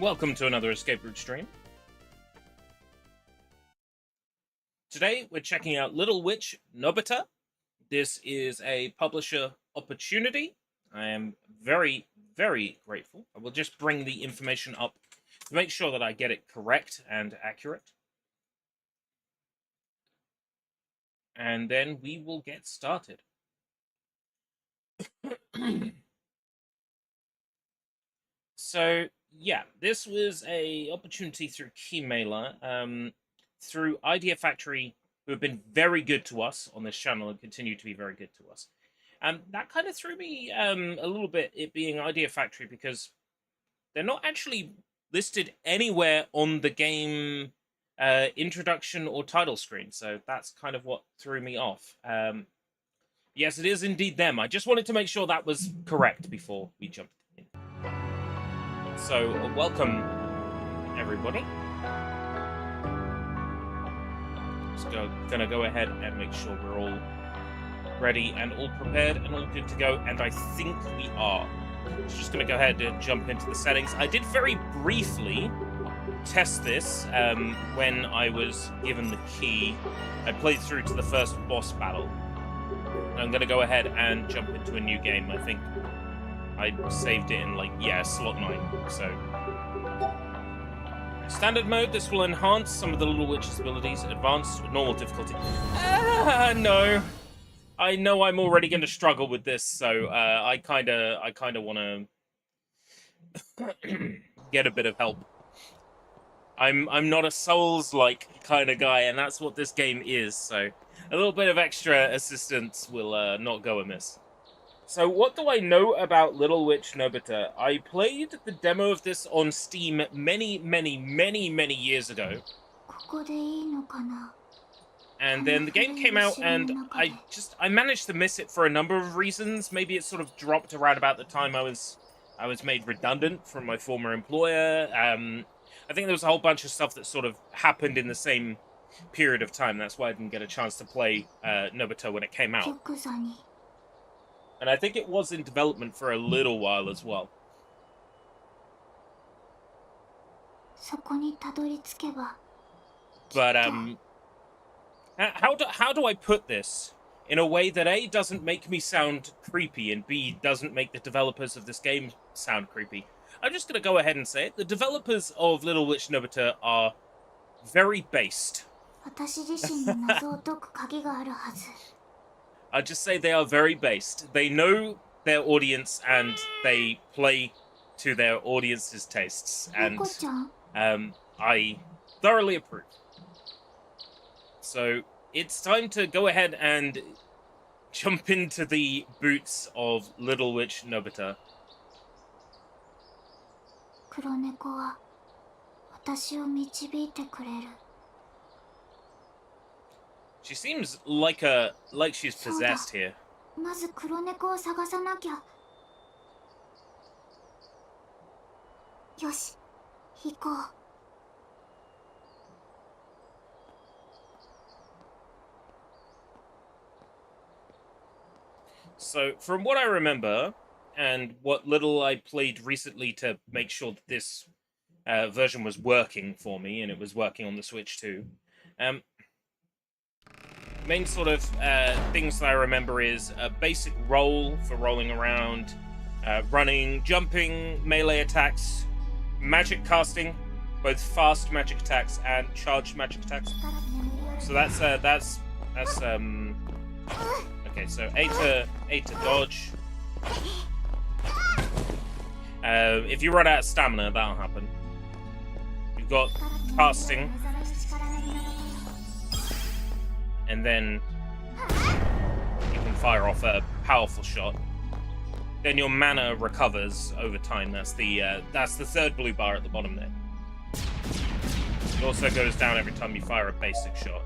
Welcome to another Escape Route stream. Today we're checking out Little Witch Nobeta. This is a publisher opportunity. I am very, very grateful. I will just bring the information up to make sure that I get it correct and accurate. And then we will get started. So, yeah, this was a opportunity through keymailer, through Idea Factory, who have been very good to us on this channel and continue to be very good to us. That kind of threw me a little bit, it being Idea Factory, because they're not actually listed anywhere on the game introduction or title screen, so that's kind of what threw me off. Yes, it is indeed them. I just wanted to make sure that was correct before we jumped in. So, welcome, everybody. Just gonna go ahead and make sure we're all ready and all prepared and all good to go, and I think we are. So just gonna go ahead and jump into the settings. I did very briefly test this when I was given the key. I played through to the first boss battle. I'm gonna go ahead and jump into a new game. I think I saved it in, slot 9, so... Standard mode, this will enhance some of the Little Witch's abilities. Advanced, normal difficulty. No. I know I'm already going to struggle with this, so I kinda want to get a bit of help. I'm not a Souls-like kind of guy, and that's what this game is, so a little bit of extra assistance will not go amiss. So what do I know about Little Witch Nobeta? I played the demo of this on Steam many years ago. And then the game came out and I managed to miss it for a number of reasons. Maybe it sort of dropped around about the time I was made redundant from my former employer. I think there was a whole bunch of stuff that sort of happened in the same period of time. That's why I didn't get a chance to play Nobeta when it came out. And I think it was in development for a little while as well. But how do I put this in a way that A, doesn't make me sound creepy, and B, doesn't make the developers of this game sound creepy? I'm just going to go ahead and say it. The developers of Little Witch Nobeta are very based. I'll just say they are very based. They know their audience and they play to their audience's tastes. And I thoroughly approve. So it's time to go ahead and jump into the boots of Little Witch Nobeta. She seems like she's possessed here. So, from what I remember, and what little I played recently to make sure that this version was working for me, and it was working on the Switch too, main sort of things that I remember is a basic roll for rolling around, running, jumping, melee attacks, magic casting, both fast magic attacks and charged magic attacks. So that's okay. So A to dodge. If you run out of stamina, that'll happen. You've got casting. And then you can fire off a powerful shot. Then your mana recovers over time. That's the third blue bar at the bottom there. It also goes down every time you fire a basic shot.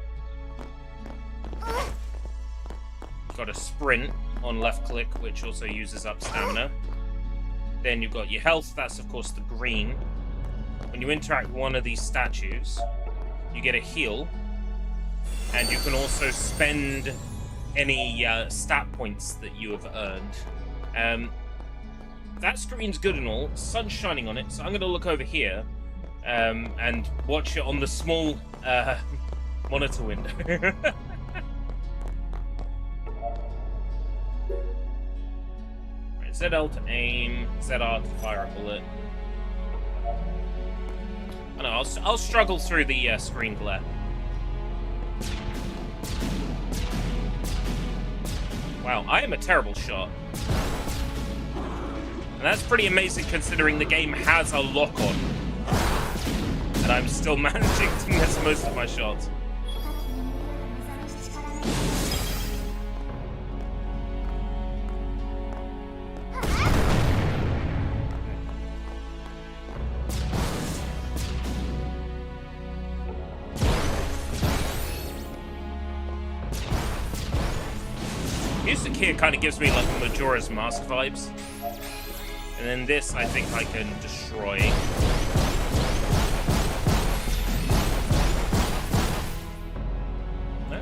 You've got a sprint on left click, which also uses up stamina. Then you've got your health. That's of course the green. When you interact with one of these statues, you get a heal. And you can also spend any stat points that you have earned. that screen's good and all. Sun's shining on it, so I'm going to look over here and watch it on the small monitor window. Right, ZL to aim, ZR to fire a bullet. I know, I'll struggle through the screen glare. Wow, I am a terrible shot. And that's pretty amazing considering the game has a lock-on. And I'm still managing to miss most of my shots. Music here kind of gives me like Majora's Mask vibes. And then this, I think I can destroy. No?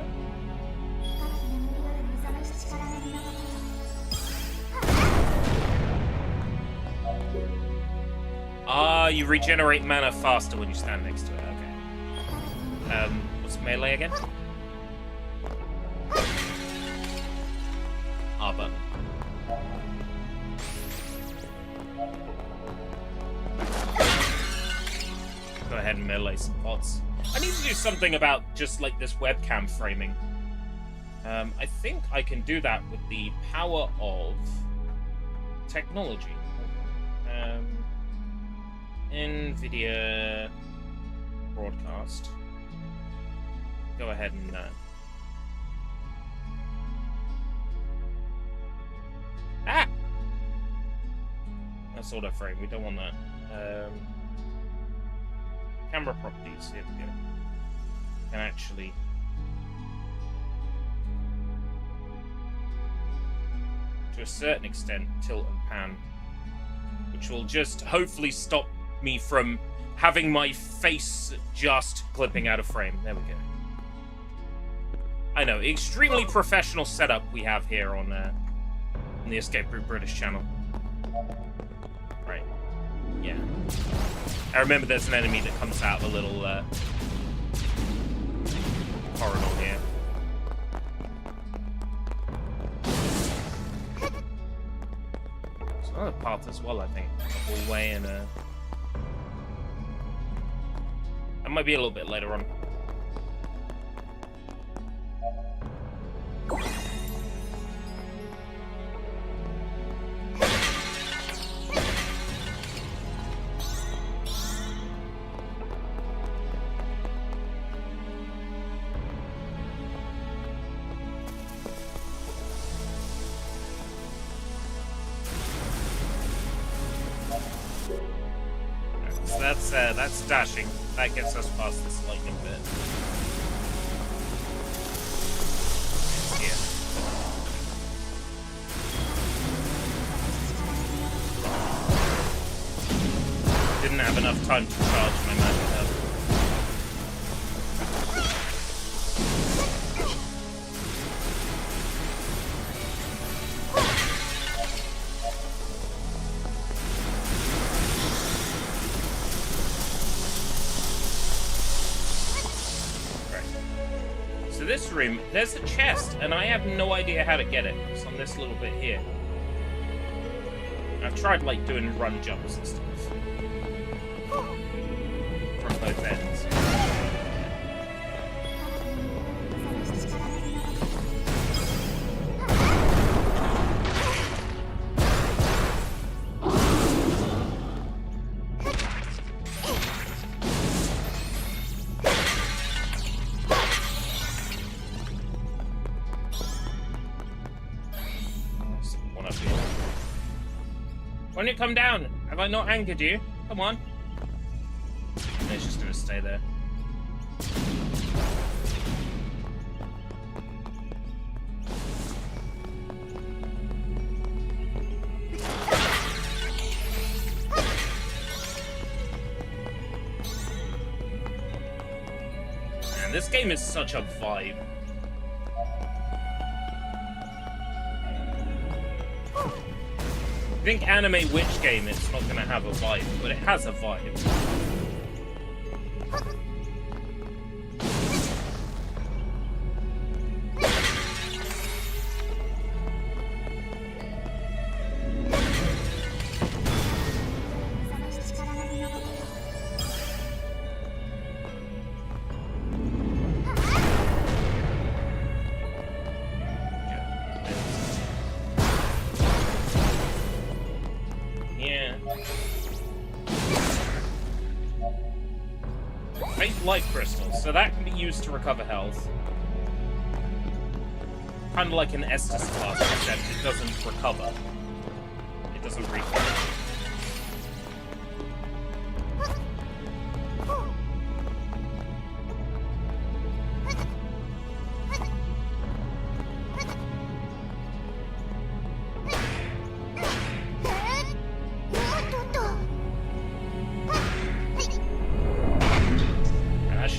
Ah, you regenerate mana faster when you stand next to it. Okay. What's melee again? R button. Go ahead and melee some pots. I need to do something about just like this webcam framing. I think I can do that with the power of technology. NVIDIA broadcast. Go ahead and that's auto frame. We don't want that. Camera properties. Here we go. Can actually to a certain extent tilt and pan, which will just hopefully stop me from having my face just clipping out of frame. There we go. I know, extremely professional setup we have here on the Escape Route British channel. Right. Yeah. I remember there's an enemy that comes out of a little corridor here. There's another path as well, I think. A hallway and a... That might be a little bit later on. That's dashing. That gets us past this lightning bit. Yeah. Didn't have enough time to charge my magic up. This room, there's a chest, and I have no idea how to get it. It's on this little bit here. I've tried, like, doing run jumps and stuff. From both ends. Why don't you come down? Have I not angered you? Come on. No, it's just gonna stay there. Man, this game is such a vibe. I think anime witch game, it's not gonna have a vibe, but it has a vibe. Life crystals, so that can be used to recover health. Kind of like an Estus flask, except it doesn't recover. It doesn't refill.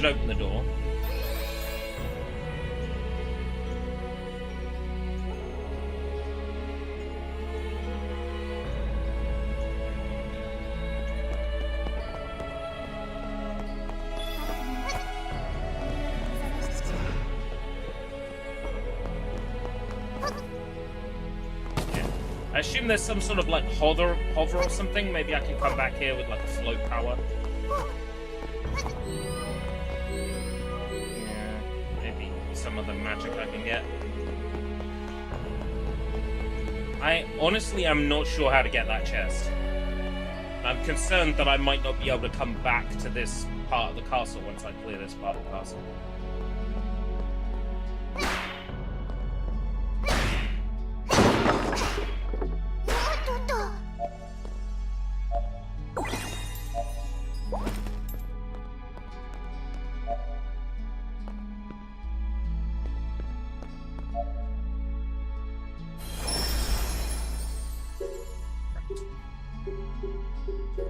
Open the door. Yeah. I assume there's some sort of like hover or something. Maybe I can come back here with like a float power. Some other magic I can get. I honestly am not sure how to get that chest. I'm concerned that I might not be able to come back to this part of the castle once I clear this part of the castle.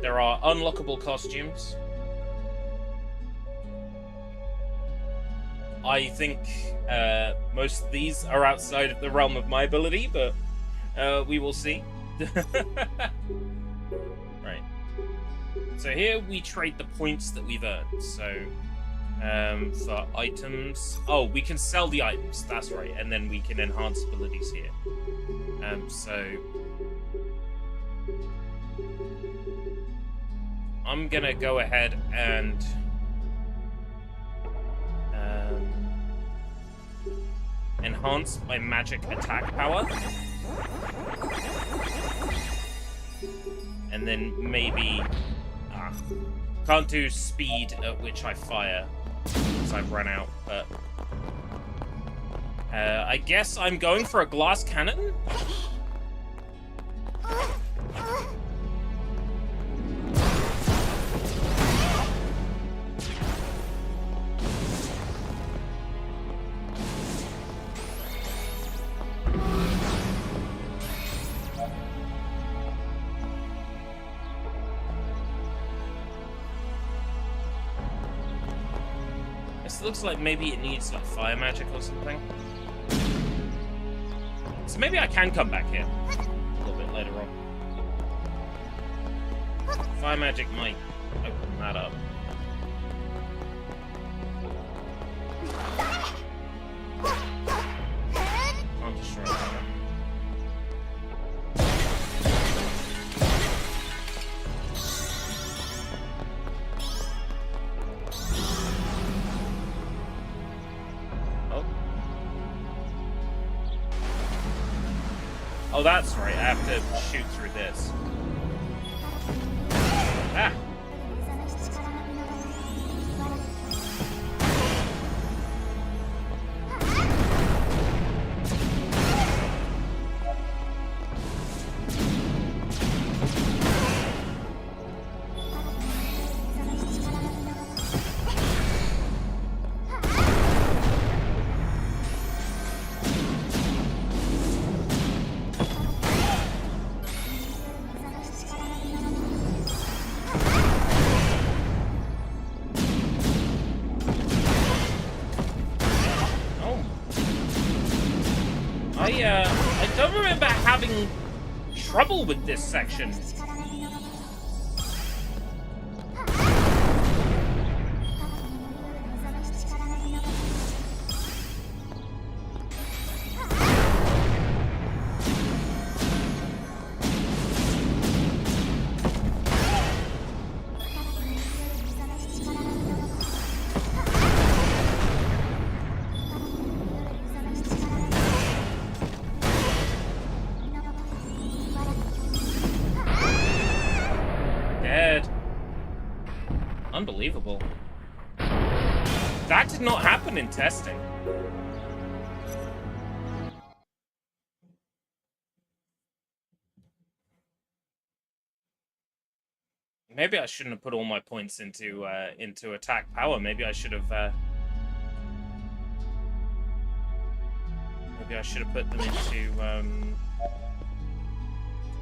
There are unlockable costumes. I think most of these are outside of the realm of my ability, but we will see. Right. So here we trade the points that we've earned. So for items... Oh, we can sell the items. That's right. And then we can enhance abilities here. So... I'm gonna go ahead and enhance my magic attack power, and then maybe can't do speed at which I fire because I've run out. But I guess I'm going for a glass cannon. Looks like maybe it needs like fire magic or something. So maybe I can come back here a little bit later on. Fire magic might open that up. Can't destroy that. Oh, that's right. I have to shoot through this. Ah! trouble with this section. Unbelievable. That did not happen in testing. Maybe I shouldn't have put all my points into attack power. Maybe I should have put them into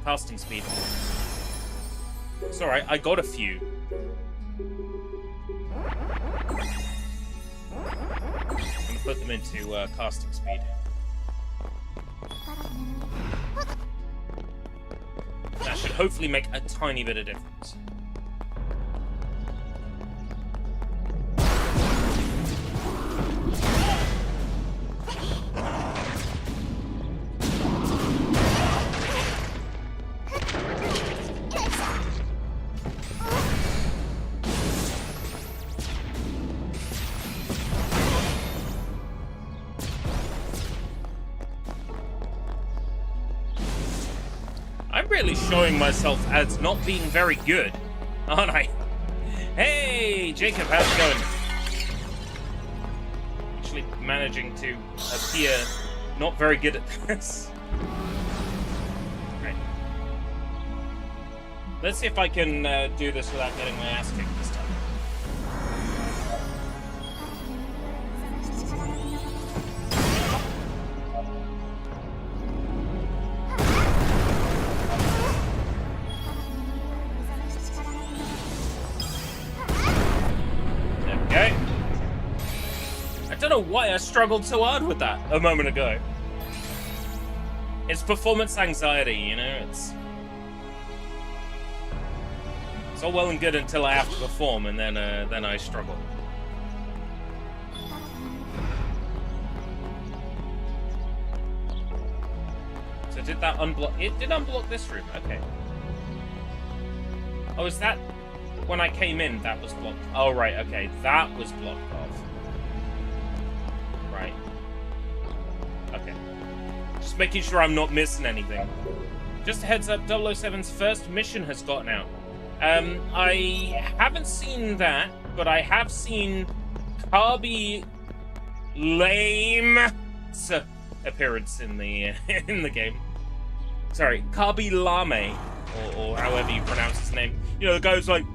casting speed. It's alright, I got a few. And put them into casting speed. That should hopefully make a tiny bit of difference. Really showing myself as not being very good, aren't I? Hey, Jacob, how's it going? Actually managing to appear not very good at this. Right. Let's see if I can do this without getting my ass kicked this time. I don't know why I struggled so hard with that a moment ago. It's performance anxiety, you know, it's all well and good until I have to perform, and then I struggle. So did that unblock? It did unblock this room, okay. Oh, is that when I came in, that was blocked? Oh, right, okay, that was blocked off. Right. Okay. Just making sure I'm not missing anything. Just a heads up, 007's first mission has gotten out. I haven't seen that, but I have seen Kabi Lame's appearance in the in the game. Sorry, Kabi Lame, or however you pronounce his name. You know, the guy who's like...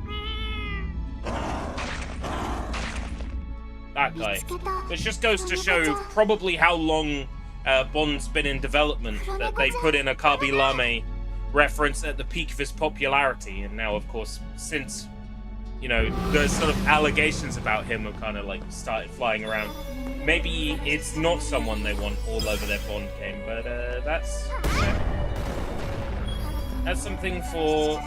That guy. Which just goes to show probably how long Bond's been in development, that they put in a Kabi Lame reference at the peak of his popularity, and now, of course, since, you know, the sort of allegations about him have kind of, like, started flying around, maybe it's not someone they want all over their Bond game, but that's something for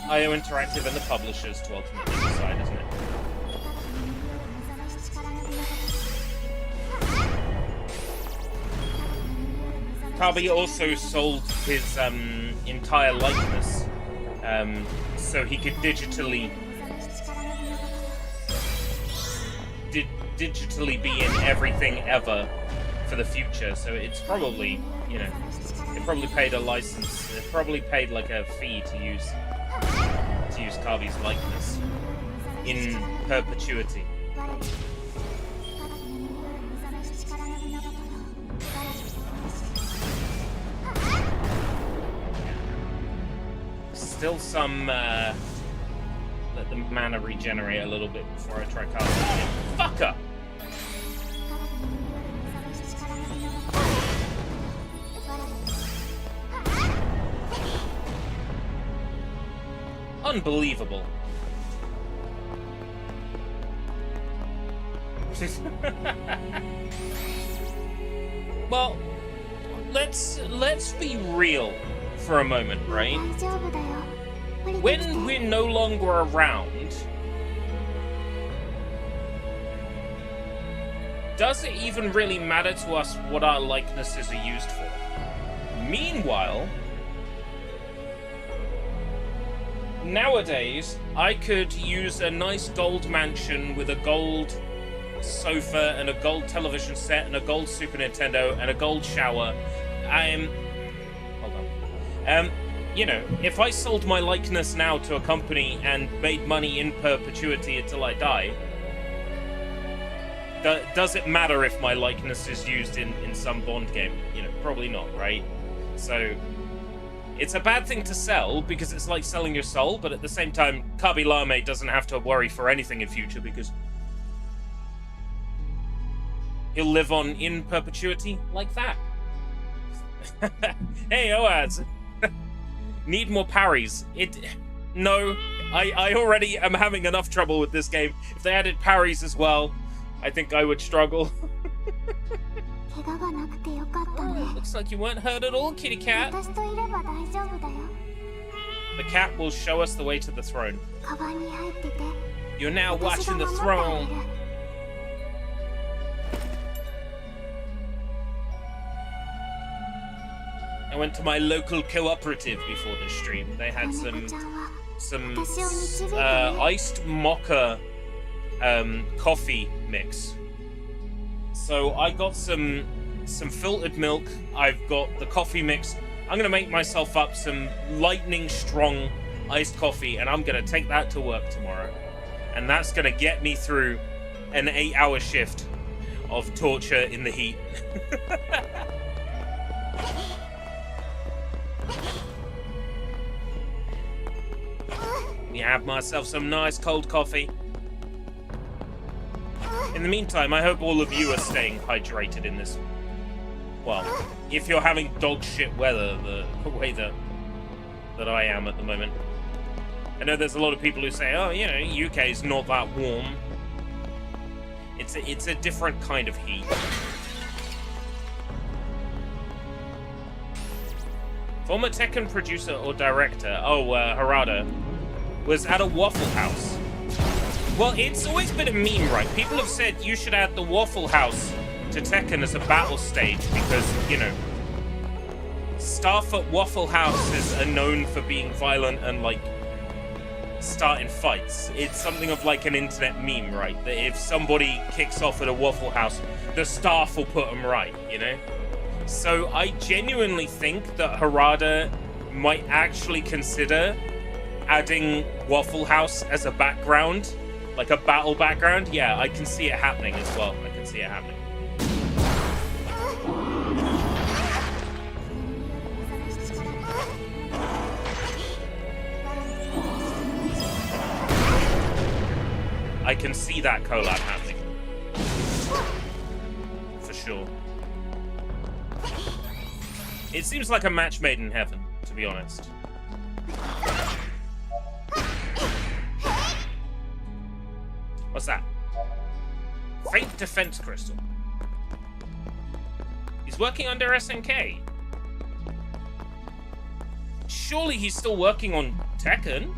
IO Interactive and the publishers to ultimately decide, isn't it? Kabi also sold his entire likeness, so he could digitally be in everything ever for the future. So it's probably, you know, it probably paid a license. It probably paid like a fee to use Kabi's likeness in perpetuity. Still some, let the mana regenerate a little bit before I try casting it. Fucker! Unbelievable. Well, let's be real for a moment, right? When we're no longer around, does it even really matter to us what our likenesses are used for? Meanwhile, nowadays, I could use a nice gold mansion with a gold sofa and a gold television set and a gold Super Nintendo and a gold shower. Hold on. You know, if I sold my likeness now to a company and made money in perpetuity until I die, does it matter if my likeness is used in some Bond game? You know, probably not, right? So, it's a bad thing to sell because it's like selling your soul, but at the same time, Kabi Lame doesn't have to worry for anything in future because he'll live on in perpetuity like that. Hey, Oaz. Need more parries. No, I already am having enough trouble with this game. If they added parries as well, I think I would struggle. Oh, looks like you weren't hurt at all, kitty cat. The cat will show us the way to the throne. You're now watching the throne. I went to my local cooperative before this stream. They had some iced mocha coffee mix. So I got some filtered milk. I've got the coffee mix. I'm gonna make myself up some lightning strong iced coffee, and I'm gonna take that to work tomorrow. And that's gonna get me through an 8-hour shift of torture in the heat. You have myself some nice cold coffee. In the meantime, I hope all of you are staying hydrated in this. Well, if you're having dog shit weather, the way that I am at the moment. I know there's a lot of people who say, oh, you know, UK is not that warm. It's a different kind of heat. Former Tekken producer or director, Harada, was at a Waffle House. Well, it's always been a meme, right? People have said you should add the Waffle House to Tekken as a battle stage because, you know, staff at Waffle Houses are known for being violent and, like, starting fights. It's something of, like, an internet meme, right? That if somebody kicks off at a Waffle House, the staff will put them right, you know? So I genuinely think that Harada might actually consider adding Waffle House as a background, like a battle background. Yeah, I can see it happening as well. I can see it happening. I can see that collab happening. For sure. It seems like a match made in heaven, to be honest. What's that? Faint defense crystal. He's working under SNK. Surely he's still working on Tekken.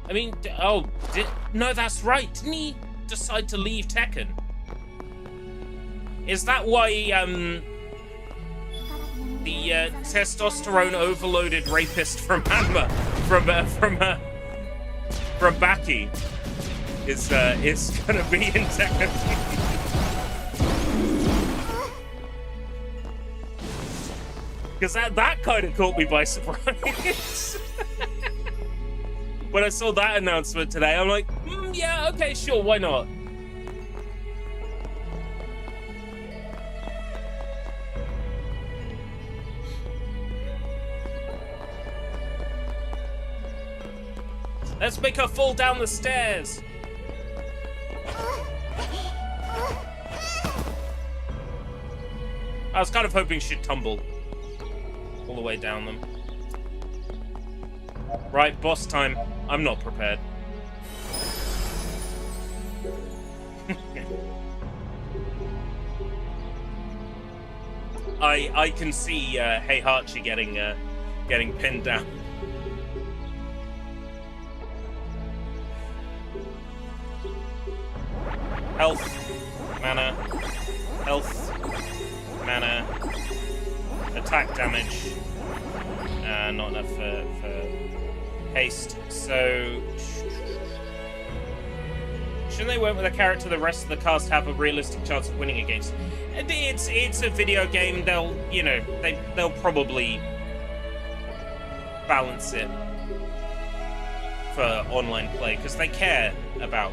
I mean, no, that's right. Didn't he decide to leave Tekken? Is that why, the testosterone overloaded rapist from Hanma, from Baki, is gonna be in Tekken? Because that kind of caught me by surprise. When I saw that announcement today, I'm like, yeah, okay, sure, why not? Let's make her fall down the stairs. I was kind of hoping she'd tumble all the way down them. Right, boss time. I'm not prepared. I can see Heihachi getting pinned down. Health, mana, health, mana, attack damage. Not enough for haste. So shouldn't they work with a character the rest of the cast have a realistic chance of winning against? It's a video game. They'll probably balance it for online play because they care about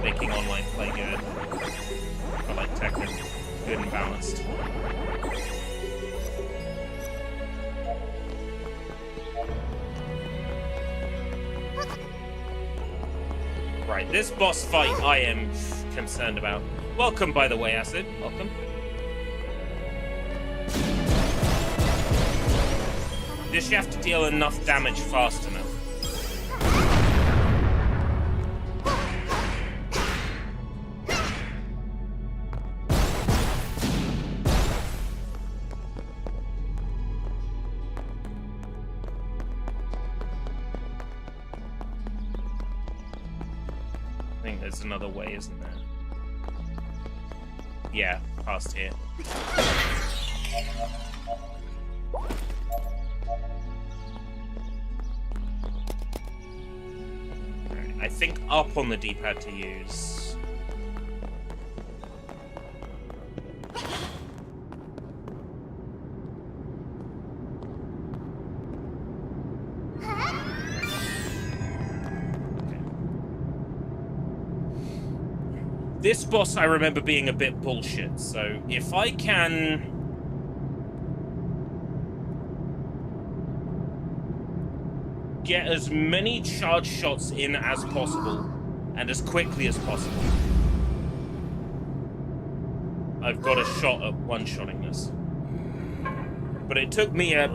making online play good. I like Tekken, good and balanced. Right, this boss fight I am concerned about. Welcome, by the way, Acid. Welcome. Does she have to deal enough damage fast enough? I think there's another way, isn't there? Yeah, past here. I think up on the D-pad to use. This boss I remember being a bit bullshit, so if I can get as many charge shots in as possible and as quickly as possible, I've got a shot at one-shotting this. But it took me a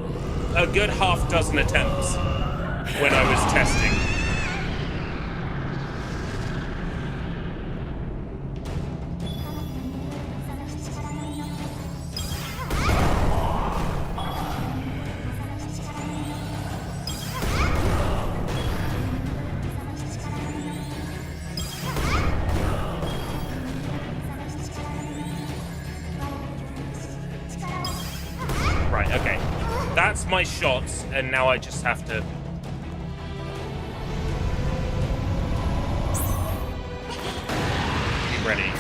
good half dozen attempts when I was testing. Right, okay. That's my shots, and now I just have to... be ready.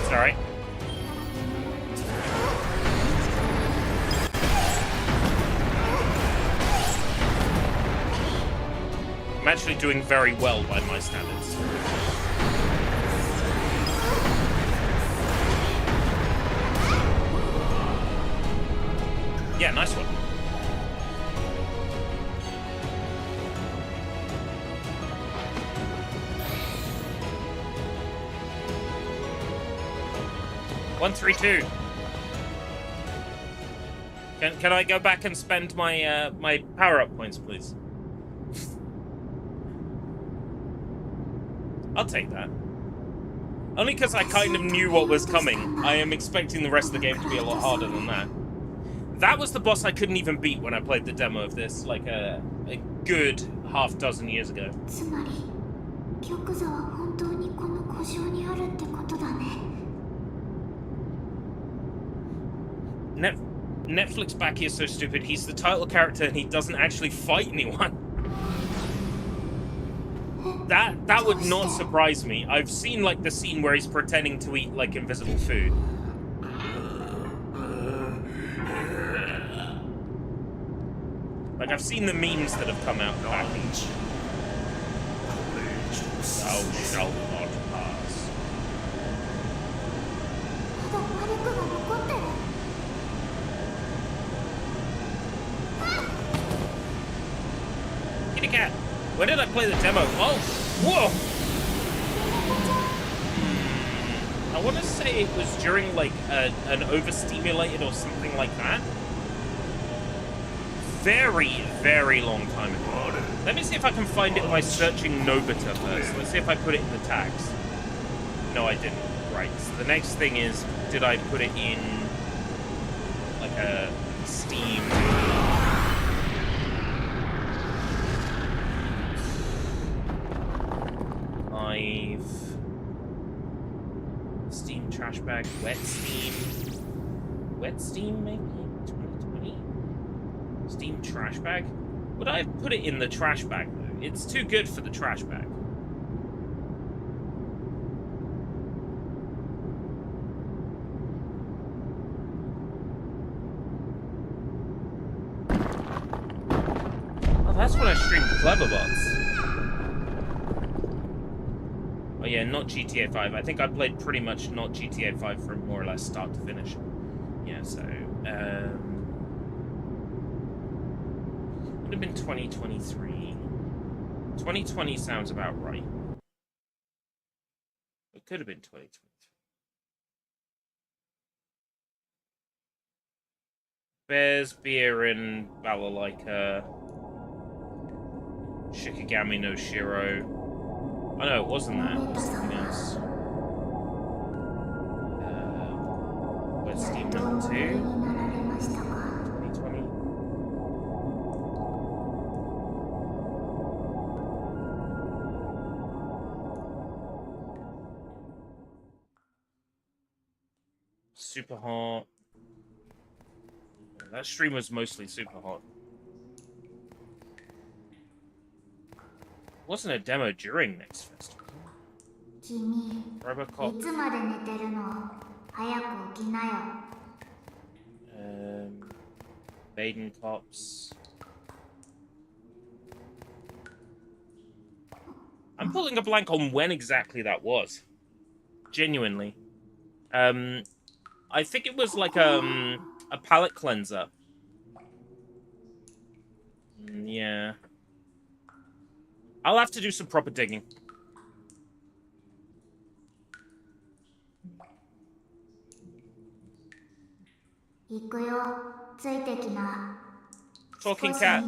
Sorry. I'm actually doing very well by my standards. Yeah, nice one. One, 3, 2. Can I go back and spend my my power-up points, please? I'll take that. Only because I kind of knew what was coming. I am expecting the rest of the game to be a lot harder than that. That was the boss I couldn't even beat when I played the demo of this, like a good half dozen years ago. Netflix Baki is so stupid. He's the title character and he doesn't actually fight anyone. That would not surprise me. I've seen like the scene where he's pretending to eat like invisible food. Like I've seen the memes that have come out. Baki. Thou shalt not pass. Kitty cat. Where did I play the demo? Oh, whoa! say it was during, like, an overstimulated or something like that. Very, very long time ago. Let me see if I can find it by searching Nobeta first. Let's see if I put it in the tags. No, I didn't. Right, so the next thing is, did I put it in, like, a Steam... Steam trash bag, wet steam maybe 2020 Steam trash bag. Would I have put it in the trash bag though? It's too good for the trash bag. Oh, that's when I streamed Cleverbots. Oh yeah, not GTA 5. I think I played pretty much not GTA 5 from more or less start to finish. Yeah, so... would have been 2023. 2020 sounds about right. It could have been 2023. Bears, Beer, and Balalaika. Shikigami no Shiro. Oh no, it wasn't that. It was something else. Where's Steam number 2? 2020. Super hot. That stream was mostly super hot. Wasn't a demo during next festival. Robocop. Baden Cops. I'm pulling a blank on when exactly that was. Genuinely. I think it was like a palette cleanser. Yeah. I'll have to do some proper digging. Talking cat.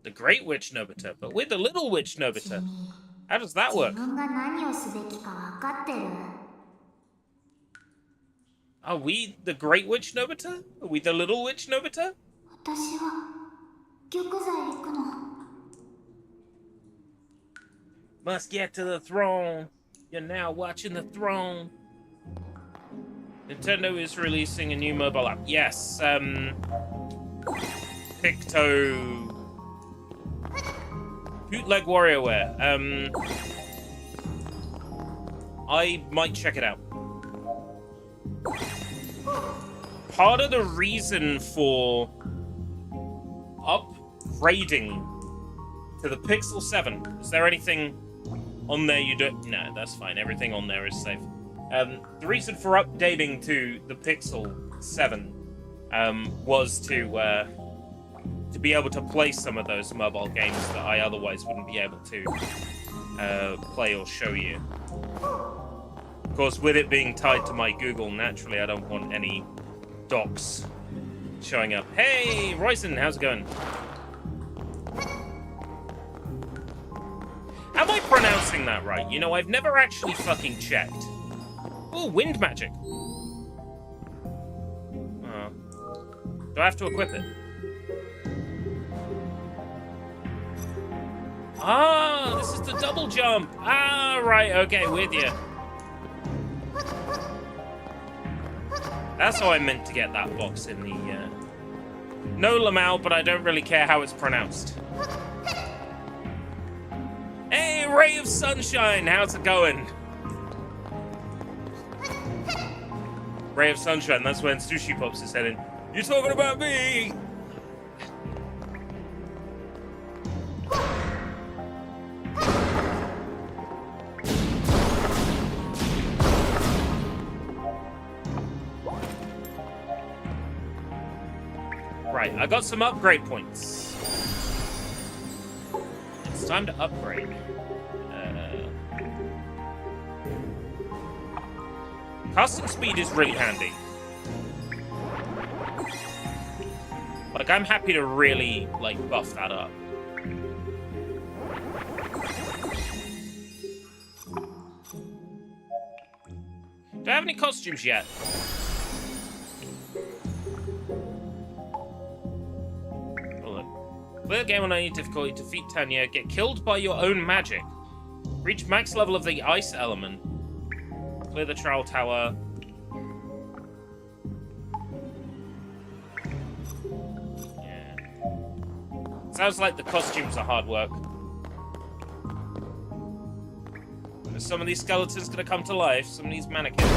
The Great Witch Nobeta, but we're the Little Witch Nobeta. How does that work? Are we the Great Witch Nobeta? Are we the Little Witch Nobeta? Must get to the throne. You're now watching the throne. Nintendo is releasing a new mobile app. Yes, Picto... Bootleg WarioWare. I might check it out. Part of the reason for upgrading to the Pixel 7, is there anything on there you don't... No, that's fine. Everything on there is safe. The reason for updating to the Pixel 7 was to be able to play some of those mobile games that I otherwise wouldn't be able to play or show you. Of course, with it being tied to my Google, naturally I don't want any docs showing up. Hey, Royson, how's it going? Am I pronouncing that right? You know, I've never actually fucking checked. Oh, wind magic. Oh. Do I have to equip it? Ah, this is the double jump. Ah, right, okay, with you. That's how I meant to get that box in the, No Lamau, but I don't really care how it's pronounced. Hey, Ray of Sunshine, how's it going? Ray of Sunshine, that's when Sushi Pops is heading. You talking about me? Right, I got some upgrade points. It's time to upgrade. Casting speed is really handy. Like, I'm happy to really, like, buff that up. Do I have any costumes yet? Hold on. Play the game on any difficulty, defeat Tanya, get killed by your own magic. Reach max level of the ice element. Clear the trial tower. Yeah. Sounds like the costumes are hard work. Are some of these skeletons gonna come to life? Some of these mannequins.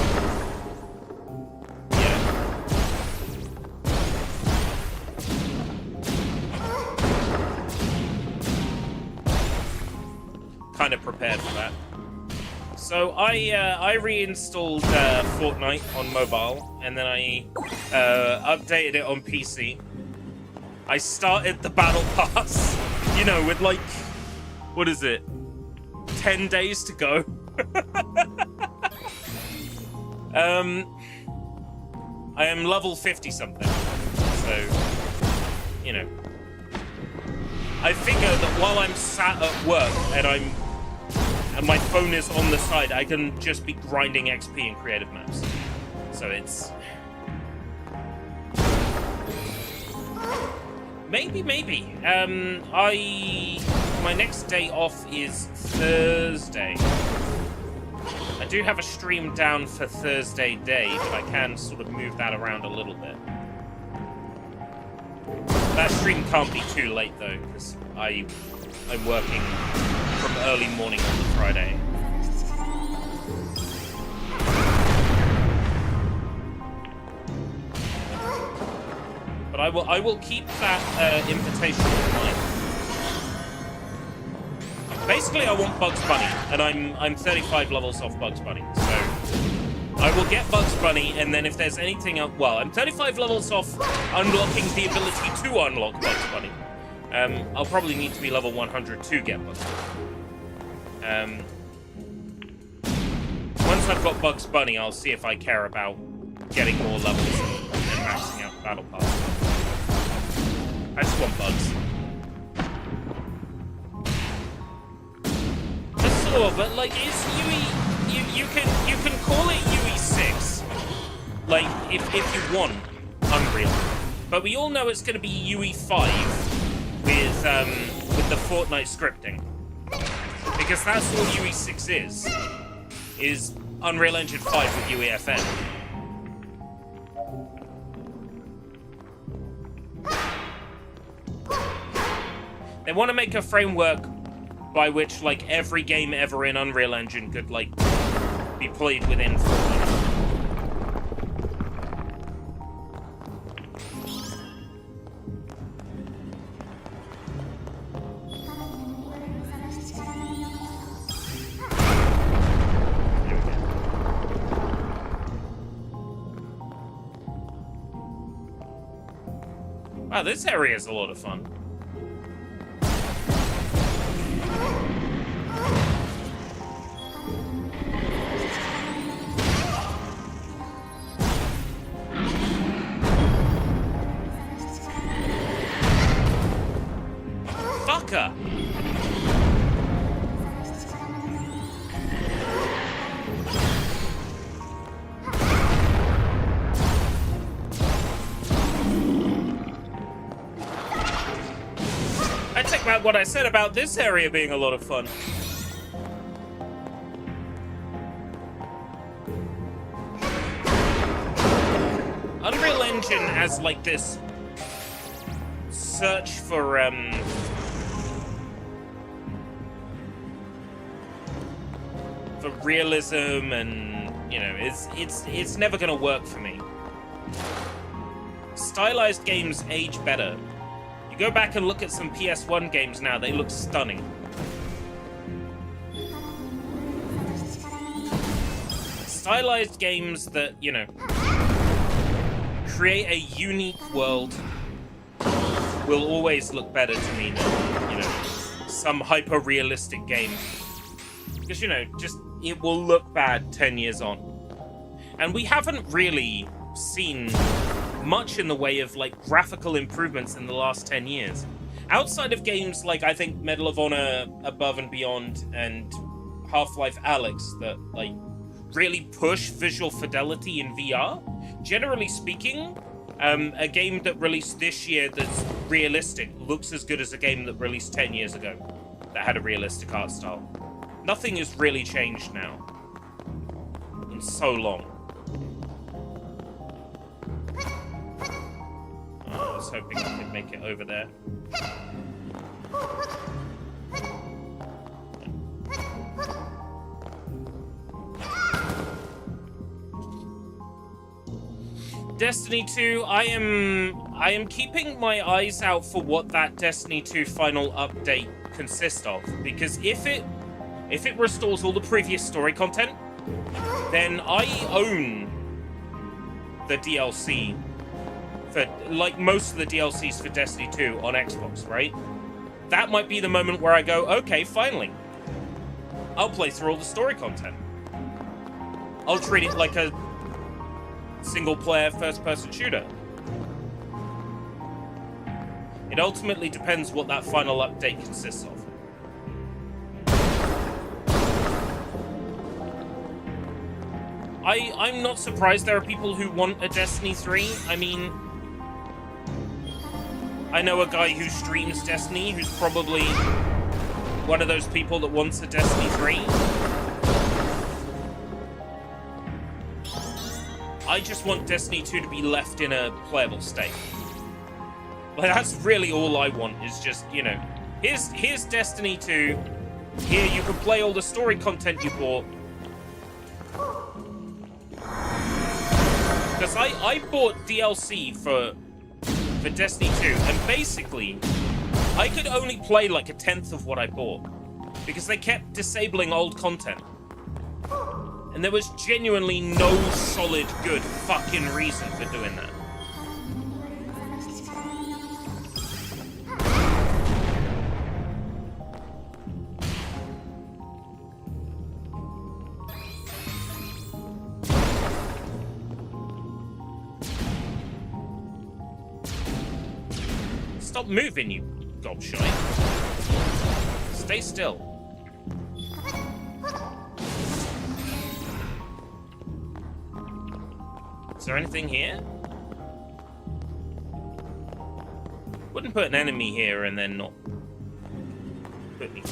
Yeah. Kind of prepared for that. So I reinstalled Fortnite on mobile, and then I updated it on PC. I started the battle pass, you know, with like, what is it? 10 days to go. I am level 50 something, so you know. I figure that while I'm sat at work and my phone is on the side, I can just be grinding XP in creative maps. So it's maybe. My next day off is Thursday. I do have a stream down for Thursday day, but I can sort of move that around a little bit. That stream can't be too late though, because I'm working from early morning on the Friday. But I will keep that invitation in mind. Basically, I want Bugs Bunny, and I'm 35 levels off Bugs Bunny, so I will get Bugs Bunny, and then if there's anything else, well, I'm 35 levels off unlocking the ability to unlock Bugs Bunny. I'll probably need to be level 100 to get Bugs Bunny. Once I've got Bugs Bunny, I'll see if I care about getting more levels and maxing out the battle pass. I just want Bugs. But like, is UE? You can call it UE6, like if you want Unreal, but we all know it's going to be UE5 with the Fortnite scripting, because that's all UE6 is Unreal Engine 5 with UEFN. They want to make a framework by which, like, every game ever in Unreal Engine could, like, be played within Fortnite. Wow, this area is a lot of fun. Fucker! I take back what I said about this area being a lot of fun. Unreal Engine has, like, this search for realism, and you know, it's never gonna work for me. Stylized games age better. You go back and look at some PS1 games now, they look stunning. Stylized games that, you know, create a unique world will always look better to me than, you know, some hyper-realistic game. Because, you know, just, it will look bad 10 years on. And we haven't really seen much in the way of, like, graphical improvements in the last 10 years. Outside of games like, I think, Medal of Honor Above and Beyond and Half-Life Alyx that, like, really push visual fidelity in VR, generally speaking, a game that released this year that's realistic looks as good as a game that released 10 years ago that had a realistic art style. Nothing has really changed now in so long. Oh, I was hoping I could make it over there. Destiny 2, I am keeping my eyes out for what that Destiny 2 final update consists of, because if it restores all the previous story content, then I own the DLC for, like, most of the DLCs for Destiny 2 on Xbox, right? That might be the moment where I go, okay, finally, I'll play through all the story content. I'll treat it like a single-player first-person shooter. It ultimately depends what that final update consists of. I'm not surprised there are people who want a Destiny 3. I mean, I know a guy who streams Destiny who's probably one of those people that wants a Destiny 3. I just want Destiny 2 to be left in a playable state. Like, that's really all I want, is just, you know, here's Destiny 2. Here you can play all the story content you bought. Because I bought DLC for Destiny 2, and basically, I could only play like a 10th of what I bought, because they kept disabling old content. And there was genuinely no solid, good fucking reason for doing that. Stop moving, you gobshite. Stay still. Is there anything here? Wouldn't put an enemy here and then not put me.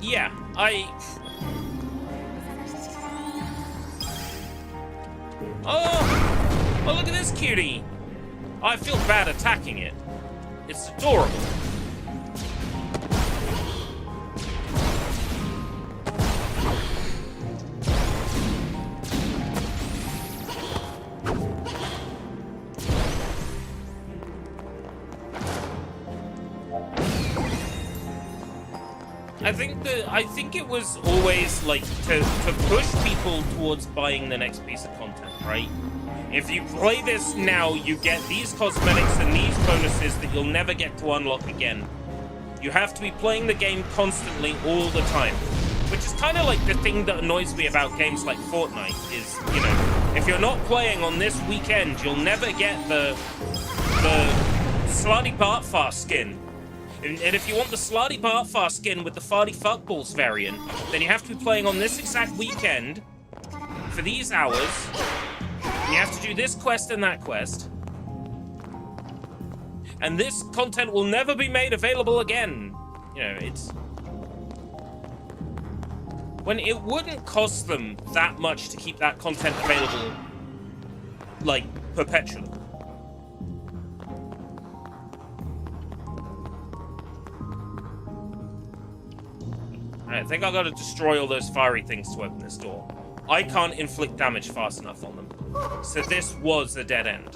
Yeah, Oh, look at this cutie! I feel bad attacking it. It's adorable. I think it was always like to push people towards buying the next piece of content, right? If you play this now, you get these cosmetics and these bonuses that you'll never get to unlock again. You have to be playing the game constantly all the time, which is kind of like the thing that annoys me about games like Fortnite is, you know, if you're not playing on this weekend, you'll never get the Slutty Bartfar skin. And if you want the Slutty Bartfar skin with the Farty Fuckballs variant, then you have to be playing on this exact weekend for these hours. You have to do this quest and that quest. And this content will never be made available again. You know, it's... when it wouldn't cost them that much to keep that content available, like, perpetually. I think I've got to destroy all those fiery things to open this door. I can't inflict damage fast enough on them. So this was a dead end.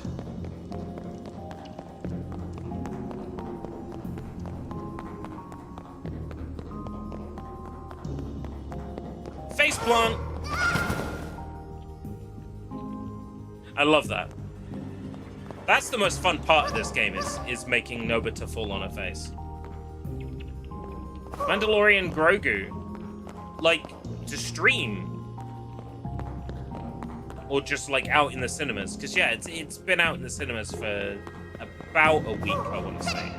Face plant! I love that. That's the most fun part of this game, is making Nobeta fall on her face. Mandalorian Grogu. Like, to stream. Or just, like, out in the cinemas. Because, yeah, it's been out in the cinemas for about a week, I want to say.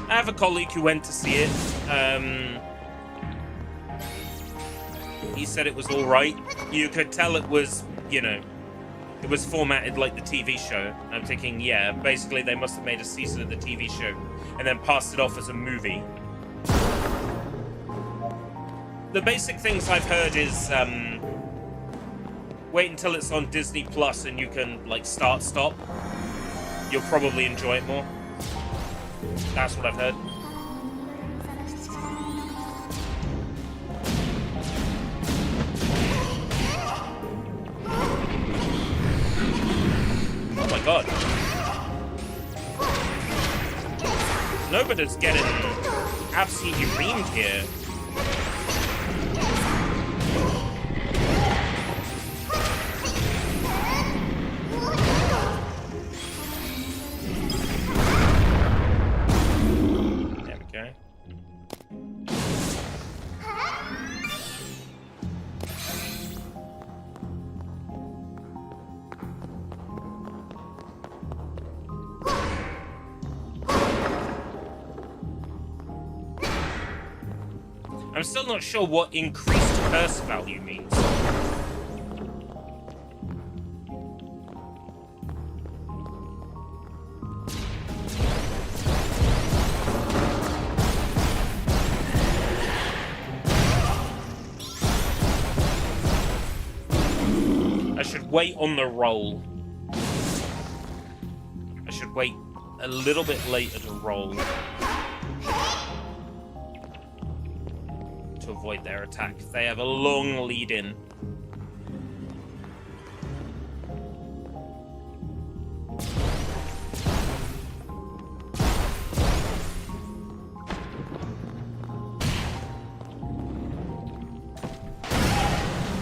I have a colleague who went to see it. He said it was alright. You could tell it was, you know, it was formatted like the TV show. I'm thinking, yeah, basically they must have made a season of the TV show and then passed it off as a movie. The basic things I've heard is, wait until it's on Disney Plus and you can, like, stop. You'll probably enjoy it more. That's what I've heard. Oh my god. Nobeta's getting absolutely reamed here. There we go. I'm still not sure what increased curse value means. I should wait on the roll. I should wait a little bit later to roll. To avoid their attack. They have a long lead in.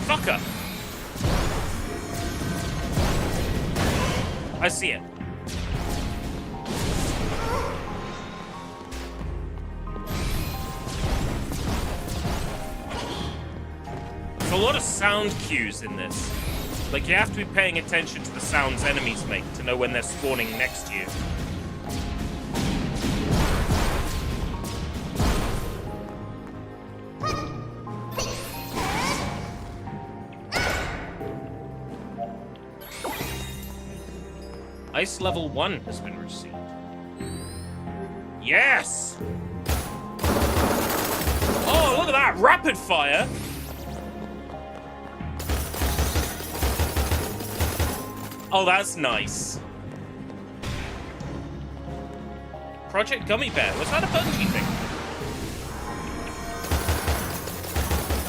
Fucker! I see it. A lot of sound cues in this. Like, you have to be paying attention to the sounds enemies make to know when they're spawning next to you. Ice level 1 has been received. Yes! Oh, look at that! Rapid fire! Oh, that's nice. Project Gummy Bear. Was that a Bungie thing?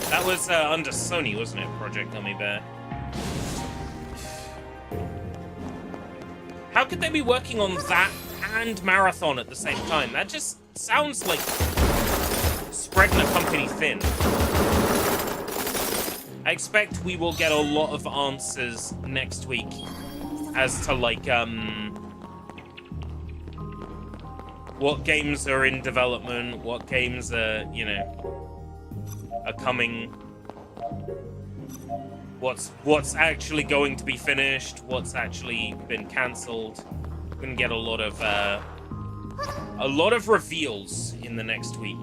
That was under Sony, wasn't it? Project Gummy Bear. How could they be working on that and Marathon at the same time? That just sounds like spreading a company thin. I expect we will get a lot of answers next week as to, like, what games are in development, what games are, you know, are coming, what's actually going to be finished, what's actually been cancelled. We're gonna get a lot of reveals in the next week.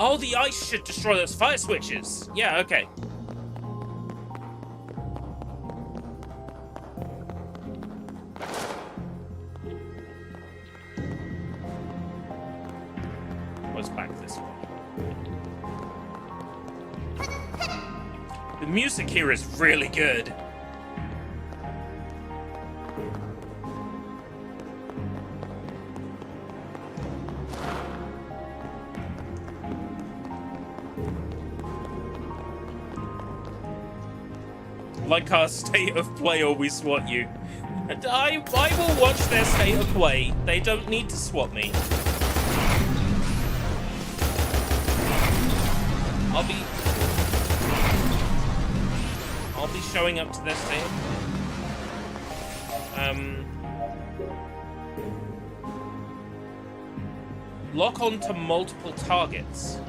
Oh, the ice should destroy those fire switches. Yeah, okay. What's back this way? The music here is really good. Like our state of play or we swat you. And I will watch their state of play. They don't need to swat me. I'll be showing up to their state of play. Lock onto multiple targets.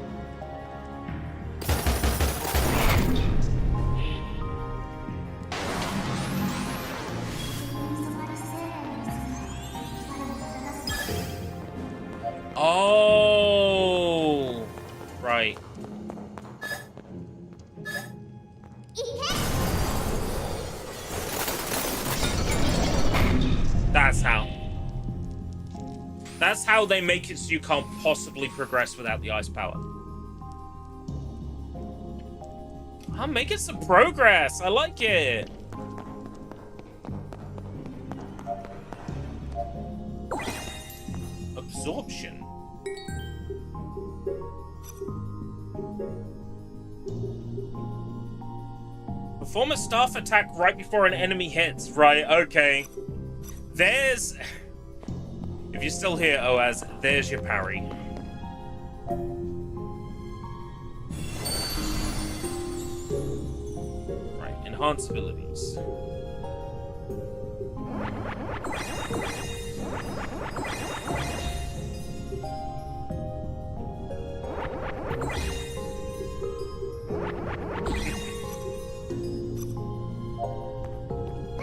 Oh, right. That's how they make it so you can't possibly progress without the ice power. I'm making some progress. I like it. Absorption. Perform a staff attack right before an enemy hits. Right, okay. There's... If you're still here, Oaz, there's your parry. Right, enhance abilities.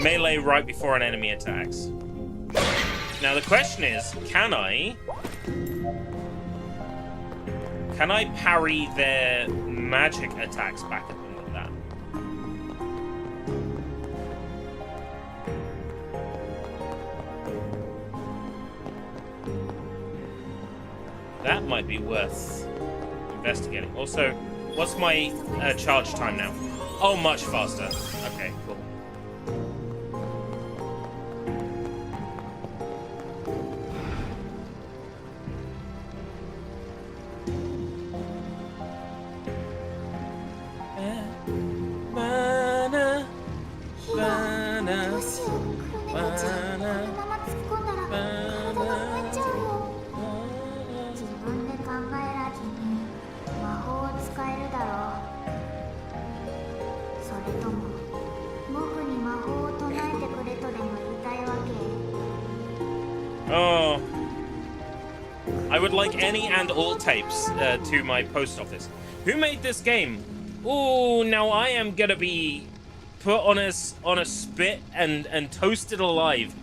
Melee right before an enemy attacks. Now the question is, can I parry their magic attacks back at them with that? That might be worth investigating. Also, what's my charge time now? Oh, much faster. Okay, cool. Oh, I would like any and all tapes to my post office. Who made this game? Oh, now I am gonna be put on a spit and toasted alive.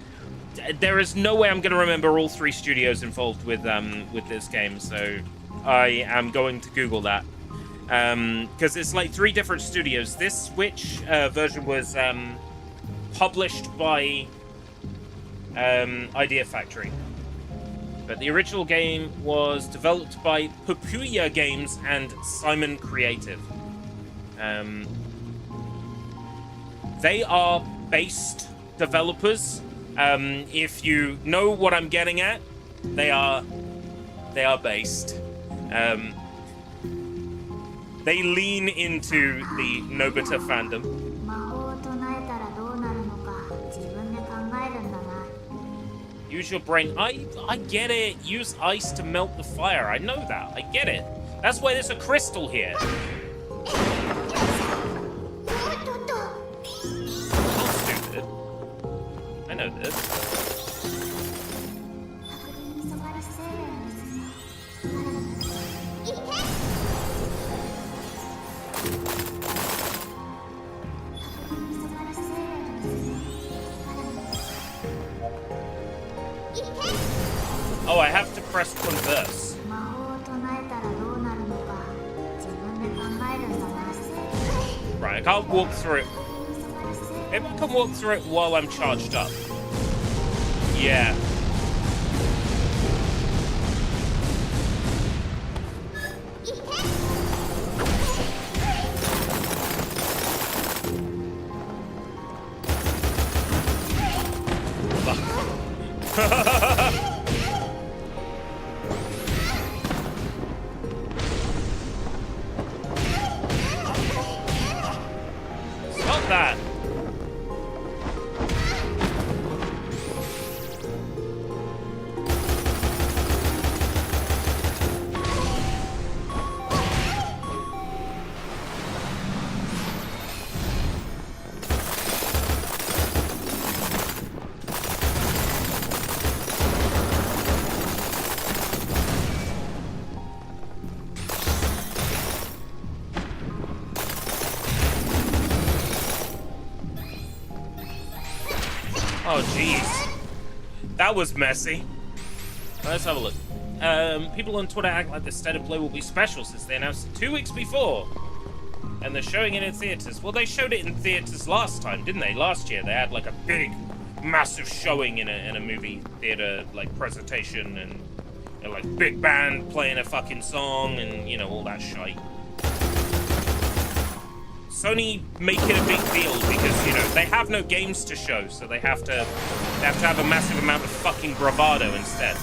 There is no way I'm gonna remember all three studios involved with this game, so I am going to Google that because it's like 3 different studios. This Switch version was published by Idea Factory, but the original game was developed by Papuya Games and Simon Creative. They are based developers. If you know what I'm getting at, they are based. They lean into the Nobeta fandom. Use your brain. I get it. Use ice to melt the fire. I know that. I get it. That's why there's a crystal here. Not stupid. I know this. Oh, I have to press converse. Right, I can't walk through it. Maybe I can walk through it while I'm charged up. Yeah. Stop that. Oh, jeez. That was messy. Let's have a look. People on Twitter act like the State of Play will be special since they announced it 2 weeks before. And they're showing it in theaters. Well, they showed it in theaters last time, didn't they? Last year, they had like a big, massive showing in a movie theater, like, presentation, and you know, like, big band playing a fucking song, and, you know, all that shite. Sony make it a big deal because, you know, they have no games to show, so they have to have a massive amount of fucking bravado instead.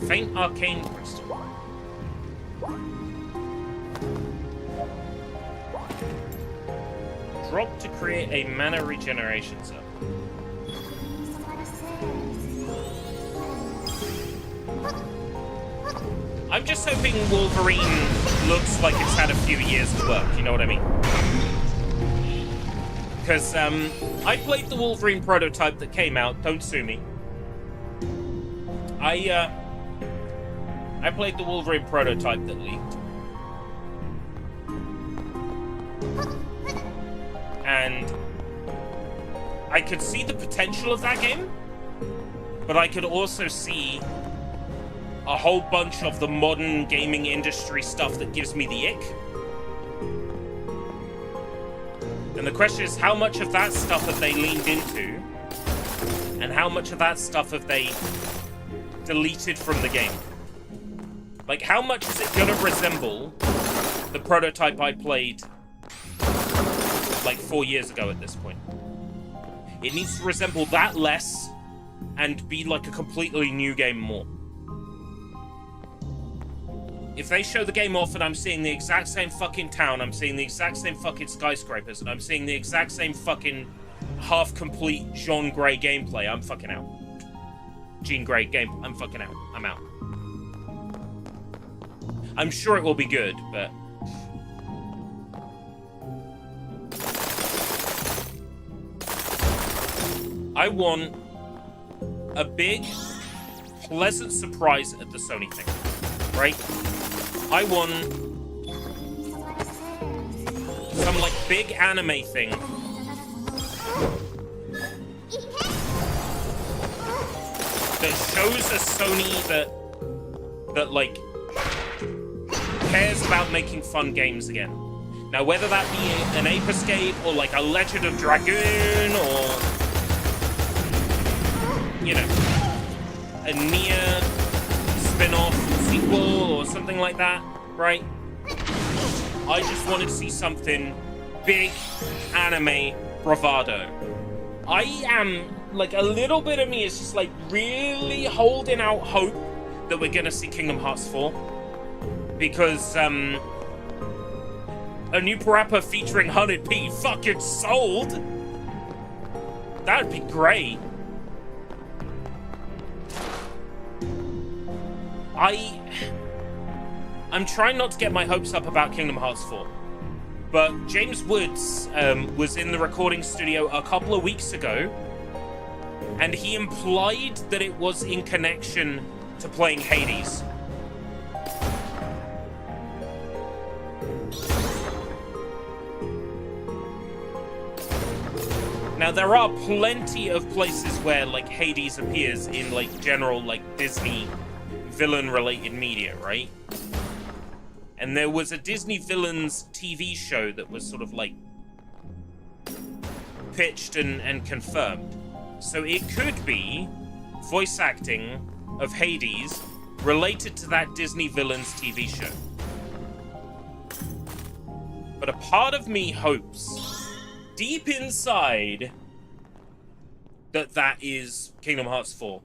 Faint arcane crystal. Drop to create a mana regeneration zone. I'm just hoping Wolverine looks like it's had a few years to work, you know what I mean? Because I played the Wolverine prototype that came out, don't sue me. I played the Wolverine prototype that leaked. And I could see the potential of that game, but I could also see a whole bunch of the modern gaming industry stuff that gives me the ick. And the question is, how much of that stuff have they leaned into? And how much of that stuff have they deleted from the game? Like, how much is it gonna resemble the prototype I played like 4 years ago at this point? It needs to resemble that less and be like a completely new game more. If they show the game off and I'm seeing the exact same fucking town, I'm seeing the exact same fucking skyscrapers, and I'm seeing the exact same fucking half-complete Jean Grey gameplay, I'm fucking out. Jean Grey game, I'm fucking out. I'm out. I'm sure it will be good, but... I want a big, pleasant surprise at the Sony thing, right? I want some, like, big anime thing that shows a Sony that like, cares about making fun games again. Now, whether that be an Ape Escape, or like a Legend of Dragoon, or, you know, a Nier spin-off sequel, or something like that, right? I just wanted to see something big, anime, bravado. I am, like, a little bit of me is just, like, really holding out hope that we're gonna see Kingdom Hearts 4. Because, a new parappa featuring 100p fucking sold! That'd be great. I'm trying not to get my hopes up about Kingdom Hearts 4. But James Woods was in the recording studio a couple of weeks ago, and he implied that it was in connection to playing Hades. Now, there are plenty of places where, like, Hades appears in, like, general, like, Disney villain-related media, right? And there was a Disney Villains TV show that was sort of, like, pitched and confirmed. So it could be voice acting of Hades related to that Disney Villains TV show. But a part of me hopes, deep inside, that is Kingdom Hearts 4.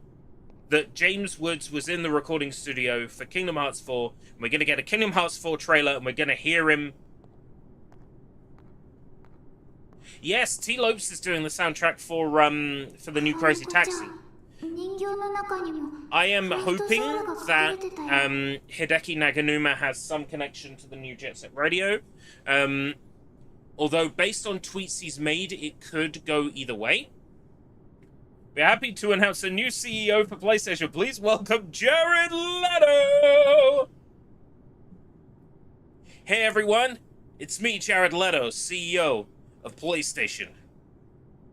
That James Woods was in the recording studio for Kingdom Hearts 4, and we're going to get a Kingdom Hearts 4 trailer, and we're going to hear him. Yes, T. Lopes is doing the soundtrack for the new Crazy Taxi. I am hoping that Hideki Naganuma has some connection to the new Jet Set Radio. Although, based on tweets he's made, it could go either way. We're happy to announce a new CEO for PlayStation. Please welcome Jared Leto! Hey everyone, it's me, Jared Leto, CEO of PlayStation.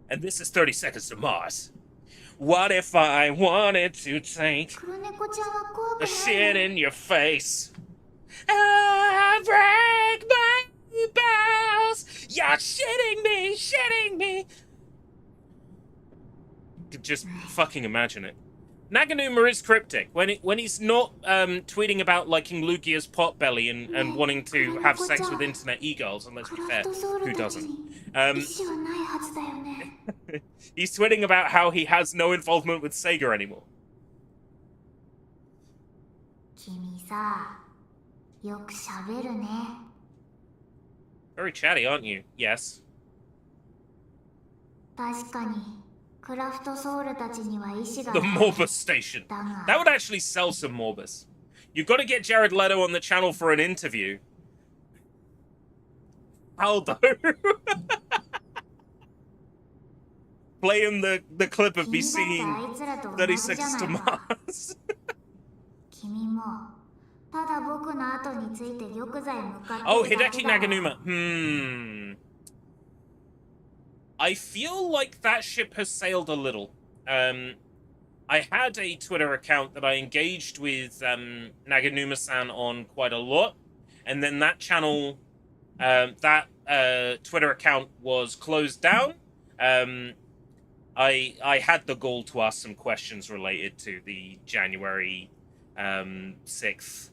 And this is 30 Seconds to Mars. What if I wanted to take the shit in your face? I break my bones. You're shitting me. Could just fucking imagine it. Naganuma is cryptic. When he's not tweeting about liking Lugia's potbelly and wanting to have sex with internet e-girls, and let's be fair, who doesn't? He's tweeting about how he has no involvement with Sega anymore. Very chatty, aren't you? Yes. The Morbus station. That would actually sell some Morbus. You've got to get Jared Leto on the channel for an interview. Aldo. Play him the clip of me singing 30 Seconds to Mars. Oh, Hideki Naganuma. I feel like that ship has sailed a little. I had a Twitter account that I engaged with Naganuma-san on quite a lot, and then that channel, Twitter account was closed down. I had the goal to ask some questions related to the January 6th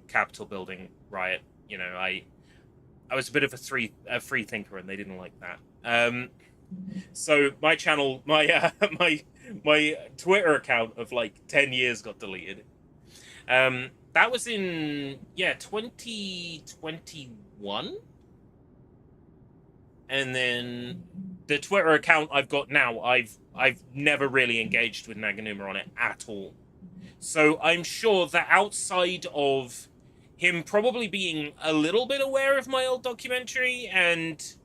Capitol building riot. You know, I was a bit of a free thinker, and they didn't like that. So my channel, my Twitter account of like 10 years got deleted. That was in 2021, and then the Twitter account I've got now, I've never really engaged with Naganuma on it at all. So I'm sure that outside of him probably being a little bit aware of my old documentary and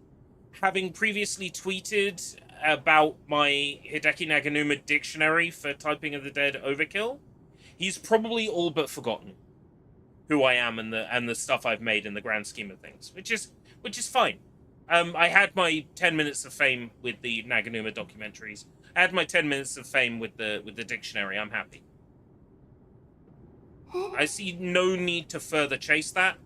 having previously tweeted about my Hideki Naganuma dictionary for Typing of the Dead Overkill, he's probably all but forgotten who I am and the stuff I've made in the grand scheme of things, which is fine. I had my 10 minutes of fame with the Naganuma documentaries. I had my 10 minutes of fame with the dictionary. I'm happy. I see no need to further chase that.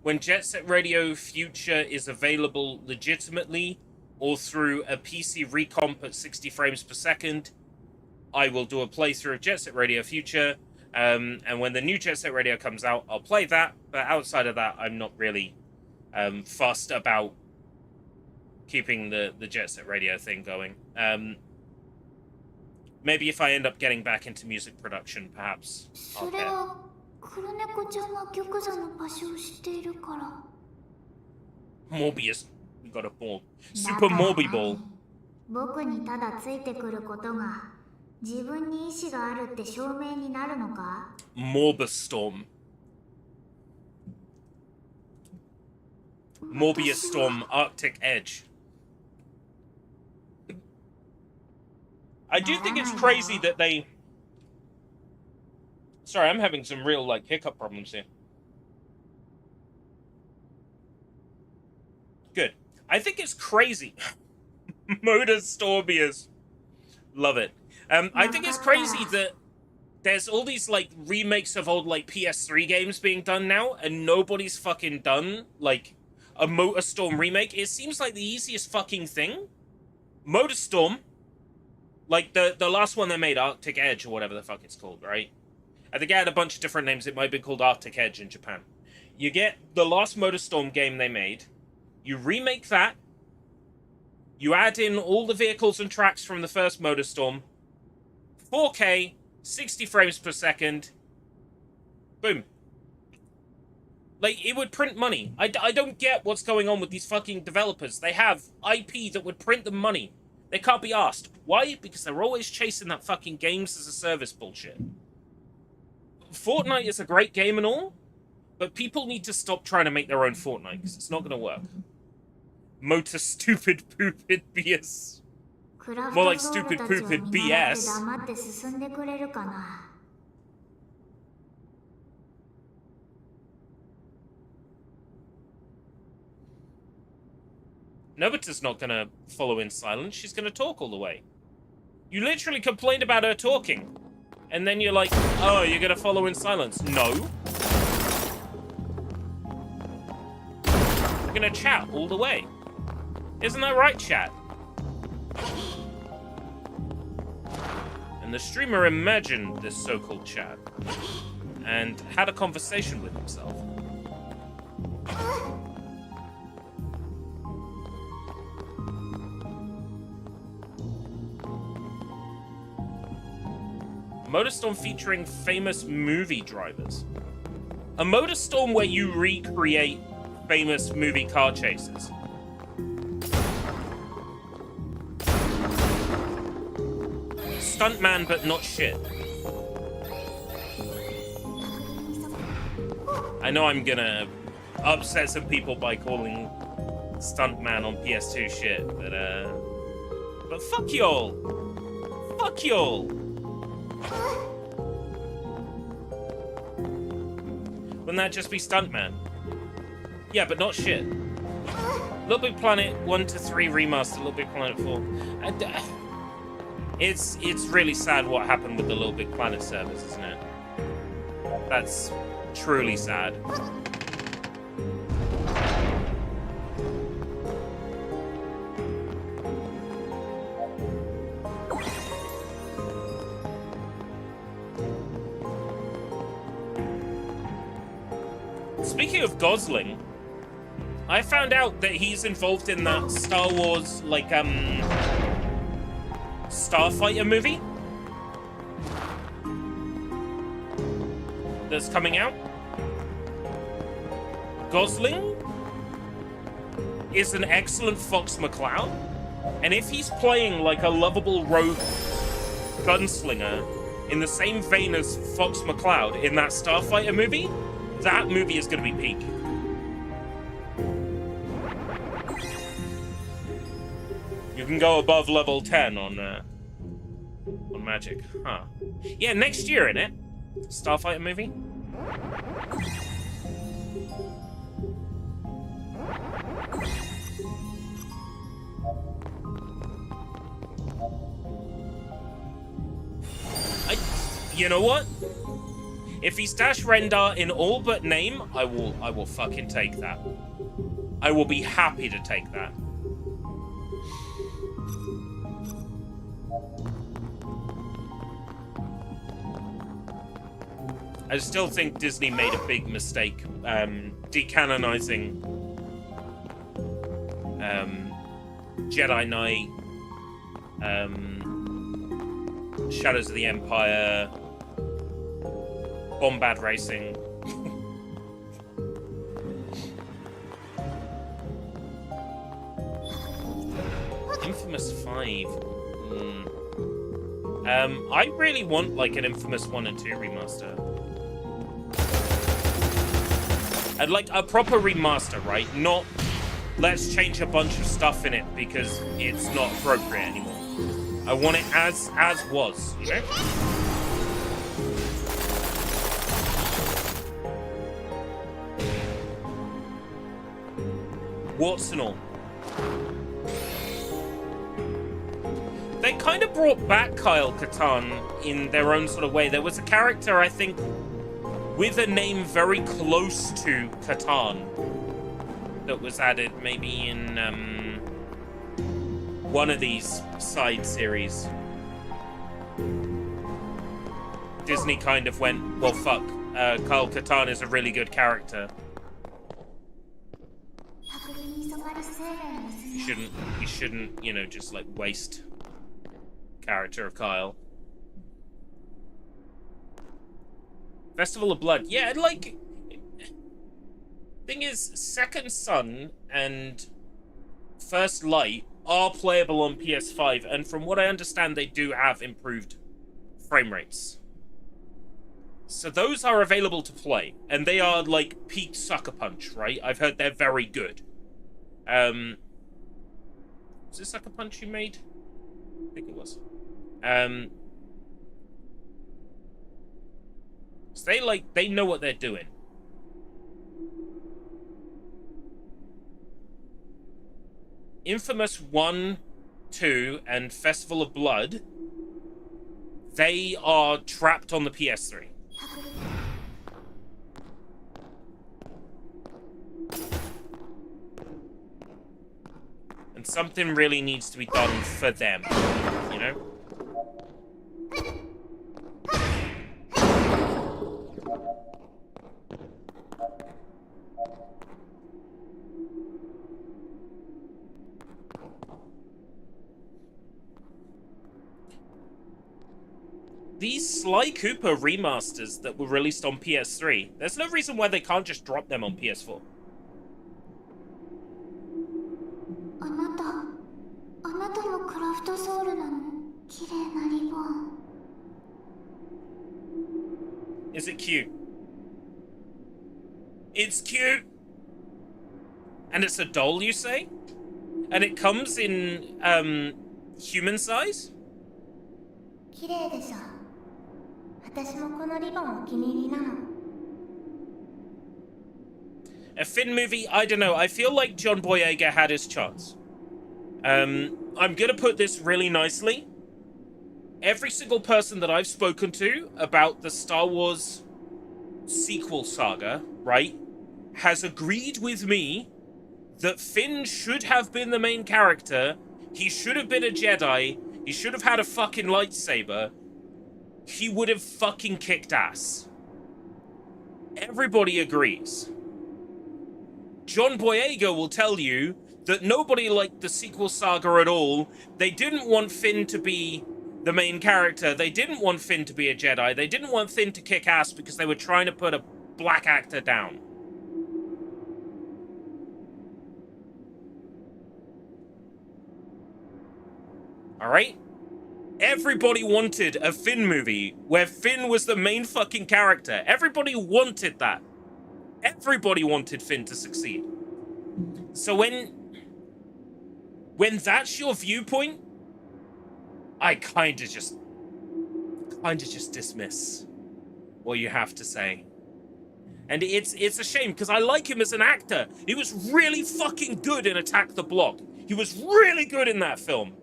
When Jet Set Radio Future is available legitimately or through a PC recomp at 60 frames per second, I will do a playthrough of Jet Set Radio Future. And when the new Jet Set Radio comes out, I'll play that. But outside of that, I'm not really fussed about keeping the Jet Set Radio thing going. Maybe if I end up getting back into music production, perhaps I'll care. Morbius. We got a ball. Super Morbi ball. Morbus Storm. Morbius Storm, Arctic Edge. I do think it's crazy that they Sorry, I'm having some real, like, hiccup problems here. Good. I think it's crazy. Modus Stormius. Love it. I think it's crazy that there's all these, like, remakes of old, like, PS3 games being done now, and nobody's fucking done, like, a MotorStorm remake. It seems like the easiest fucking thing. MotorStorm, like, the last one they made, Arctic Edge, or whatever the fuck it's called, right? I think it had a bunch of different names. It might be called Arctic Edge in Japan. You get the last MotorStorm game they made, you remake that, you add in all the vehicles and tracks from the first MotorStorm, 4K, 60 frames per second, boom. Like, it would print money. I don't get what's going on with these fucking developers. They have IP that would print them money. They can't be asked. Why? Because they're always chasing that fucking games as a service bullshit. Fortnite is a great game and all, but people need to stop trying to make their own Fortnite, because it's not going to work. Motor stupid poopid BS. More like stupid poopid BS. Nobeta's not going to follow in silence. She's going to talk all the way. You literally complained about her talking. And then you're like, oh, you're going to follow in silence. No. You're going to chat all the way. Isn't that right, chat? And the streamer imagined this so-called chat and had a conversation with himself. MotorStorm featuring famous movie drivers. A MotorStorm where you recreate famous movie car chases. Stuntman, but not shit. I know I'm gonna upset some people by calling Stuntman on PS2 shit, but fuck y'all. Fuck y'all. Wouldn't that just be Stuntman? Yeah, but not shit. Little Big Planet 1 to 3 remaster, Little Big Planet 4. And, it's really sad what happened with the Little Big Planet servers, isn't it? That's truly sad. Speaking of Gosling, I found out that he's involved in that Star Wars, like, Starfighter movie that's coming out. Gosling is an excellent Fox McCloud, and if he's playing like a lovable rogue gunslinger in the same vein as Fox McCloud in that Starfighter movie, that movie is going to be peak. You can go above level 10 on Magic, huh? Yeah, next year, innit? Starfighter movie. You know what? If he's Dash Rendar in all but name, I will fucking take that. I will be happy to take that. I still think Disney made a big mistake decanonizing Jedi Knight, Shadows of the Empire, Bombad Racing. Infamous 5. I really want like an Infamous 1 and 2 remaster. I'd like a proper remaster, right? Not let's change a bunch of stuff in it because it's not appropriate anymore. I want it as was, you know? warts and all. They kind of brought back Kyle Katarn in their own sort of way. There was a character, I think, with a name very close to Katarn that was added maybe in one of these side series. Disney kind of went, well, fuck, Kyle Katarn is a really good character. You shouldn't, you know, just like waste character of Kyle. Festival of Blood. Yeah, like, thing is, Second Son and First Light are playable on PS5, and from what I understand, they do have improved frame rates. So those are available to play, and they are like peak Sucker Punch, right? I've heard they're very good. Was it Sucker Punch you made? I think it was. So they know what they're doing. Infamous 1, 2, and Festival of Blood, they are trapped on the PS3. And something really needs to be done for them, you know? These Sly Cooper remasters that were released on PS3, there's no reason why they can't just drop them on PS4. Is it cute? It's cute! And it's a doll, you say? And it comes in, human size? A Finn movie? I don't know. I feel like John Boyega had his chance. I'm gonna put this really nicely. Every single person that I've spoken to about the Star Wars sequel saga, right, has agreed with me that Finn should have been the main character. He should have been a Jedi. He should have had a fucking lightsaber. He would have fucking kicked ass. Everybody agrees. John Boyega will tell you that nobody liked the sequel saga at all. They didn't want Finn to be the main character. They didn't want Finn to be a Jedi. They didn't want Finn to kick ass because they were trying to put a black actor down. Alright? Everybody wanted a Finn movie where Finn was the main fucking character. Everybody wanted that. Everybody wanted Finn to succeed. So when that's your viewpoint, I kinda just dismiss what you have to say. And it's a shame, because I like him as an actor. He was really fucking good in Attack the Block. He was really good in that film.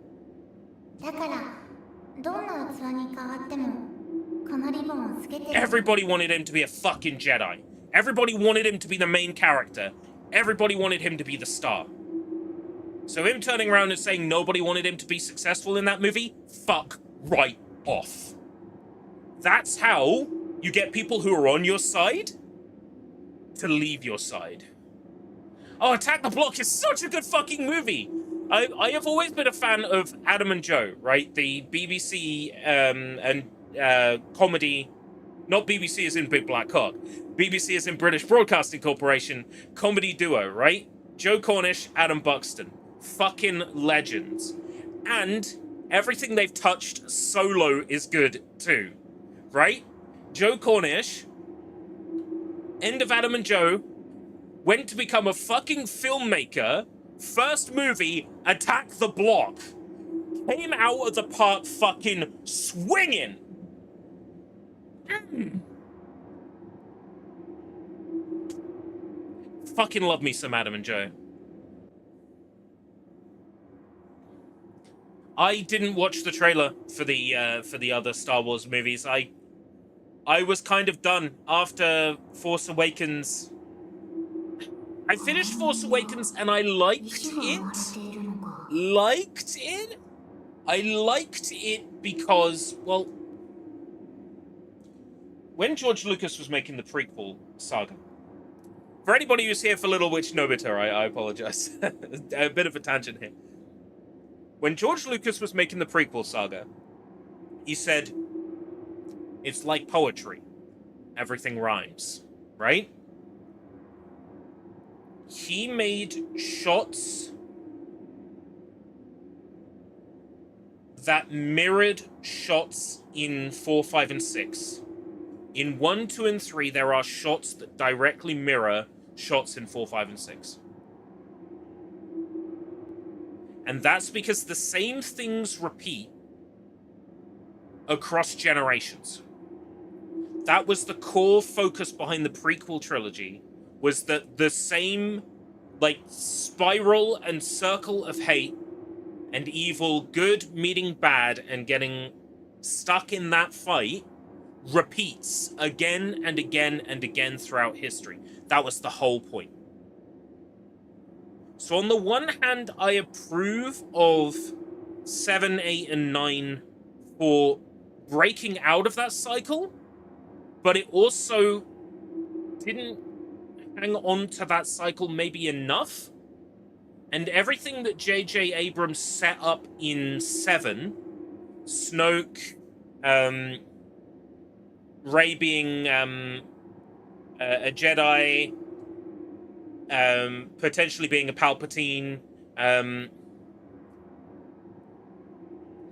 Everybody wanted him to be a fucking Jedi. Everybody wanted him to be the main character. Everybody wanted him to be the star. So him turning around and saying nobody wanted him to be successful in that movie, fuck right off. That's how you get people who are on your side to leave your side. Oh, Attack the Block is such a good fucking movie. I have always been a fan of Adam and Joe, right? The BBC and comedy, not BBC as in Big Black Cock, BBC as in British Broadcasting Corporation, comedy duo, right? Joe Cornish, Adam Buxton. Fucking legends. And everything they've touched solo is good too, right? Joe Cornish, end of Adam and Joe, went to become a fucking filmmaker. First movie, Attack the Block. Came out of the park fucking swinging. Fucking love me some Adam and Joe. I didn't watch the trailer for the other Star Wars movies. I was kind of done after Force Awakens. I finished Force Awakens and I liked it. I liked it because, well, when George Lucas was making the prequel saga, for anybody who's here for Little Witch Nobeta, I apologize. A bit of a tangent here. When George Lucas was making the prequel saga, he said, it's like poetry. Everything rhymes, right? He made shots that mirrored shots in 4, 5, and 6. In 1, 2, and 3, there are shots that directly mirror shots in 4, 5, and 6. And that's because the same things repeat across generations. That was the core focus behind the prequel trilogy, was that the same, like, spiral and circle of hate and evil, good meeting bad, and getting stuck in that fight repeats again and again and again throughout history. That was the whole point. So on the one hand, I approve of 7, 8, and 9 for breaking out of that cycle, but it also didn't hang on to that cycle maybe enough. And everything that J.J. Abrams set up in 7, Snoke, Rey being a Jedi, potentially being a Palpatine,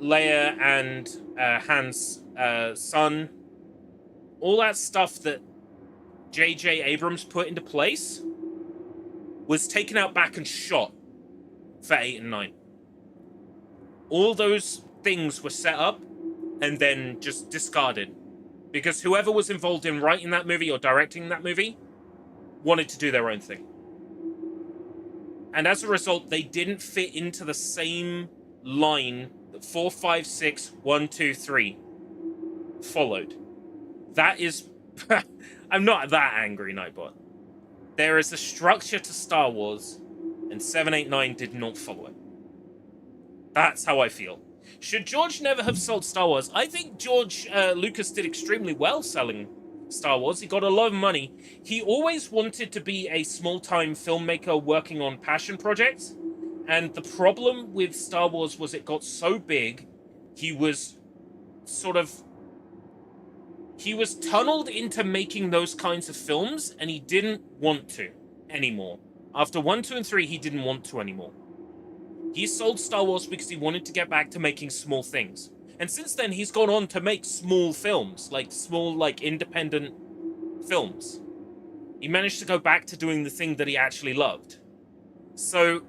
Leia and Han's son, all that stuff that J.J. Abrams put into place was taken out back and shot for 8 and 9. All those things were set up and then just discarded because whoever was involved in writing that movie or directing that movie wanted to do their own thing. And as a result, they didn't fit into the same line that 4, 5, 6, 1, 2, 3 followed. That is... I'm not that angry, Nightbot. There is a structure to Star Wars, and 7, 8, 9 did not follow it. That's how I feel. Should George never have sold Star Wars? I think George Lucas did extremely well selling Star Wars. He got a lot of money. He always wanted to be a small-time filmmaker working on passion projects, and the problem with Star Wars was it got so big, he was tunneled into making those kinds of films, and he didn't want to anymore. After 1, 2, and 3, he didn't want to anymore. He sold Star Wars because he wanted to get back to making small things. And since then, he's gone on to make small films, like small, independent films. He managed to go back to doing the thing that he actually loved. So,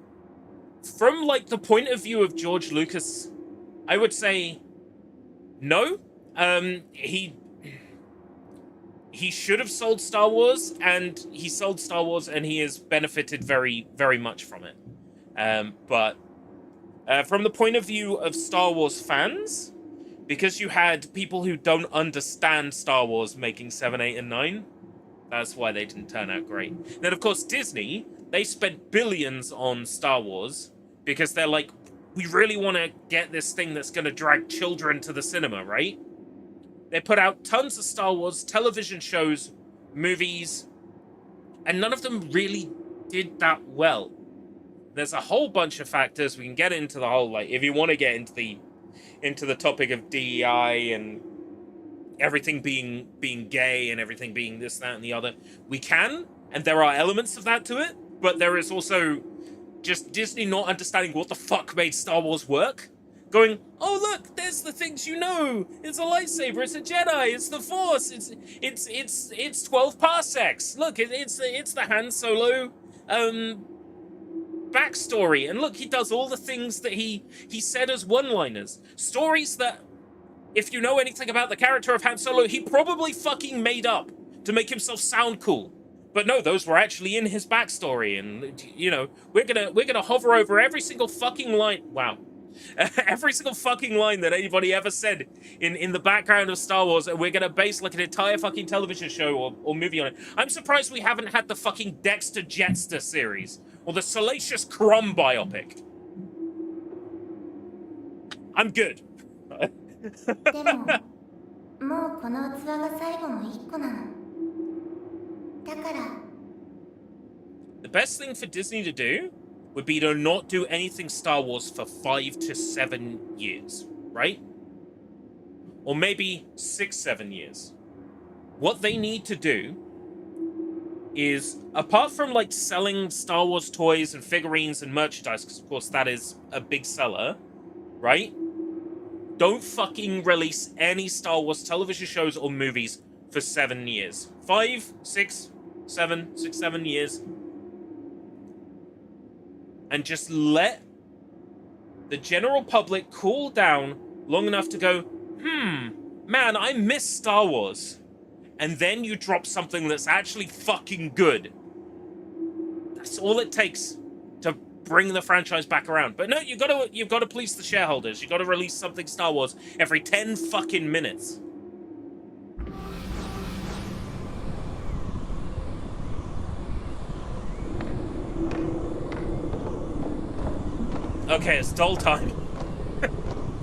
from, the point of view of George Lucas, I would say no. He should have sold Star Wars, and he sold Star Wars, and he has benefited very, very much from it. But from the point of view of Star Wars fans, because you had people who don't understand Star Wars making 7, 8, and 9, that's why they didn't turn out great. Then, of course, Disney, they spent billions on Star Wars because they're like, we really want to get this thing that's going to drag children to the cinema, right? They put out tons of Star Wars television shows, movies, and none of them really did that well. There's a whole bunch of factors. We can get into the whole, if you want to get into the topic of DEI and everything being gay and everything being this, that, and the other, we can, and there are elements of that to it, but there is also just Disney not understanding what the fuck made Star Wars work. Going, oh look, there's the things you know. It's a lightsaber. It's a Jedi. It's the Force. It's 12 parsecs. Look, it's the Han Solo backstory. And look, he does all the things that he said as one-liners. Stories that, if you know anything about the character of Han Solo, he probably fucking made up to make himself sound cool. But no, those were actually in his backstory. And we're gonna hover over every single fucking line. Wow. Every single fucking line that anybody ever said in the background of Star Wars, we're gonna base like an entire fucking television show or movie on it. I'm surprised we haven't had the fucking Dexter Jetster series or the Salacious Crumb biopic. I'm good. でも、もうこの器が最後の一個なの。だから。The best thing for Disney to do would be to not do anything Star Wars for 5 to 7 years, right? Or maybe 6, 7 years. What they need to do is, apart from like selling Star Wars toys and figurines and merchandise, because of course that is a big seller, right? Don't fucking release any Star Wars television shows or movies for 7 years. 5, 6, 7, 6, 7 years. And just let the general public cool down long enough to go, man, I miss Star Wars. And then you drop something that's actually fucking good. That's all it takes to bring the franchise back around. But no, you've got to please the shareholders. You've got to release something Star Wars every 10 fucking minutes. Okay, it's doll time.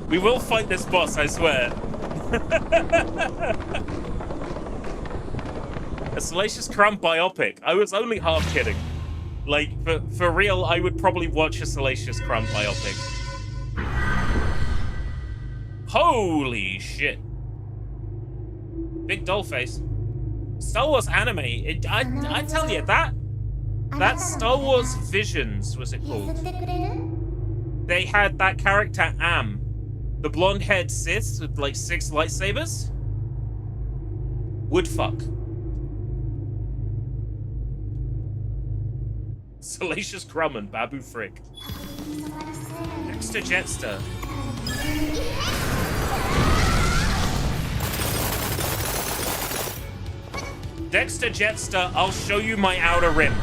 We will fight this boss, I swear. A Salacious Crumb biopic. I was only half kidding. Like, for real, I would probably watch a Salacious Crumb biopic. Holy shit. Big doll face. Star Wars anime. I tell you, that Star Wars Visions, was it called? They had that character, Am. The blonde-haired Sith with, like, 6 lightsabers. Would fuck. Salacious Crumb and Babu Frick. Dexter Jetster. Dexter Jetster, I'll show you my outer rim.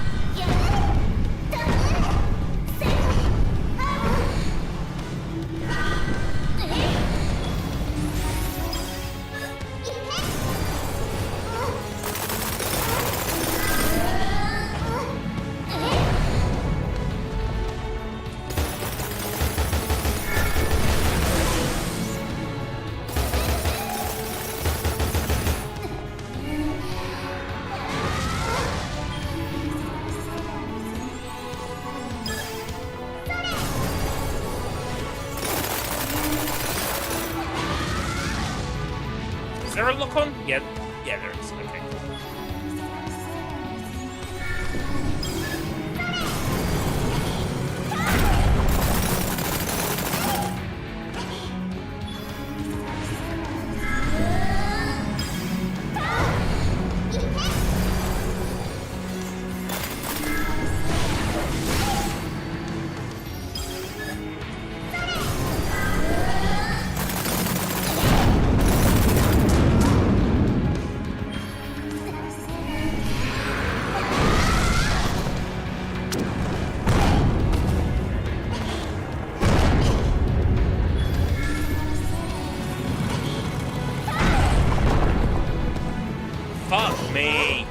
Is there a look on? Yeah, there is. Okay. Fuck me.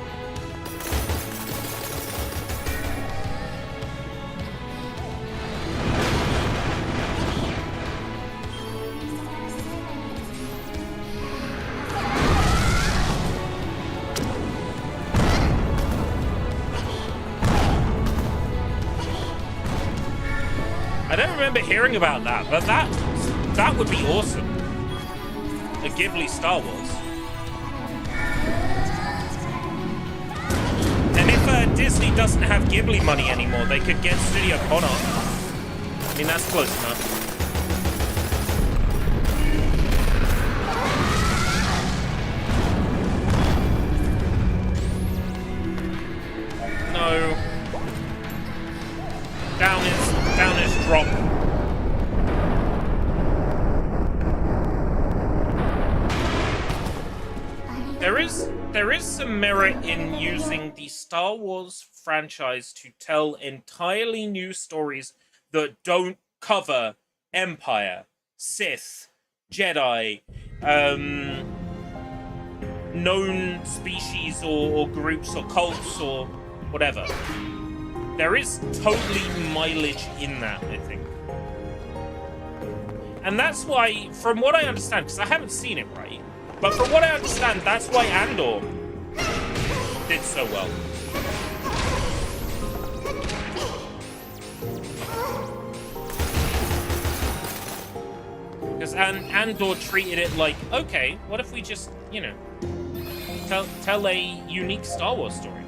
I don't remember hearing about that, but that would be awesome. A Ghibli Star Wars. And if Disney doesn't have Ghibli money anymore, they could get Studio Connor. I mean, that's close enough. No. Down is drop. There is some merit in using the Star Wars franchise to tell entirely new stories that don't cover Empire, Sith, Jedi, known species or groups or cults or whatever. There is totally mileage in that, I think. And that's why, from what I understand, because I haven't seen it, right? But from what I understand, that's why Andor did so well. Because Andor treated it like, okay, what if we just, you know, tell a unique Star Wars story?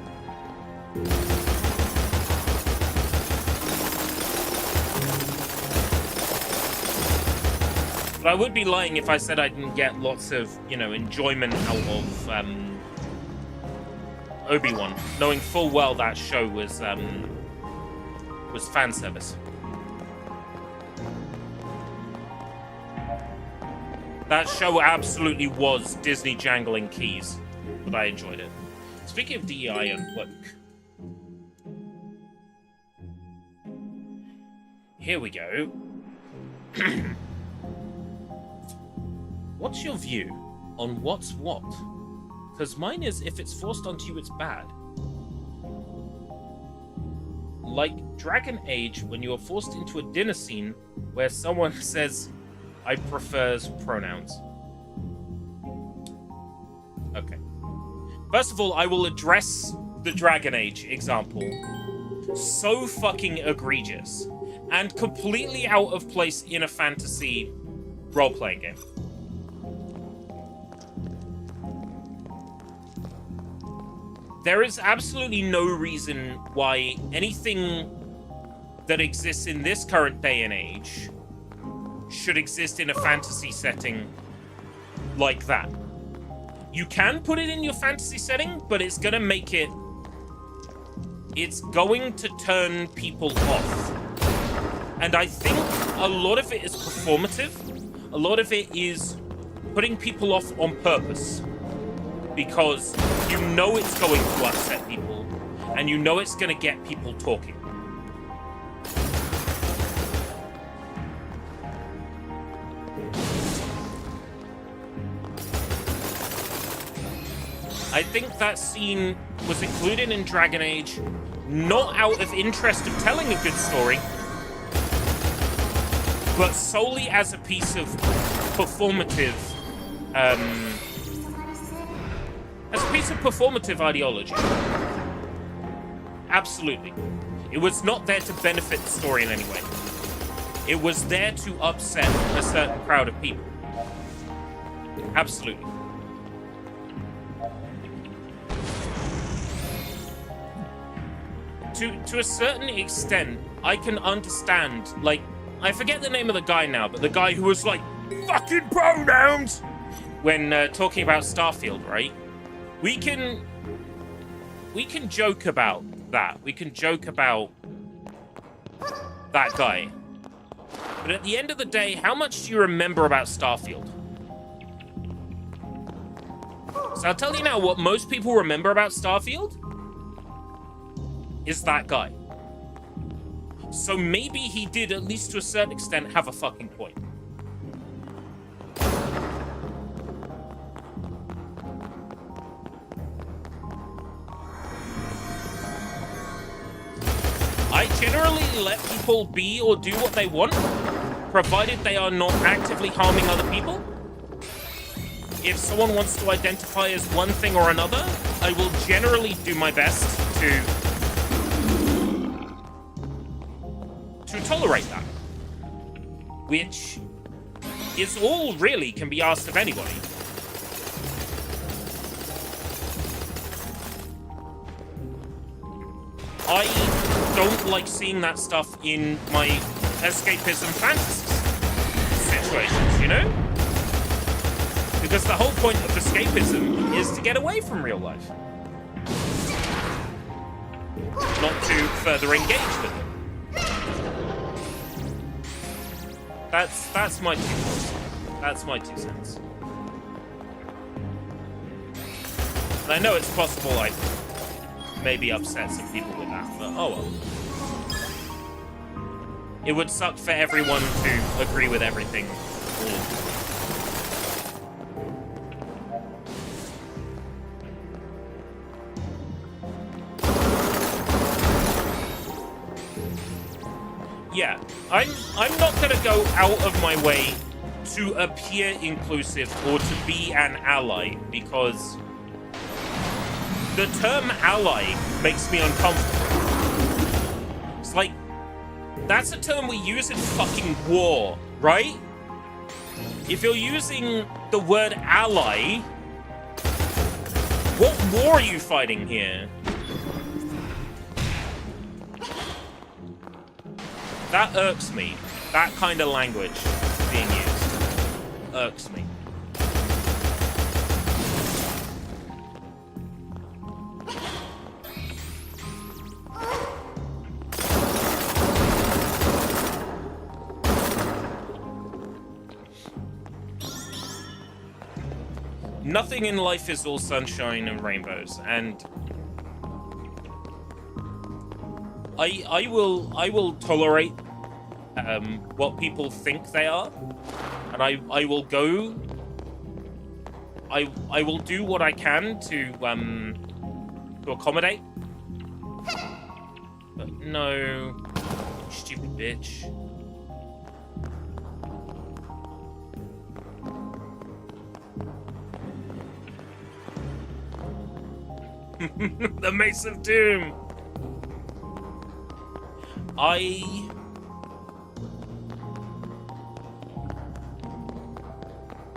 But I would be lying if I said I didn't get lots of, you know, enjoyment out of Obi-Wan, knowing full well that show was fan service. That show absolutely was Disney jangling keys, but I enjoyed it. Speaking of DEI and woke, here we go. What's your view on what's what? Because mine is, if it's forced onto you, it's bad. Like Dragon Age, when you are forced into a dinner scene where someone says, I prefers pronouns. Okay. First of all, I will address the Dragon Age example. So fucking egregious. And completely out of place in a fantasy role-playing game. There is absolutely no reason why anything that exists in this current day and age should exist in a fantasy setting like that. You can put it in your fantasy setting, but it's gonna make it... It's going to turn people off. And I think a lot of it is performative. A lot of it is putting people off on purpose. Because you know it's going to upset people, and you know it's gonna get people talking. I think that scene was included in Dragon Age, not out of interest of telling a good story, but solely as a piece of performative, ideology. Absolutely. It was not there to benefit the story in any way. It was there to upset a certain crowd of people. Absolutely. To a certain extent, I can understand, like, I forget the name of the guy now, but the guy who was like, fucking pronouns! When talking about Starfield, right? We can joke about that. We can joke about that guy. But at the end of the day, how much do you remember about Starfield? So I'll tell you now, what most people remember about Starfield is that guy. So maybe he did, at least to a certain extent, have a fucking point. I generally let people be or do what they want, provided they are not actively harming other people. If someone wants to identify as one thing or another, I will generally do my best to tolerate that. Which is all really can be asked of anybody. I don't like seeing that stuff in my escapism fantasy situations, you know? Because the whole point of escapism is to get away from real life. Not to further engage with it. That's my 2 cents. That's my 2 cents. And I know it's possible I maybe upset some people with that, but oh well. it would suck for everyone to agree with everything. Yeah, I'm not gonna go out of my way to appear inclusive or to be an ally, because the term ally makes me uncomfortable. It's like, that's a term we use in fucking war, right? If you're using the word ally, what war are you fighting here? That irks me. That kind of language being used irks me. Nothing in life is all sunshine and rainbows, and I will tolerate what people think they are, and I will go. I will do what I can to accommodate. But no, stupid bitch. The Mace of Doom. I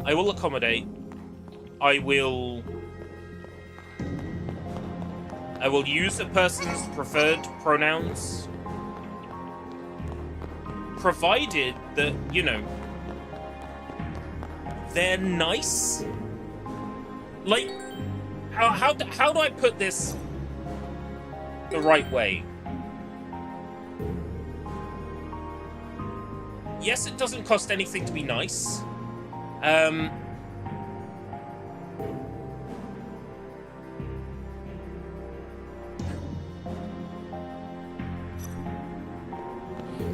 will accommodate. I will use a person's preferred pronouns, provided that, you know, they're nice. Like, how do I put this the right way? Yes, it doesn't cost anything to be nice.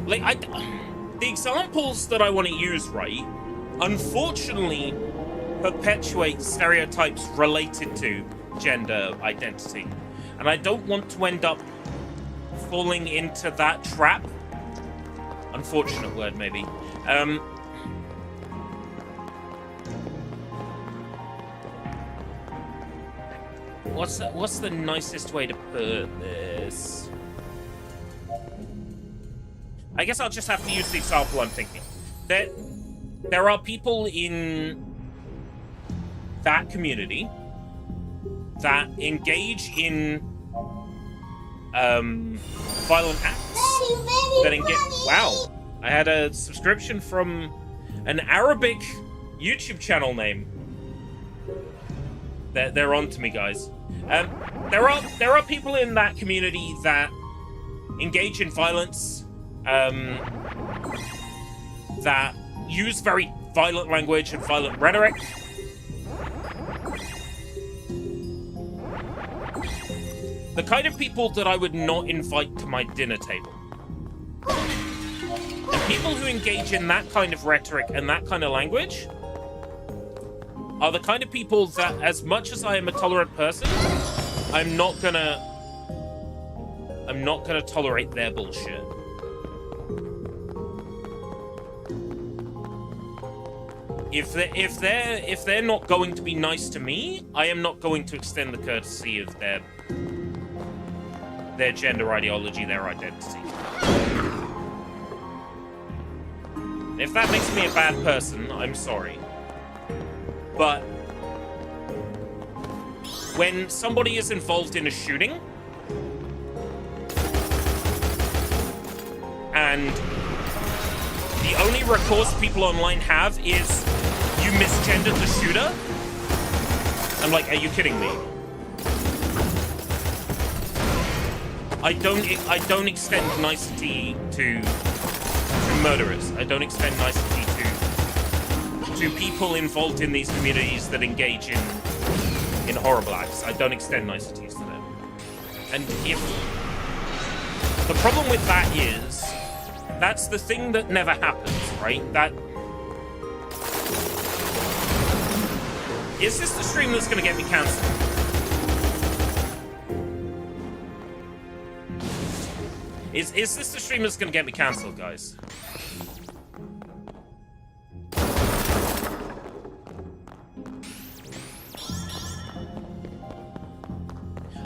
Like, the examples that I want to use, right, unfortunately perpetuate stereotypes related to gender identity. And I don't want to end up falling into that trap. Unfortunate word, maybe. What's the nicest way to put this? I guess I'll just have to use the example I'm thinking. There are people in that community that engage in violent acts. Wow, I had a subscription from an Arabic YouTube channel name. They're on to me, guys. There are people in that community that engage in violence, that use very violent language and violent rhetoric. The kind of people that I would not invite to my dinner table. And people who engage in that kind of rhetoric and that kind of language are the kind of people that, as much as I am a tolerant person, I'm not gonna tolerate their bullshit. If they're not going to be nice to me, I am not going to extend the courtesy of their gender ideology, their identity. If that makes me a bad person, I'm sorry. But when somebody is involved in a shooting and the only recourse people online have is you misgendered the shooter, I'm like, are you kidding me? I don't extend nicety to murderers. I don't extend nicety to people involved in these communities that engage in horrible acts. I don't extend niceties to them. And if the problem with that is That's the thing that never happens, right? Is this the stream that's gonna get me cancelled? Is this the stream that's gonna get me cancelled, guys?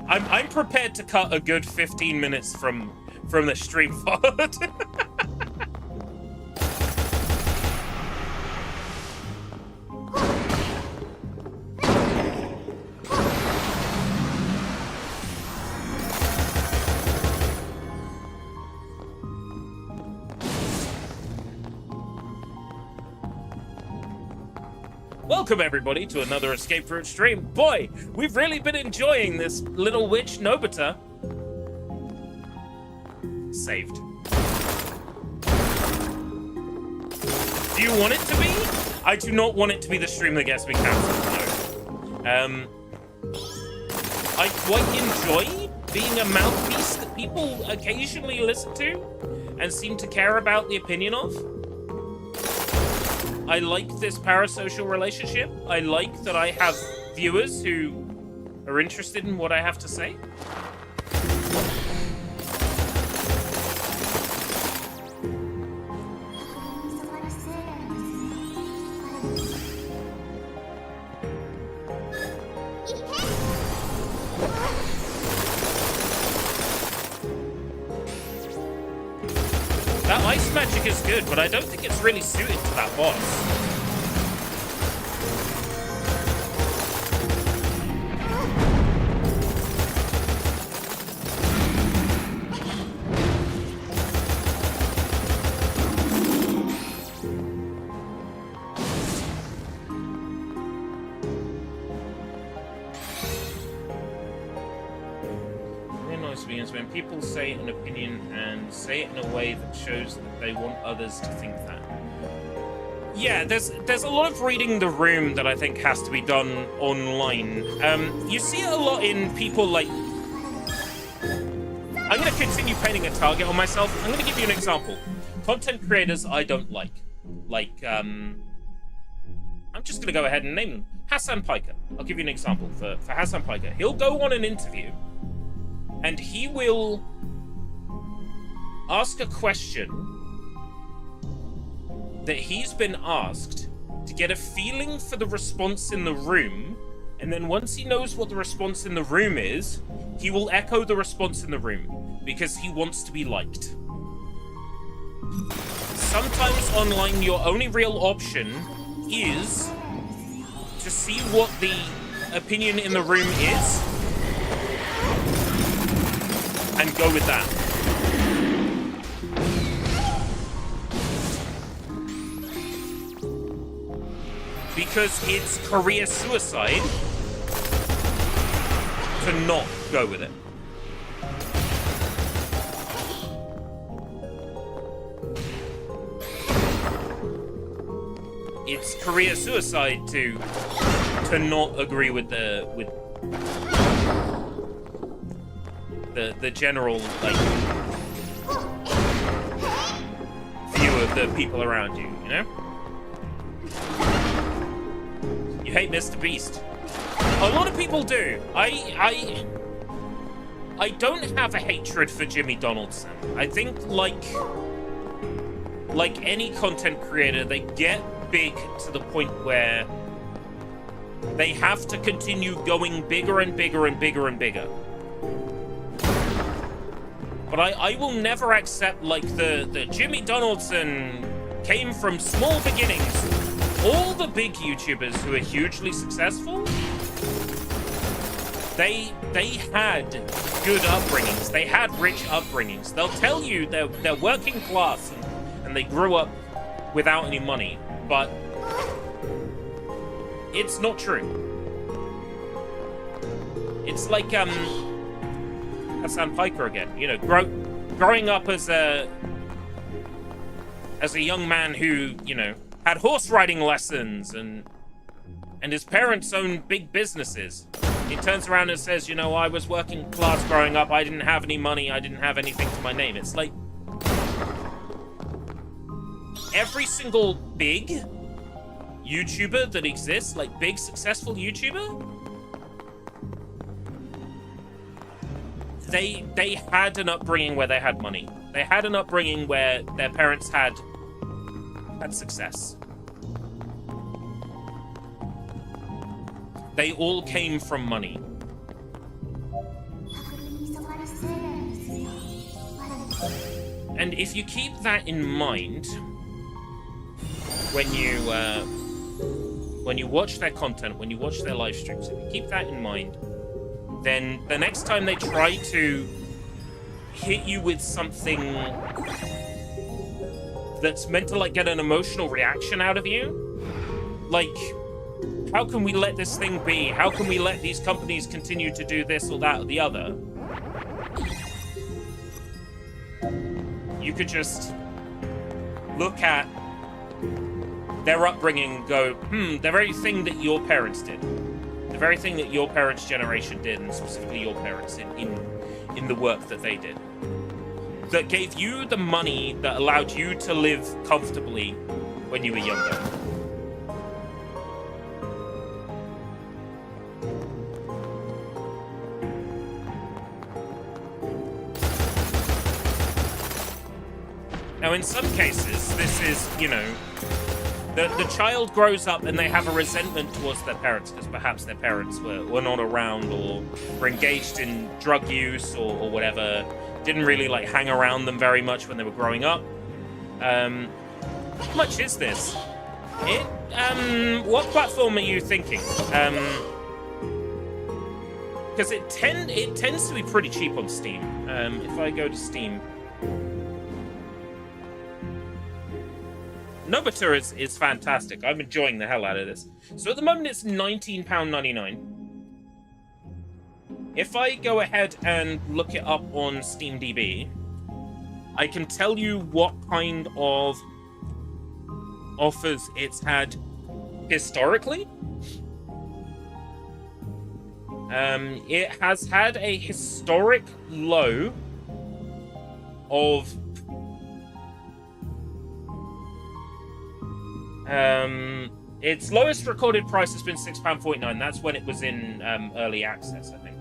I'm prepared to cut a good 15 minutes from the stream forward. Welcome everybody to another Escape Route stream. Boy, we've really been enjoying this little witch Nobeta. Saved. Do you want it to be? I do not want it to be the stream that gets me cancelled, no. I quite enjoy being a mouthpiece that people occasionally listen to and seem to care about the opinion of. I like this parasocial relationship. I like that I have viewers who are interested in what I have to say. That ice magic is good, but I don't think it's really suited to that boss. When people say an opinion and say it in a way that shows that they want others to think that. Yeah, there's a lot of reading the room that I think has to be done online. You see it a lot in people like... I'm going to continue painting a target on myself. I'm going to give you an example. Content creators I don't like. I'm just going to go ahead and name them. Hassan Piker. I'll give you an example for Hassan Piker. He'll go on an interview and he will ask a question that he's been asked to get a feeling for the response in the room, and then once he knows what the response in the room is, he will echo the response in the room, because he wants to be liked. Sometimes online, your only real option is to see what the opinion in the room is, and go with that. Because it's career suicide to not go with it. It's career suicide to not agree with the general, like, view of the people around you, you know? You hate Mr. Beast. A lot of people do. I don't have a hatred for Jimmy Donaldson. I think, like any content creator, they get big to the point where they have to continue going bigger and bigger and bigger and bigger. But I will never accept, like, the Jimmy Donaldson came from small beginnings. All the big YouTubers who are hugely successful, they had good upbringings. They had rich upbringings. They'll tell you they're working class and they grew up without any money, but it's not true. It's like, Hassan Piker again, you know, growing up as a young man who, you know, had horse riding lessons and his parents owned big businesses. He turns around and says, you know, I was working class growing up, I didn't have any money, I didn't have anything to my name. It's like, every single big YouTuber that exists, like big successful YouTuber, they had an upbringing where they had money. They had an upbringing where their parents had success. They all came from money. And if you keep that in mind when you watch their content, when you watch their live streams, if you keep that in mind, then the next time they try to hit you with something that's meant to, like, get an emotional reaction out of you, like, how can we let this thing be? How can we let these companies continue to do this or that or the other? You could just look at their upbringing and go, the very thing that your parents did, the very thing that your parents' generation did, and specifically your parents in the work that they did, that gave you the money that allowed you to live comfortably when you were younger. Now, in some cases, this is, you know, the child grows up and they have a resentment towards their parents because perhaps their parents were not around or were engaged in drug use or whatever, didn't really, like, hang around them very much when they were growing up. How much is this? What platform are you thinking? Because it tends to be pretty cheap on Steam. If I go to Steam, Nobeta is fantastic. I'm enjoying the hell out of this. So at the moment it's £19.99. If I go ahead and look it up on SteamDB, I can tell you what kind of offers it's had historically. It has had a historic low of its lowest recorded price has been £6.49. That's when it was in early access, I think.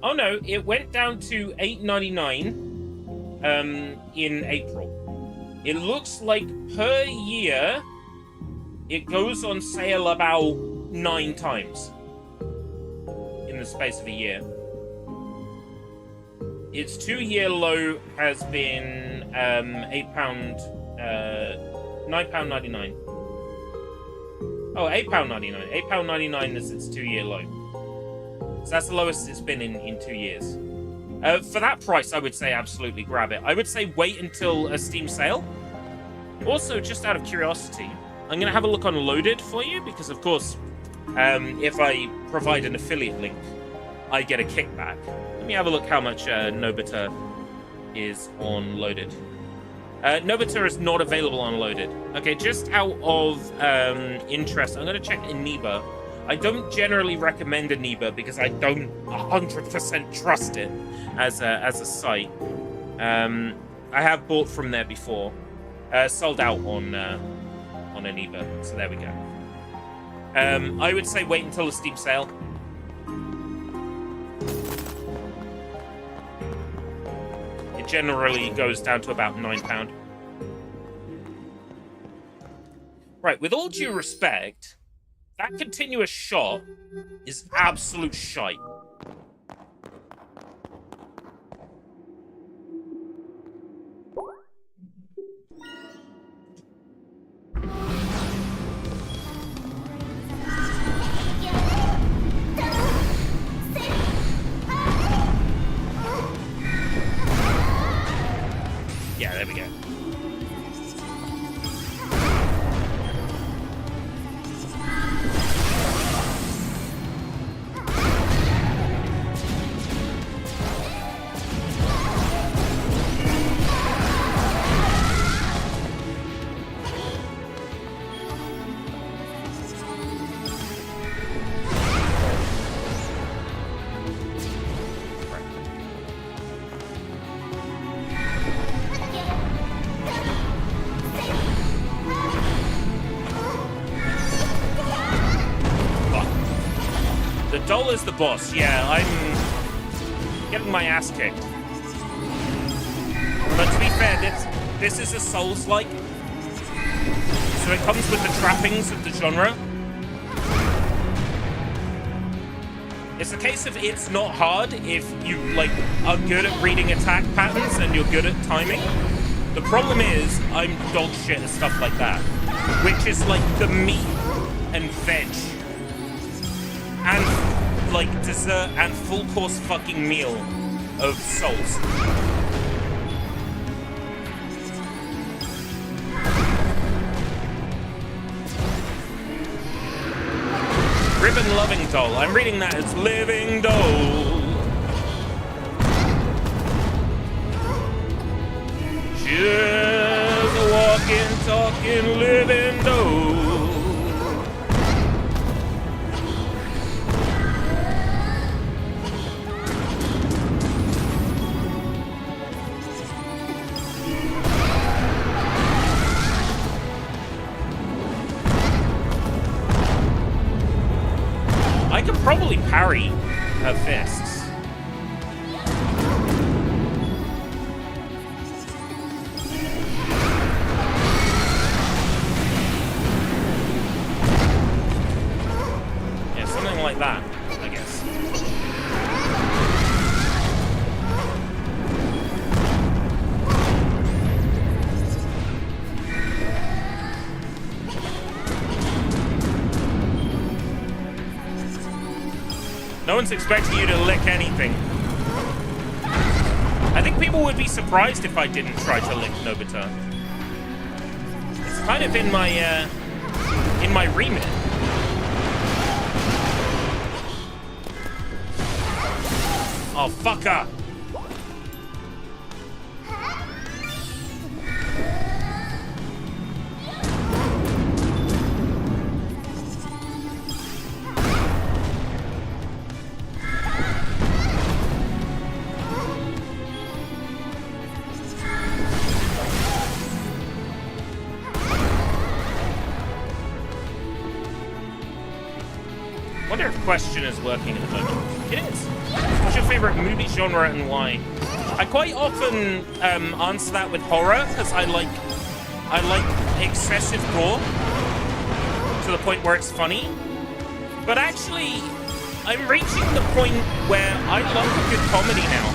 Oh no, it went down to $8.99 in April. It looks like per year it goes on sale about 9 times in the space of a year. Its 2-year low has been £9.99. Oh, £8.99. £8.99 is its 2-year low. So that's the lowest it's been in 2 years. For that price, I would say absolutely grab it. I would say wait until a Steam sale. Also, just out of curiosity, I'm going to have a look on Loaded for you, because, of course, if I provide an affiliate link, I get a kickback. Let me have a look how much Nobeta is on Loaded. Nobeta is not available on Loaded. Okay, just out of interest, I'm going to check Aniba. I don't generally recommend Aniba because I don't 100% trust it as a site. I have bought from there before. Sold out on Aniba, so there we go. I would say wait until the Steam sale. It generally goes down to about £9. Right, with all due respect, that continuous shot is absolute shite. Yeah, there we go. Soul is the boss. Yeah, I'm getting my ass kicked. But to be fair, this is a Souls-like, so it comes with the trappings of the genre. It's a case of it's not hard if you like are good at reading attack patterns and you're good at timing. The problem is I'm dog shit at stuff like that, which is like the meat and veg and like dessert and full course fucking meal of Souls. Ribbon Loving Doll. I'm reading that as Living Doll. She's a walking, talking, living doll. I could probably parry her fists. Yeah, something like that, I guess. No one's expecting you to lick anything. I think people would be surprised if I didn't try to lick Nobeta. It's kind of in my remit. Oh, fuck up. I wonder if Question is working at the moment. It is. What's your favorite movie genre and why? I quite often answer that with horror because I like excessive gore to the point where it's funny. But actually, I'm reaching the point where I love a good comedy now.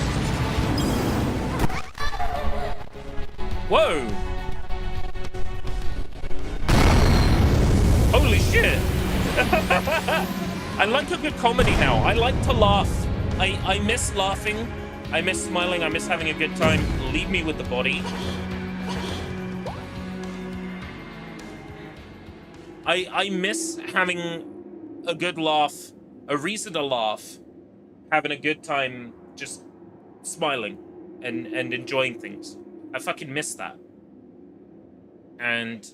Whoa! Holy shit! I like a good comedy now. I like to laugh. I miss laughing. I miss smiling. I miss having a good time. Leave me with the body. I miss having a good laugh, a reason to laugh, having a good time, just smiling and enjoying things. I fucking miss that. And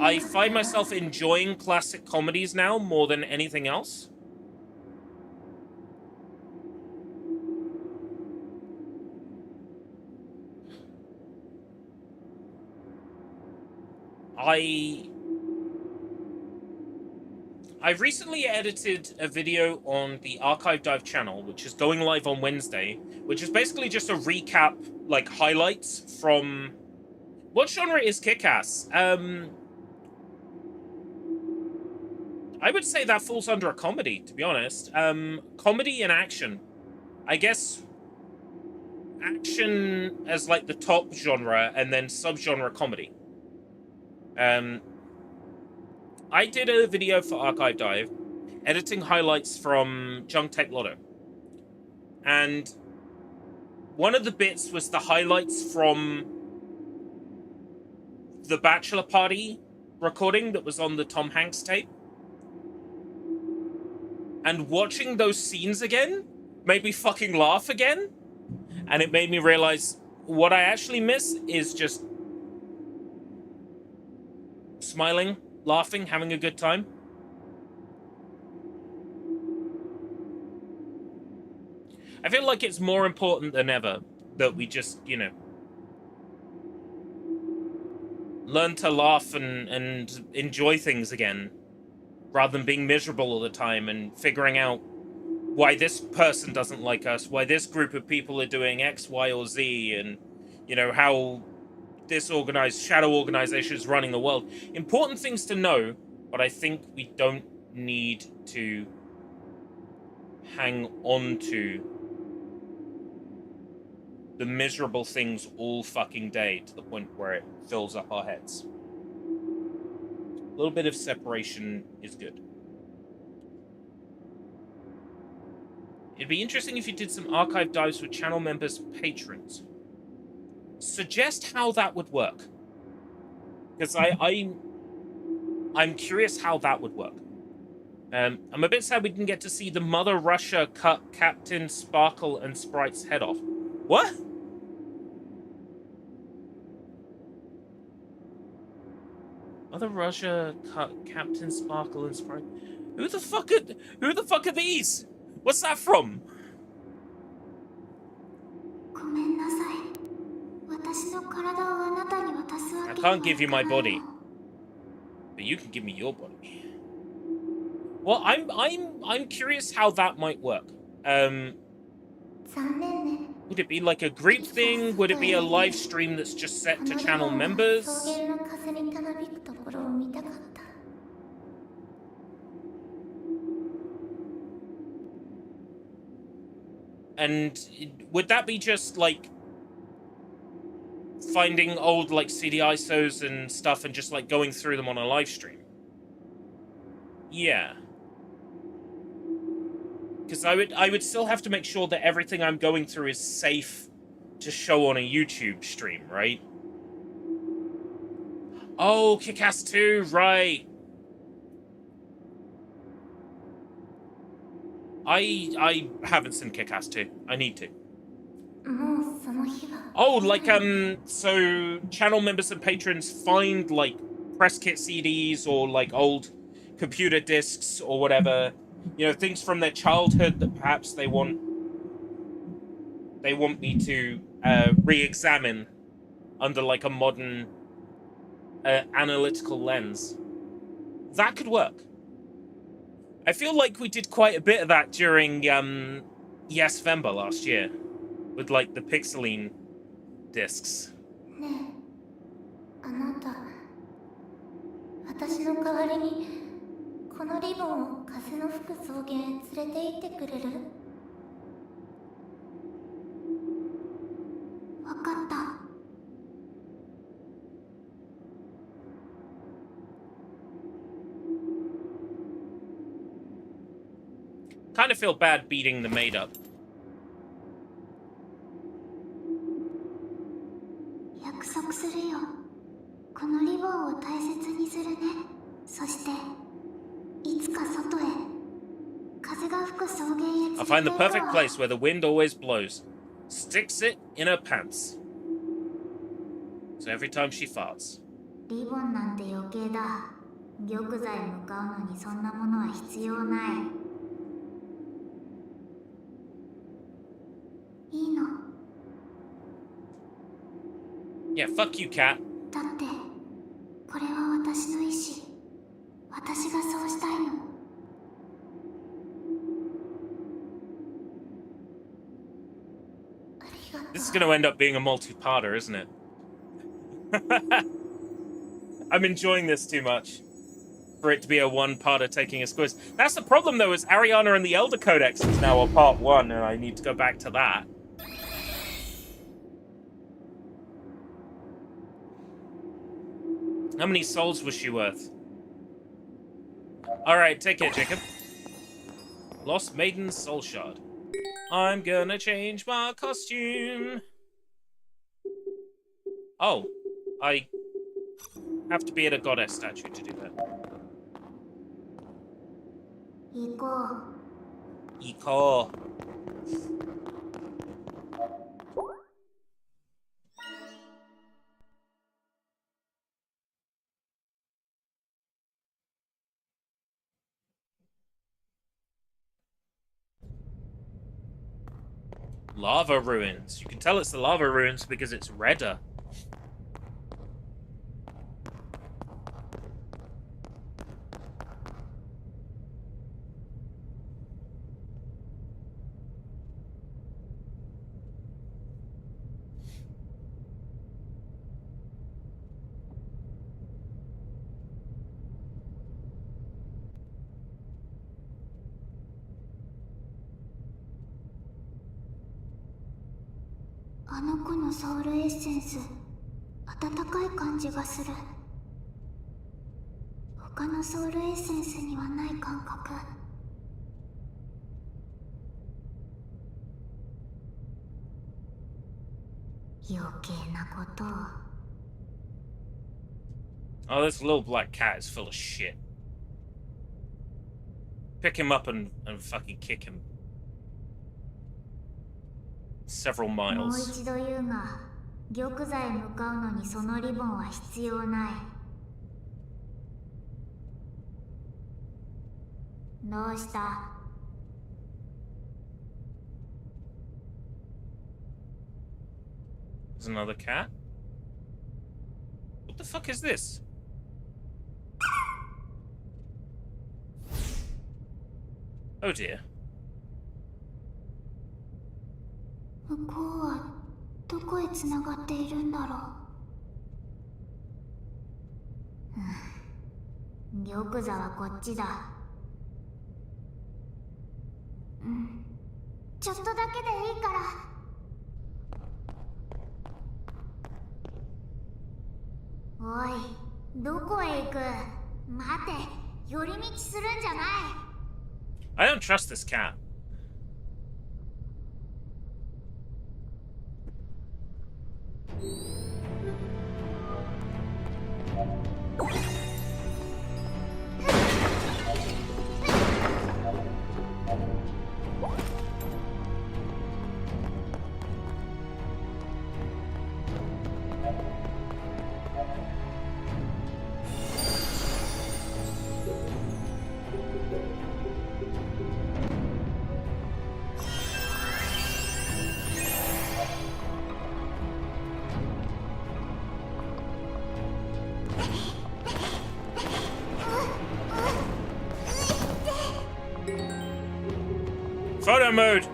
I find myself enjoying classic comedies now more than anything else. I've recently edited a video on the Archive Dive channel, which is going live on Wednesday, which is basically just a recap, like highlights from... What genre is Kick-Ass? I would say that falls under a comedy, to be honest. Comedy and action. I guess action as like the top genre and then subgenre comedy. I did a video for Archive Dive, editing highlights from Junk Tech Lotto. And one of the bits was the highlights from the bachelor party recording that was on the Tom Hanks tape. And watching those scenes again made me fucking laugh again. And it made me realize what I actually miss is just smiling, laughing, having a good time. I feel like it's more important than ever that we just, you know, learn to laugh and enjoy things again. rather than being miserable all the time and figuring out why this person doesn't like us, why this group of people are doing X, Y, or Z, and, you know, how this organized shadow organization is running the world. Important things to know, but I think we don't need to hang on to the miserable things all fucking day to the point where it fills up our heads. A little bit of separation is good. It'd be interesting if you did some archive dives with channel members' patrons. Suggest how that would work. Because I'm curious how that would work. I'm a bit sad we didn't get to see the Mother Russia cut Captain Sparkle and Sprite's head off. What? Mother Russia cut Captain Sparkle and Sprite. Who the fuck are these? What's that from? I can't give you my body, but you can give me your body. Well, I'm curious how that might work. Would it be like a group thing? Would it be a live stream that's just set to channel members? And would that be just like finding old like CD ISOs and stuff and just like going through them on a live stream? Yeah. Because I would still have to make sure that everything I'm going through is safe to show on a YouTube stream, right? Oh, Kick-Ass 2, right. I haven't seen Kick-Ass 2. I need to. Oh, like, so channel members and patrons find, like, press kit CDs or, like, old computer discs or whatever, you know, things from their childhood that perhaps they want me to re-examine under, like, a modern analytical lens. That could work. I feel like we did quite a bit of that during Yes Vember last year, with like the Pixeline discs. Kind of feel bad beating the maid up. I'll find the perfect place where the wind always blows. Sticks it in her pants. So every time she farts. Yeah, fuck you, cat. This is going to end up being a multi-parter, isn't it? I'm enjoying this too much for it to be a one-parter taking a quiz. That's the problem, though, is Ariana and the Elder Codex is now a part 1, and I need to go back to that. How many souls was she worth? Alright, take care, Jacob. Lost Maiden Soul Shard. I'm gonna change my costume. Oh, I have to be at a goddess statue to do that. Iko. Lava ruins. You can tell it's the lava ruins because it's redder. あの子のソウルエッセンス、温かい感じがする。他のソウルエッセンスにはない感覚。余計なことを。Oh, this little black cat is full of shit. Pick him up and fucking kick him. Several もう miles. 一度言うが、玉座へ向かうのにそのリボンは必要ない。どうした？ There's another cat? What the fuck is this? Oh dear. 向こうはどこへつながっているんだろう。玉座はこっちだ。ちょっとだけでいいから。おい、どこへ行く？待て、寄り道するんじゃない。I don't trust this cat. Photo mode!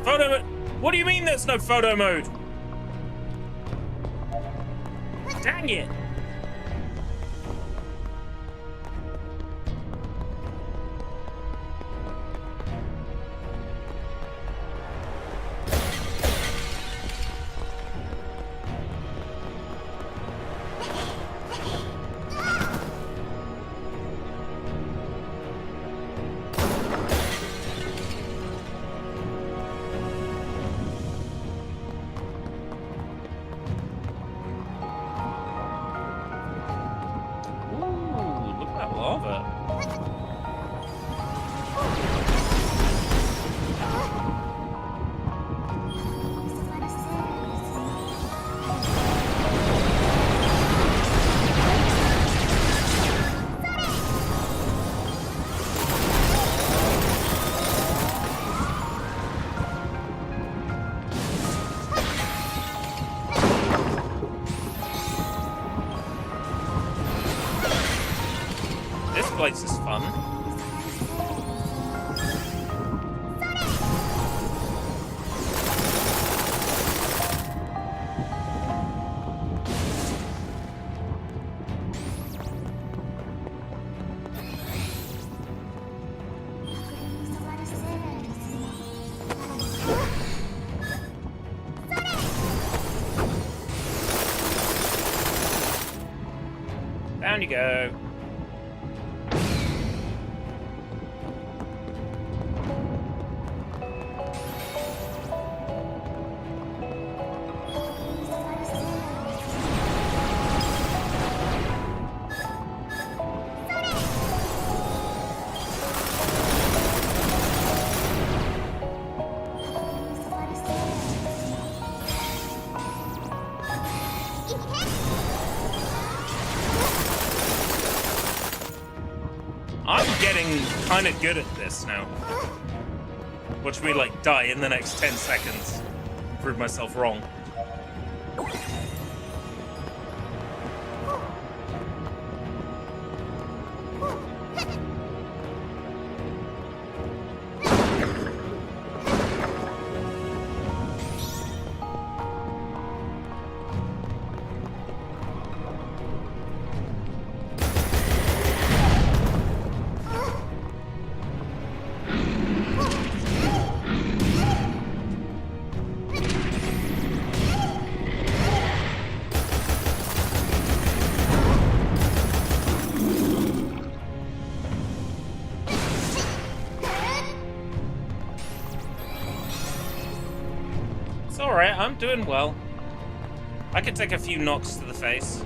Photo mode! What do you mean there's no photo mode? Dang it! This place is fun. Down you go. I'm getting kind of good at this now. Watch me like die in the next 10 seconds. Prove myself wrong. I'm doing well. I could take a few knocks to the face.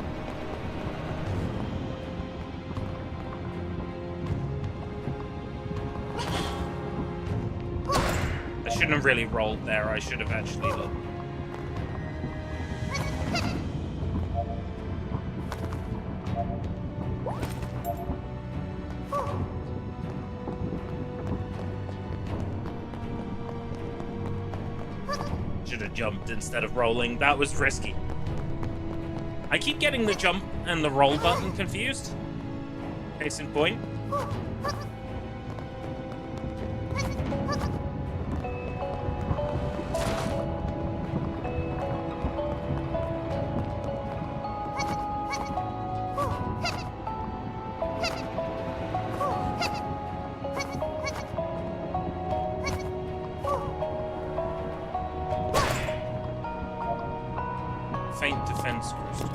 I shouldn't have really rolled there. I should have actually looked. Should have jumped instead of rolling. That was risky. I keep getting the jump and the roll button confused. Case in point. Faint defense crystal.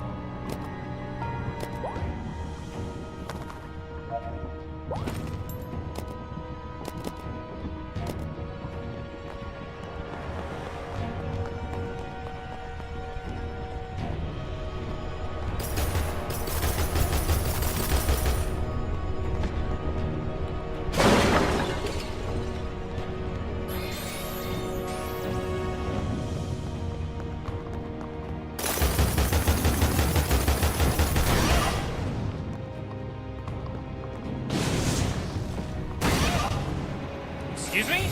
Excuse me?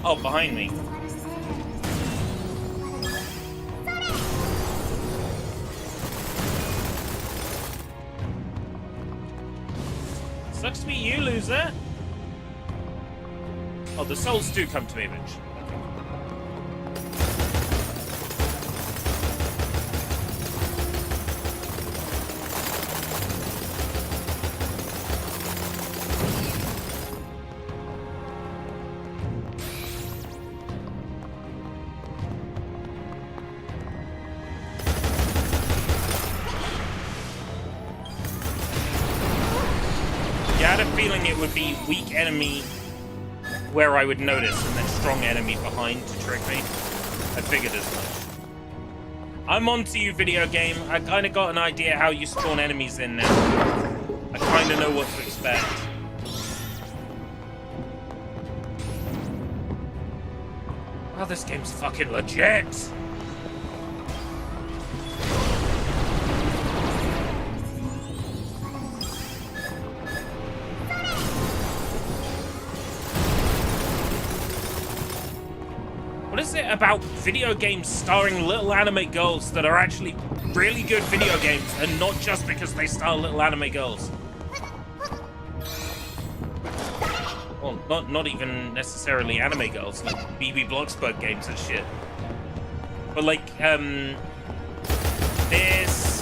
Oh, behind me. Sucks to be you, loser. Oh, the souls do come to me eventually. I had a feeling it would be weak enemy where I would notice, and then strong enemy behind to trick me. I figured as much. I'm onto you, video game. I kind of got an idea how you spawn enemies in now. I kind of know what to expect. Wow, this game's fucking legit. What is it about video games starring little anime girls that are actually really good video games and not just because they star little anime girls? Well, not even necessarily anime girls, like BB Bloxburg games and shit. But like, this,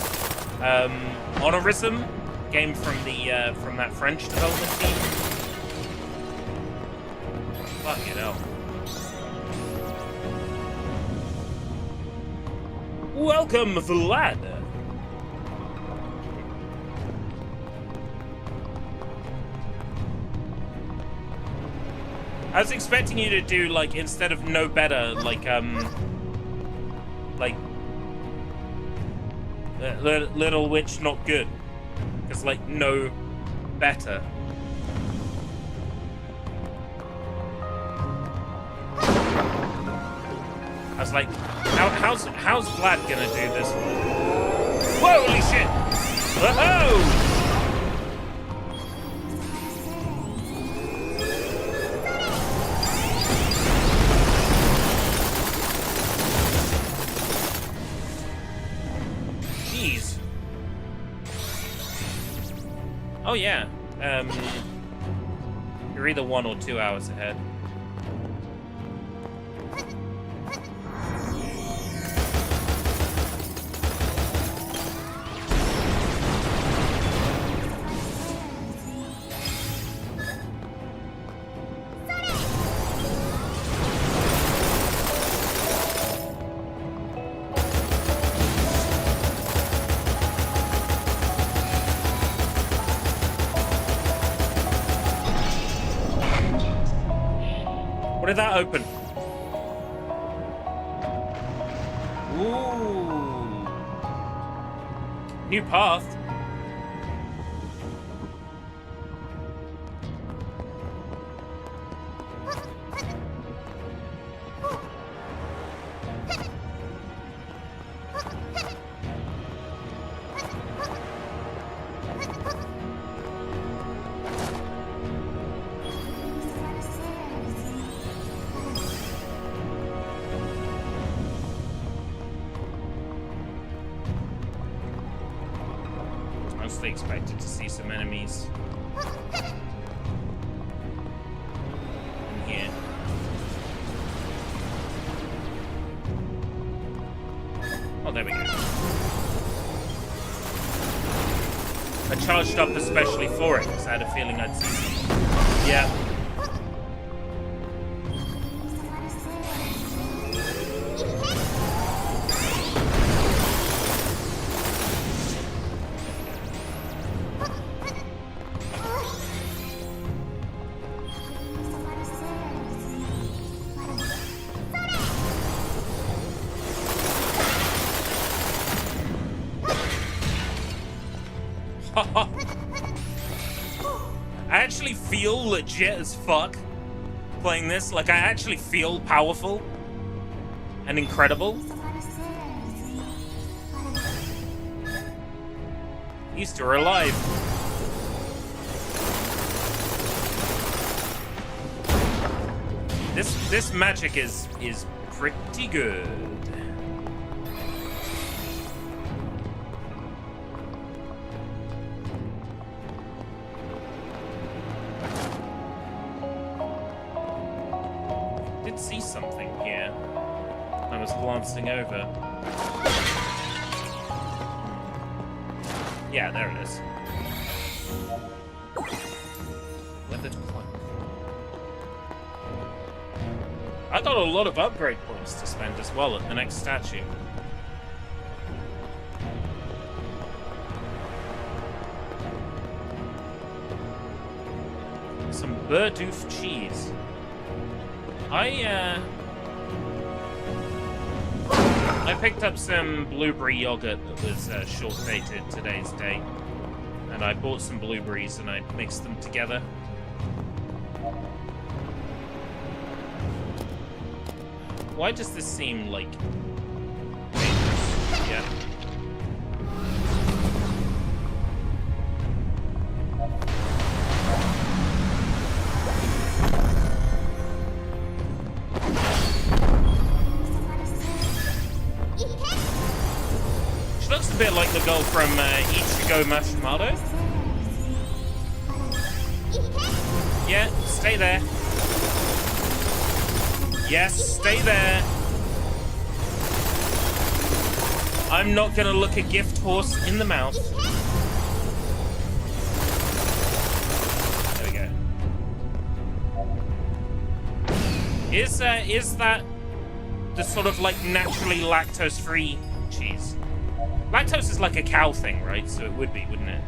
Honorism game from that French development team. Fucking hell. Welcome, Vlad. I was expecting you to do, like, instead of Nobeta, like, Little Witch Not Good. Because, like, no better. I was like, how's Vlad gonna do this one? Holy shit! Whoa! Jeez. Oh yeah. You're either 1 or 2 hours ahead. What did that open? Ooh. New path. Honestly expected to see some enemies in here. Oh, there we go. I charged up especially for it because I had a feeling I'd see. Yeah. I actually feel legit as fuck playing this. Like, I actually feel powerful and incredible. Easter alive. This magic is pretty good. Did see something here. I was glancing over. Yeah, there it is. Weathered plank. I got a lot of upgrade points to spend as well at the next statue. Some Burdoof cheese. I picked up some blueberry yogurt that was short-dated today's date. And I bought some blueberries and I mixed them together. Why does this seem like dangerous? Yeah. She looks a bit like the girl from Ichigo Mashimoto. Yeah, stay there. Yes, stay there. I'm not gonna look a gift horse in the mouth. There we go. Is that the sort of like naturally lactose-free cheese? Lactose is like a cow thing, right? So it would be, wouldn't it?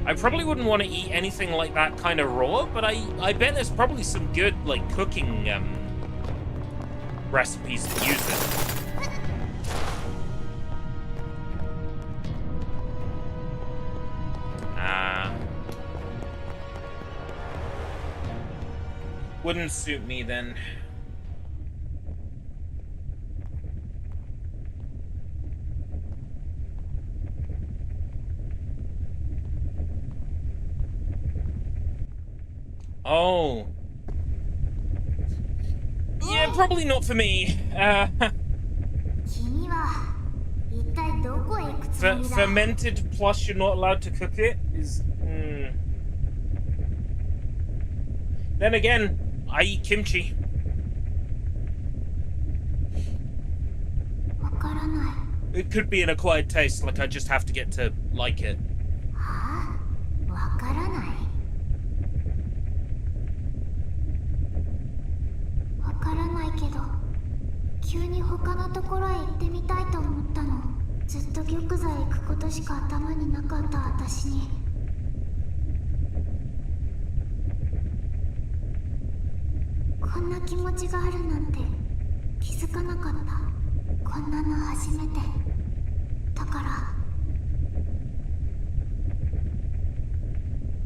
I probably wouldn't want to eat anything like that kind of raw, but I bet there's probably some good like cooking recipes to use it. Wouldn't suit me then. Oh. Yeah, probably not for me. Fermented plus you're not allowed to cook it is... Then again, I eat kimchi. It could be an acquired taste, like I just have to get to like it. 急に他のところへ行ってみたいと思ったの。ずっと玉座へ行くことしか頭になかった私に。こんな気持ちがあるなんて気づかなかった。こんなの初めてだから、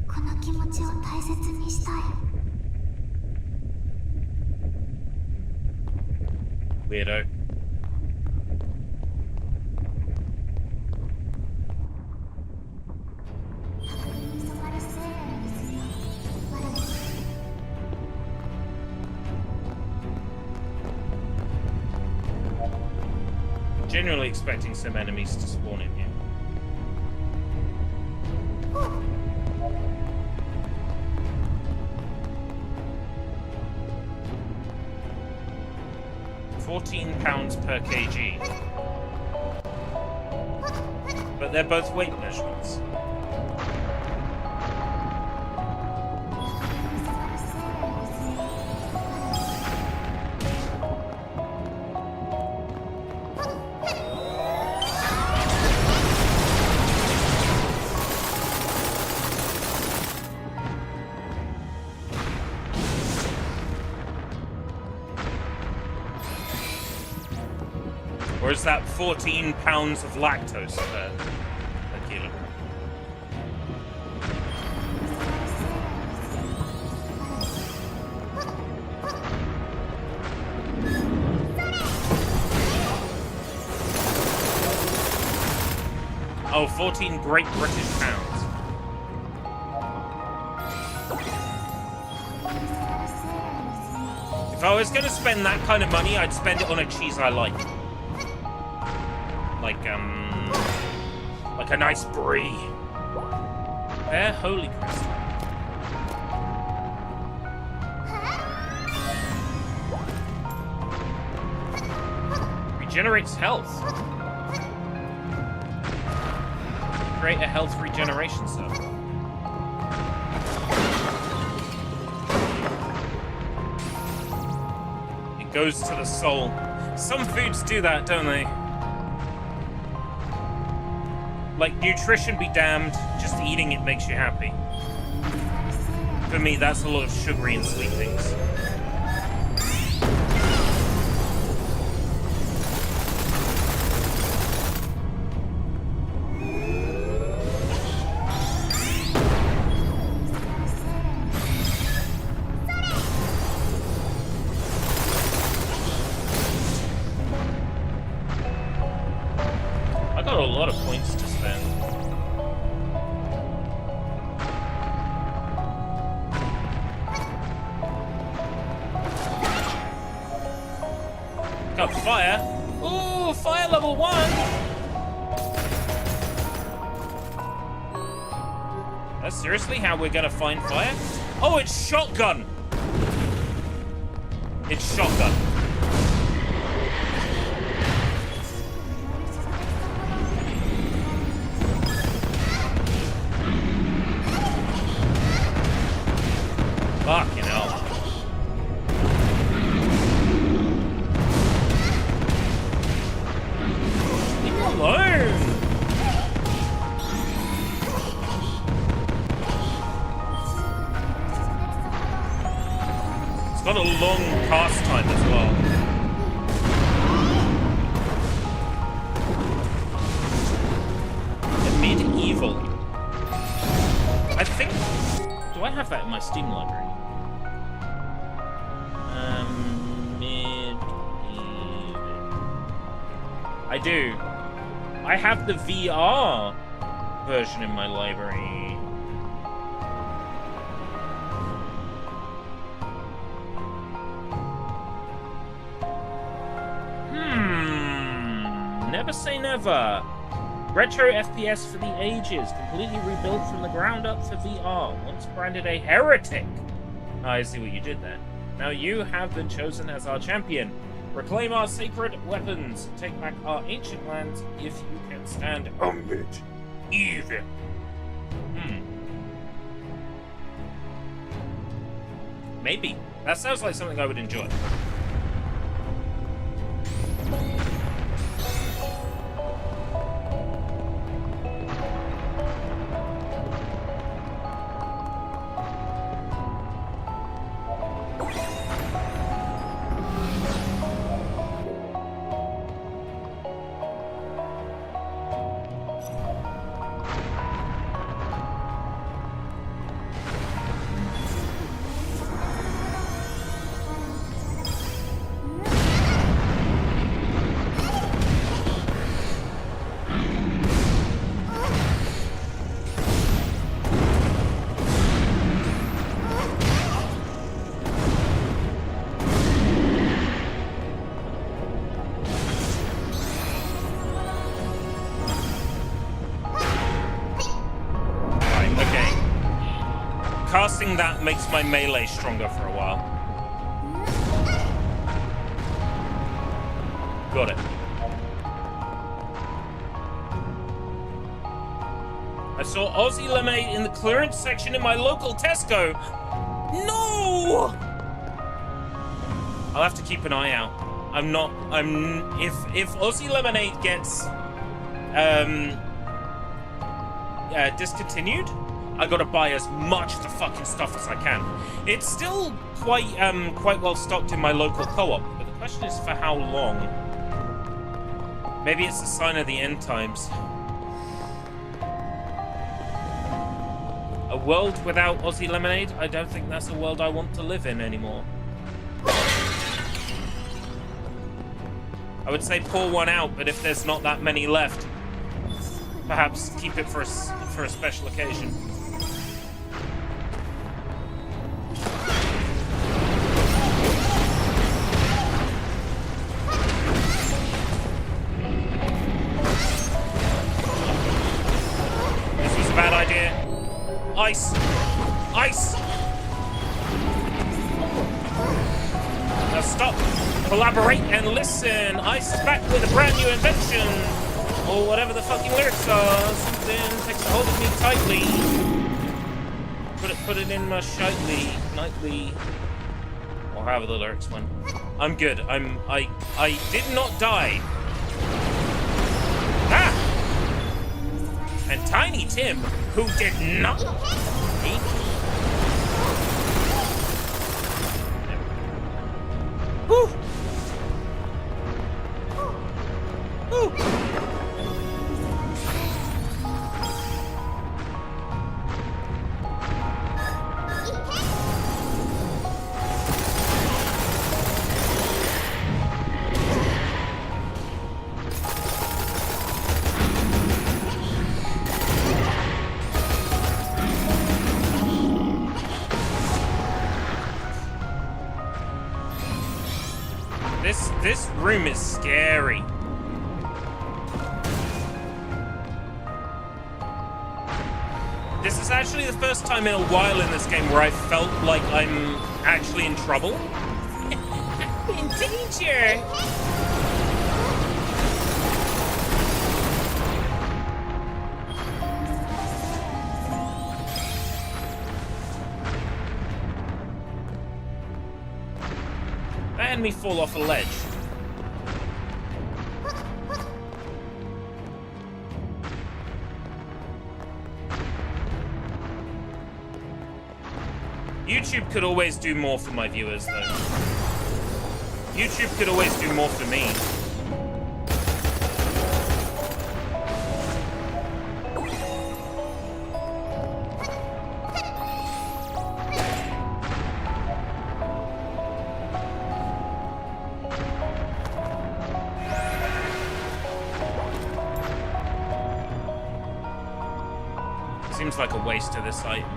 この気持ちを大切にしたい。Weirdo. Genuinely expecting some enemies to spawn in here. £14 per kg. But they're both weight measurements. Or is that 14 pounds of lactose per kilogram? Oh, 14 Great British pounds. If I was going to spend that kind of money, I'd spend it on a cheese I like. Like a nice brie. Fair holy crystal. Regenerates health. Create a health regeneration circle. It goes to the soul. Some foods do that, don't they? Like, nutrition be damned, just eating it makes you happy. For me, that's a lot of sugary and sweet things. I got a lot of points to spend. Got fire. Ooh, fire level 1. That's seriously how we're gonna find fire? Oh, it's shotgun. It's shotgun. Fucking hell. Leave me alone. It's got a long cast time as well. The medieval. I think... Do I have that in my Steam library? I do. I have the VR version in my library. Never say never. Retro FPS for the ages, completely rebuilt from the ground up for VR. Once branded a heretic. I see what you did there. Now you have been chosen as our champion. Reclaim our sacred weapons. Take back our ancient lands if you can stand amid evil. Maybe. That sounds like something I would enjoy. hoping that makes my melee stronger for a while. Got it. I saw Aussie lemonade in the clearance section in my local Tesco. No! I'll have to keep an eye out. If Aussie lemonade gets discontinued, I gotta buy as much of the fucking stuff as I can. It's still quite well stocked in my local co-op, but the question is for how long? Maybe it's a sign of the end times. A world without Aussie lemonade? I don't think that's a world I want to live in anymore. I would say pour one out, but if there's not that many left, perhaps keep it for a special occasion. This was a bad idea. Ice! Ice! Now stop! Collaborate and listen! Ice is back with a brand new invention! Or whatever the fucking lyrics are. Something takes a hold of me tightly. Put it in my shitely, nightly. Or however the lyrics went. I'm good. I did not die. Ah! And Tiny Tim, who did not. Woo! Woo! This room is scary. This is actually the first time in a while in this game where I felt like I'm actually in trouble. In danger! That had me fall off a ledge. YouTube could always do more for my viewers, though. YouTube could always do more for me. Seems like a waste of this item.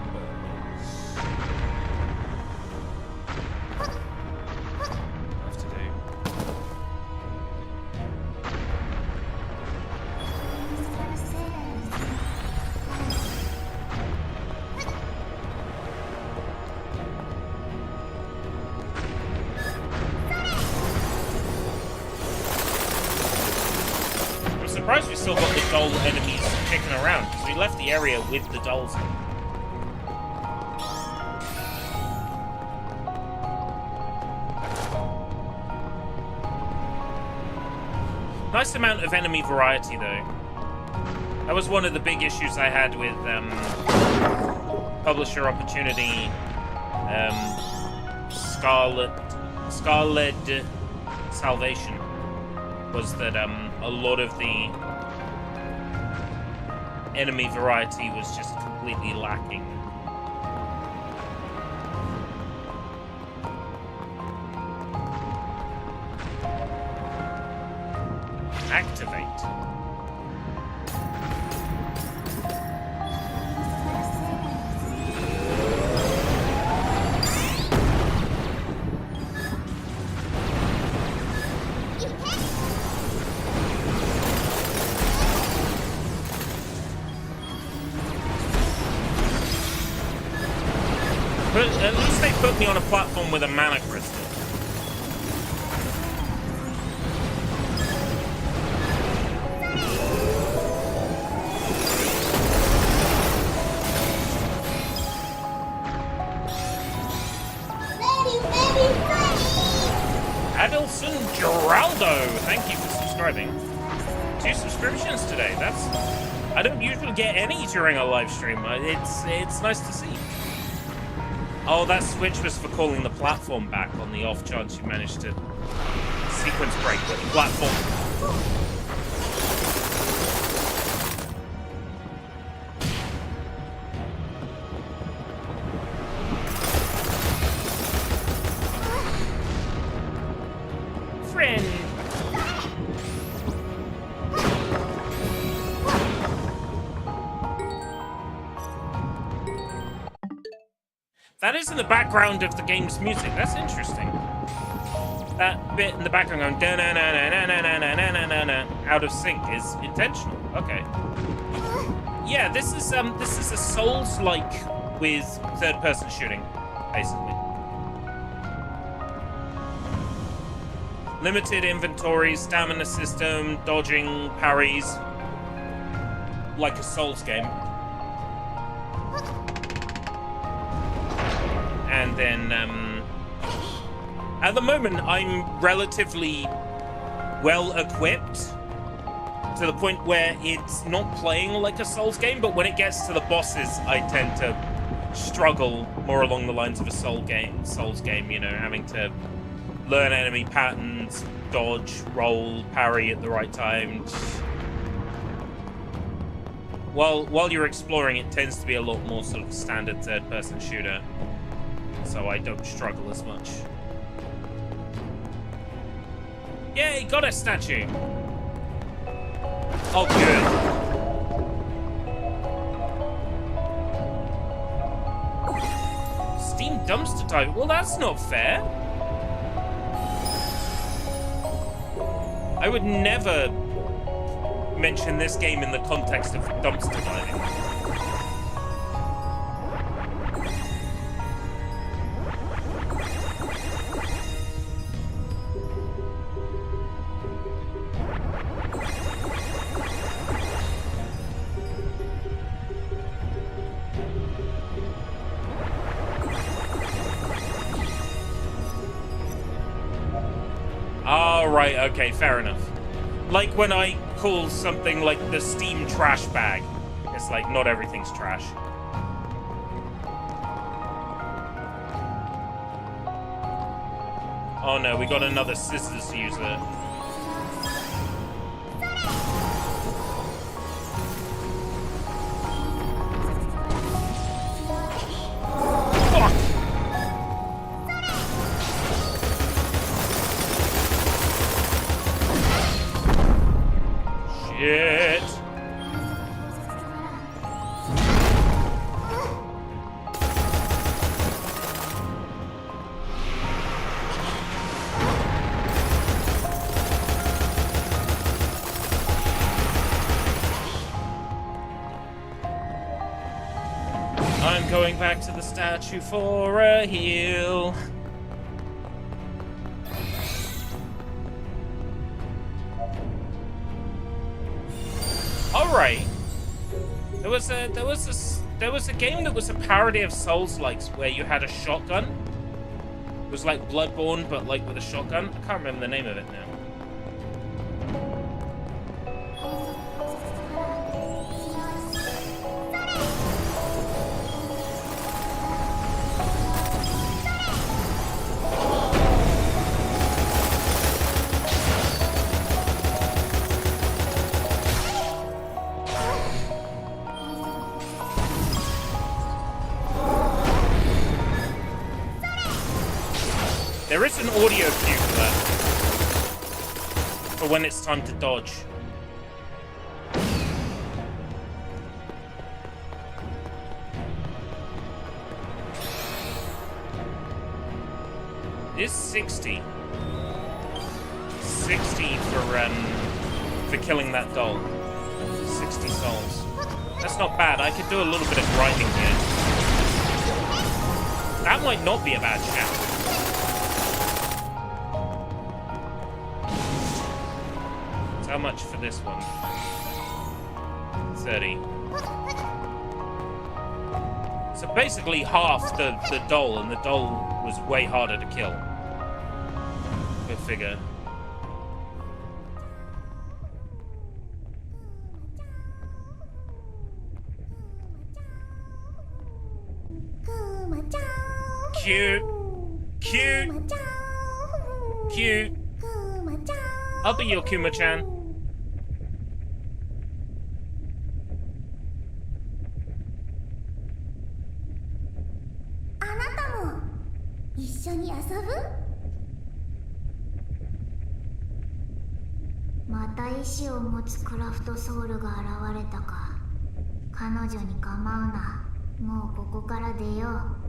I'm surprised we still got the dull enemies kicking around, because we left the area with the dulls in. Nice amount of enemy variety, though. That was one of the big issues I had with publisher opportunity, Scarlet Salvation, was that a lot of the enemy variety was just completely lacking. Activate. put me on a platform with a mana crystal. Adelson Geraldo, thank you for subscribing. 2 subscriptions today. I don't usually get any during a live stream. It's nice to see. Oh, that switch was for calling the platform back on the off chance you managed to sequence break with the platform. Friend. That is in the background of the game's music. That's interesting. That bit in the background going da na na na na na na na na na out of sync is intentional. Okay. Yeah, this is a Souls-like with third-person shooting, basically. Limited inventory, stamina system, dodging, parries, like a Souls game. And then, at the moment, I'm relatively well-equipped to the point where it's not playing like a Souls game, but when it gets to the bosses, I tend to struggle more along the lines of a Souls game, you know, having to learn enemy patterns, dodge, roll, parry at the right time. While you're exploring, it tends to be a lot more sort of standard third-person shooter, so I don't struggle as much. Yay, got a statue! Oh, good. Steam dumpster dive? Well, that's not fair. I would never mention this game in the context of dumpster diving. Right, okay, fair enough. Like when I call something like the Steam trash bag. It's like, not everything's trash. Oh no, we got another scissors user. Shit. I'm going back to the statue for a heal. Alright. There was a game that was a parody of Souls-likes where you had a shotgun. It was like Bloodborne, but like with a shotgun. I can't remember the name of it now. There is an audio cue for that. For when it's time to dodge. It is 60. 60 for killing that doll. 60 souls. That's not bad. I could do a little bit of grinding here. That might not be a bad shout. So how much for this one? 30. So basically half the doll, and the doll was way harder to kill. Go figure. Cute. Cute. Cute. I'll be your Kuma-chan. 一緒に遊ぶ？また意志を持つクラフトソウルが現れたか。彼女に構うな。もうここから出よう。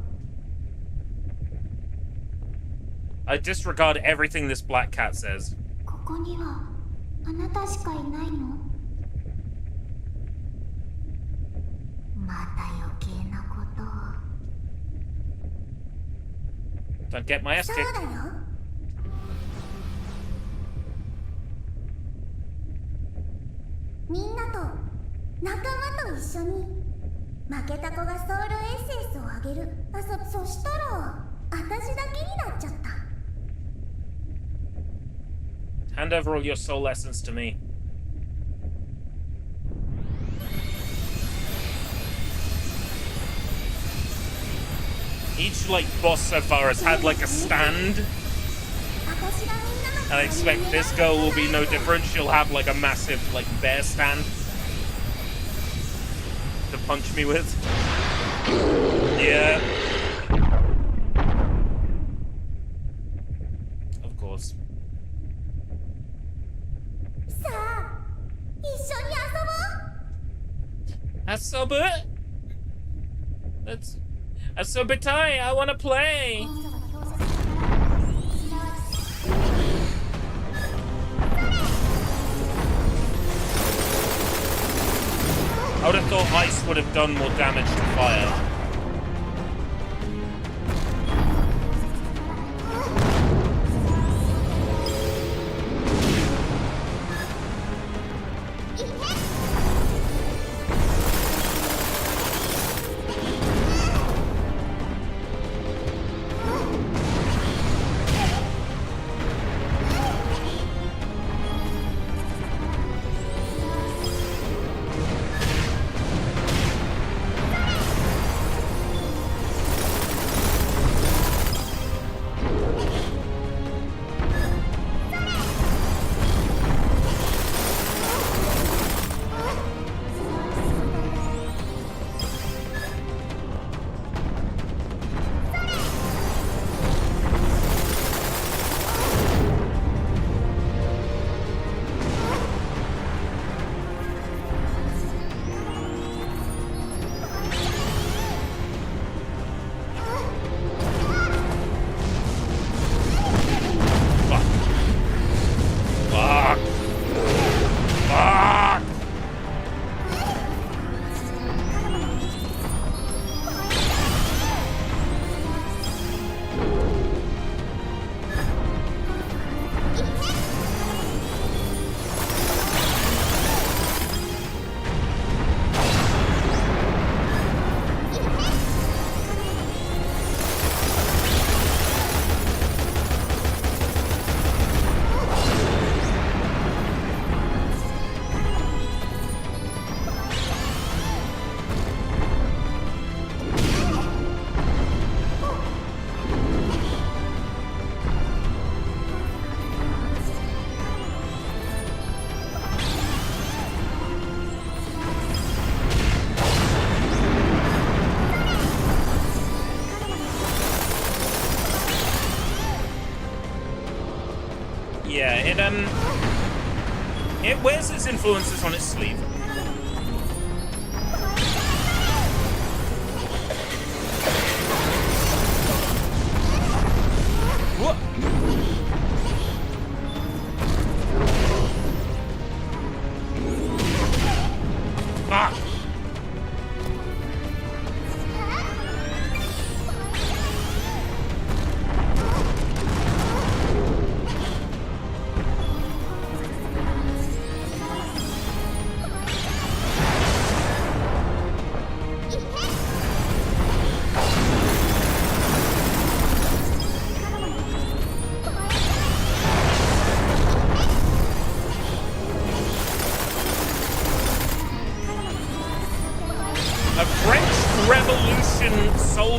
I disregard everything this black cat says. ここにはあなたしかいないの？また余計なことを。Don't get my ass kicked. そうだよ。みんなと仲間と一緒に負けた子がソウルエッセンスをあげる。そしたら私だけになっちゃった。 Hand over all your soul essence to me. Each, like, boss so far has had, like, a stand. And I expect this girl will be no different. She'll have, like, a massive, like, bear stand to punch me with. Yeah. Of course. さあ、一緒に遊ぼう。 Asobu? Let's... Asobitai, I wanna play! I would have thought ice would have done more damage to fire. Yeah, it wears its influences on its sleeve. Whoa. Ah.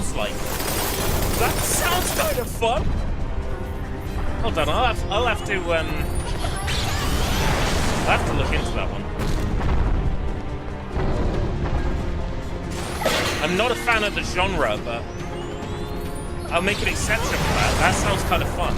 feels like. That sounds kind of fun. Hold on, I'll have to look into that one. I'm not a fan of the genre, but I'll make an exception for that. That sounds kind of fun.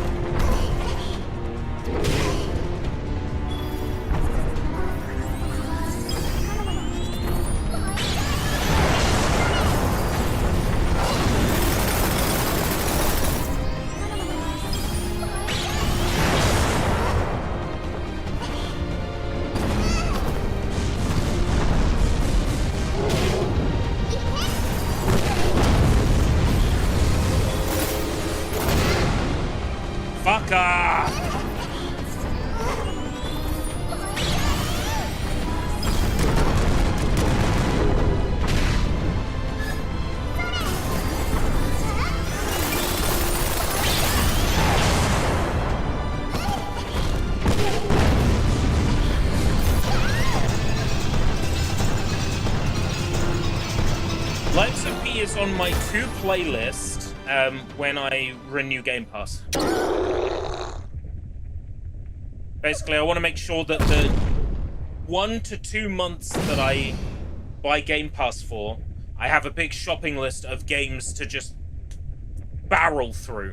Lives of P is on my to playlist when I renew Game Pass. Basically, I want to make sure that the 1 to 2 months that I buy Game Pass for, I have a big shopping list of games to just barrel through.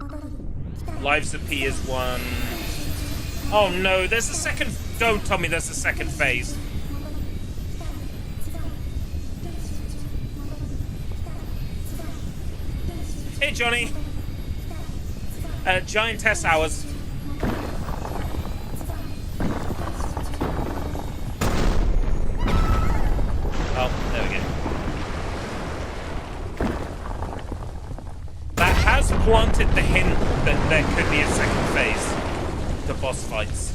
Lives of P is one. Oh no, there's a second. Don't tell me there's a second phase. Hey, Johnny. Giantess hours. Oh, there we go. That has planted the hint that there could be a second phase to boss fights.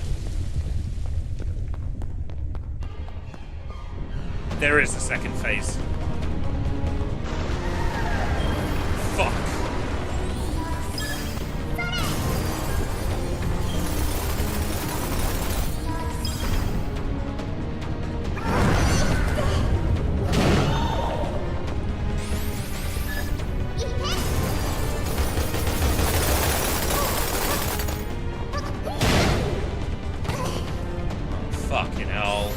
There is a second phase. Fuck. Fucking hell.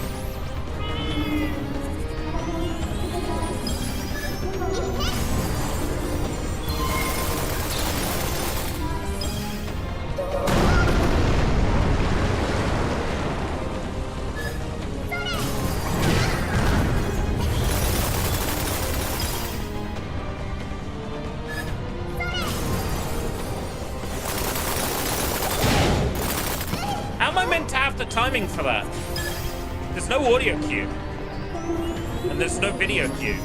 How am I meant to have the timing for that? There's no audio cue. And there's no video cue.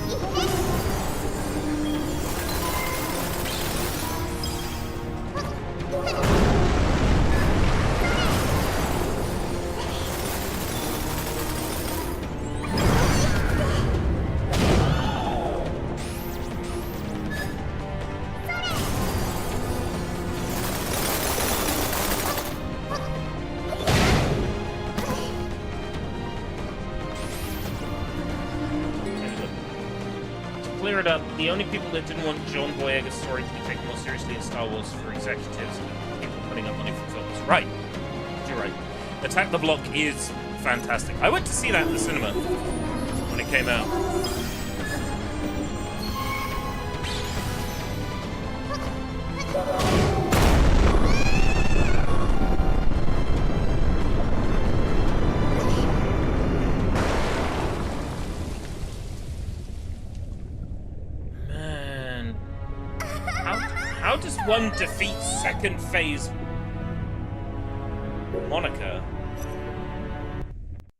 Clear it up, the only people that didn't want John Boyega's story to be taken more seriously in Star Wars for executives and people putting up money for films. Right. You're right. Attack the Block is fantastic. I went to see that in the cinema when it came out. How does one defeat second phase Monica?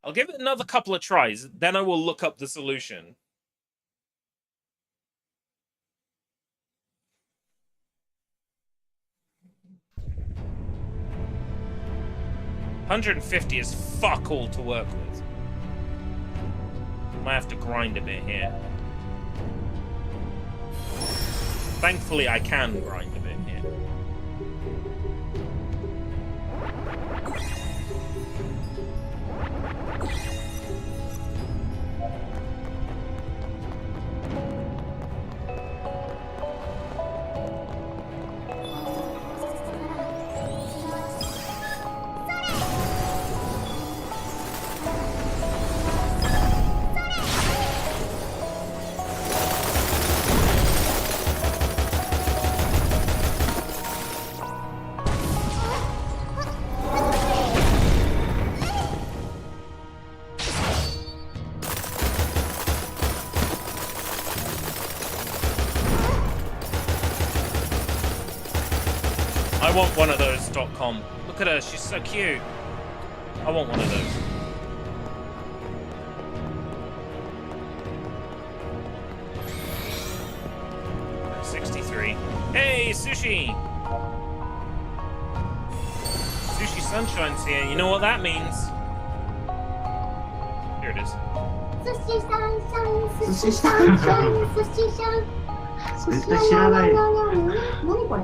I'll give it another couple of tries, then I will look up the solution. $150 is fuck all to work with. Might have to grind a bit here. Thankfully, I can grind a bit here. want one of those .com. Look at her, she's so cute. I want one of those. Hey, Sushi! Sushi Sunshine's here. You know what that means? Here it is. Sushi Sunshine, Sushi Sunshine, Sushi Sunshine. 絶対知らない。何これ?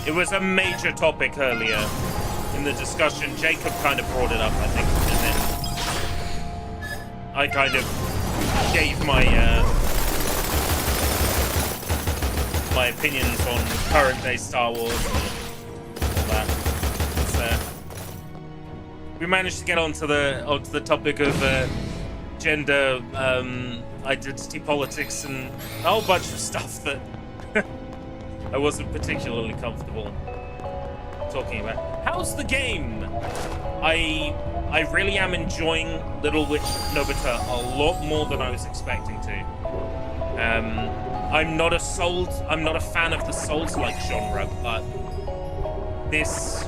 It was a major topic earlier in the discussion. Jacob kind of brought it up, I think, and then I kind of gave my my opinions on current day Star Wars and all that. So we managed to get onto the topic of gender, identity politics, and a whole bunch of stuff that I wasn't particularly comfortable talking about. How's the game? I really am enjoying Little Witch Nobeta a lot more than I was expecting to. I'm not a fan of the Souls-like genre, but this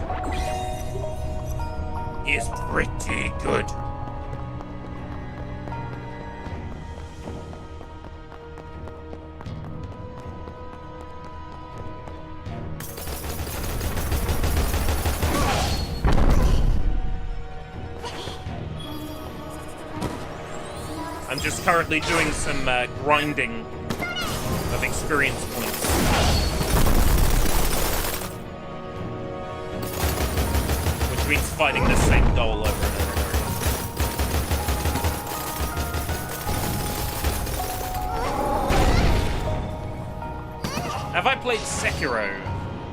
is pretty good. I'm just currently doing some grinding of experience points. Which means fighting the same goal over and over and over. Have I played Sekiro?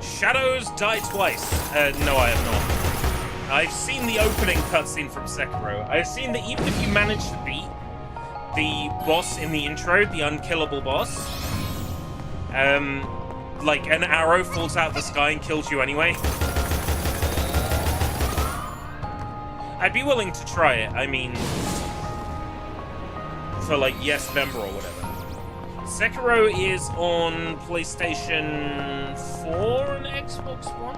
Shadows Die Twice. No, I have not. I've seen the opening cutscene from Sekiro. I've seen that even if you manage to beat the boss in the intro, the unkillable boss, like an arrow falls out of the sky and kills you anyway. I'd be willing to try it. I mean, for like Yes Member or whatever. Sekiro is on PlayStation 4 and Xbox One?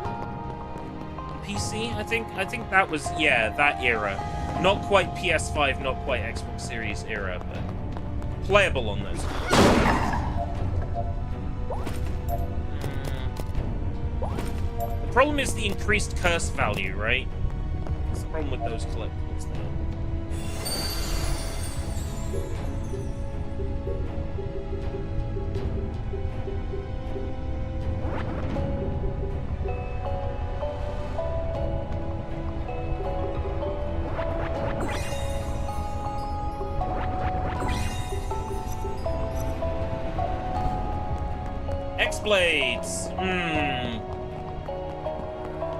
PC, I think that was, yeah, that era. Not quite PS5, not quite Xbox Series era, but playable on those. The problem is the increased curse value, right? That's the problem with those collectibles now. X-Blades.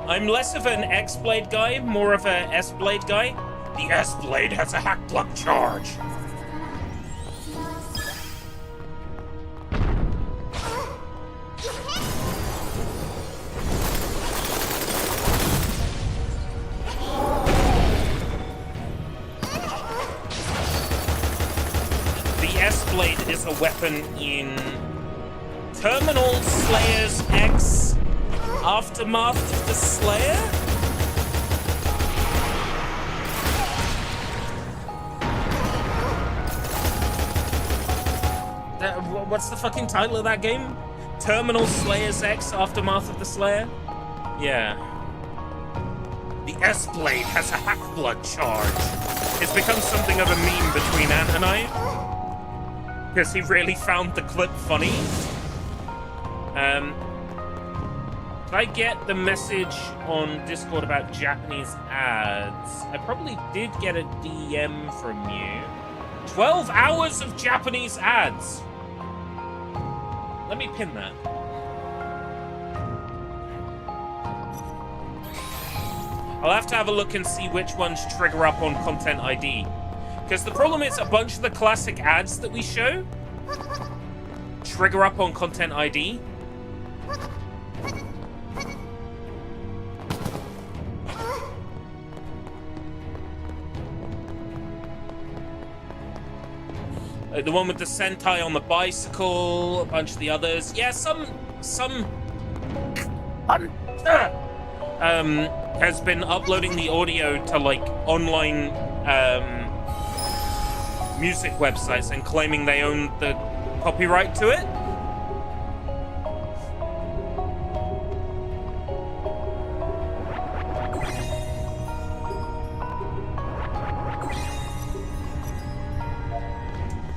I'm less of an X-Blade guy, more of a S-Blade guy. The S-Blade has a hack plug charge. The S-Blade is a weapon in Terminal Slayers X Aftermath of the Slayer? What's the fucking title of that game? Terminal Slayers X Aftermath of the Slayer? Yeah. The S-Blade has a hack blood charge. It's become something of a meme between Ant and I. Because he really found the clip funny. Did I get the message on Discord about Japanese ads? I probably did get a DM from you. 12 hours of Japanese ads! Let me pin that. I'll have to have a look and see which ones trigger up on Content ID. Because the problem is a bunch of the classic ads that we show trigger up on Content ID. Like the one with the Sentai on the bicycle, a bunch of the others. Yeah, some has been uploading the audio to like online music websites and claiming they own the copyright to it.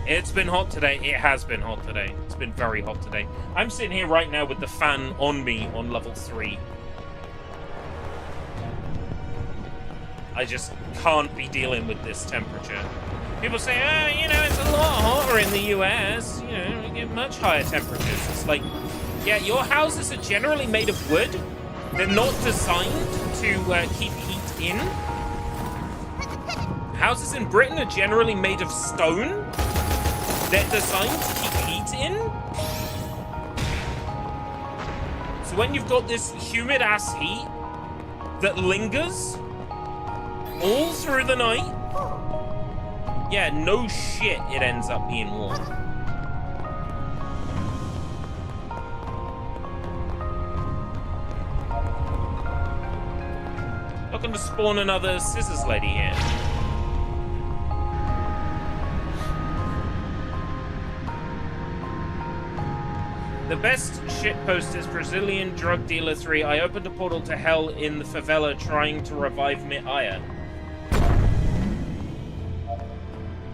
It's been hot today. It has been hot today. It's been very hot today. I'm sitting here right now with the fan on me on level 3. I just can't be dealing with this temperature. People say, oh, you know, it's a lot hotter in the US. You know, we get much higher temperatures. It's like, yeah, your houses are generally made of wood. They're not designed to keep heat in. Houses in Britain are generally made of stone. They're designed to keep heat in. So when you've got this humid-ass heat that lingers all through the night, yeah, no shit, it ends up being warm. Looking to spawn another scissors lady here. The best shitpost is Brazilian Drug Dealer 3. I opened a portal to hell in the favela trying to revive Mi'aya.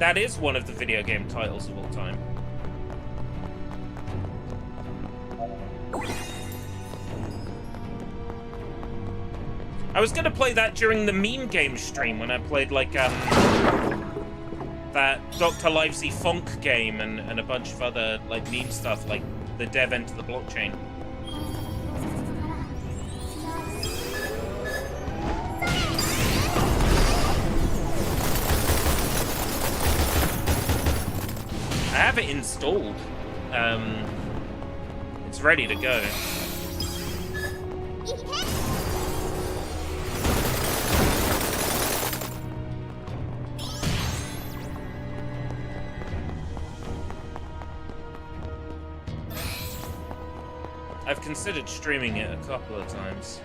That is one of the video game titles of all time. I was gonna play that during the meme game stream when I played like that Dr. Livesey Funk game and a bunch of other like meme stuff like the dev enter the blockchain. I have it installed. It's ready to go. I've considered streaming it a couple of times.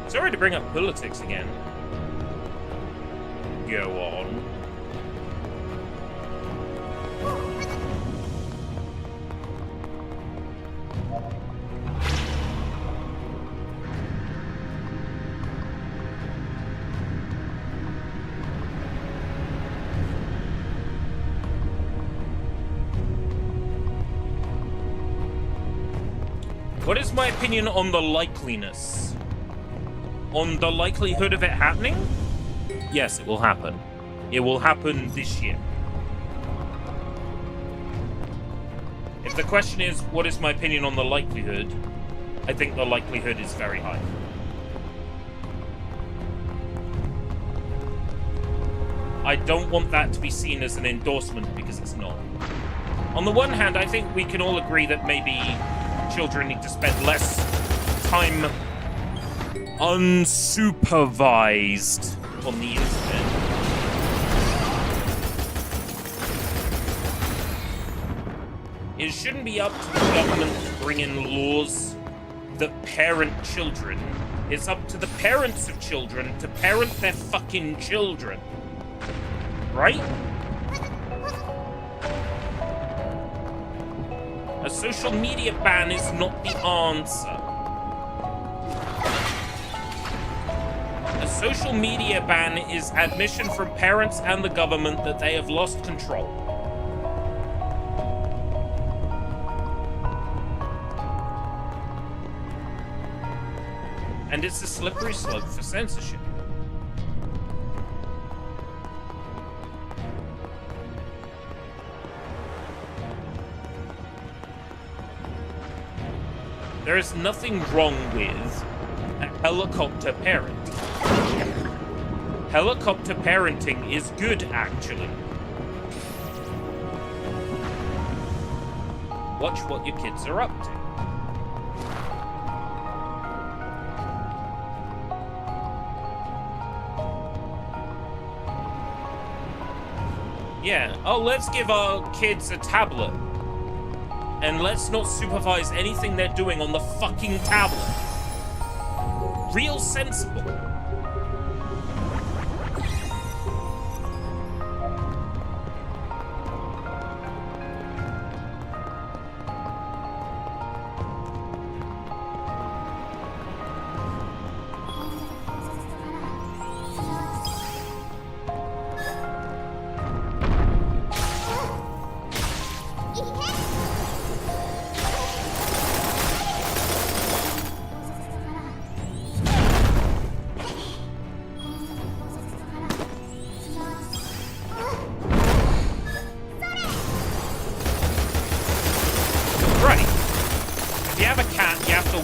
Sorry to bring up politics again. Go on. What is my opinion on the likeliness? On the likelihood of it happening? Yes, it will happen. It will happen this year. If the question is, what is my opinion on the likelihood? I think the likelihood is very high. I don't want that to be seen as an endorsement because it's not. On the one hand, I think we can all agree that maybe children need to spend less time unsupervised on the internet. It shouldn't be up to the government to bring in laws that parent children. It's up to the parents of children to parent their fucking children. Right? A social media ban is not the answer. A social media ban is admission from parents and the government that they have lost control. And it's a slippery slope for censorship. There is nothing wrong with a helicopter parent. Helicopter parenting is good, actually. Watch what your kids are up to. Yeah, oh, let's give our kids a tablet. And let's not supervise anything they're doing on the fucking tablet. Real sensible.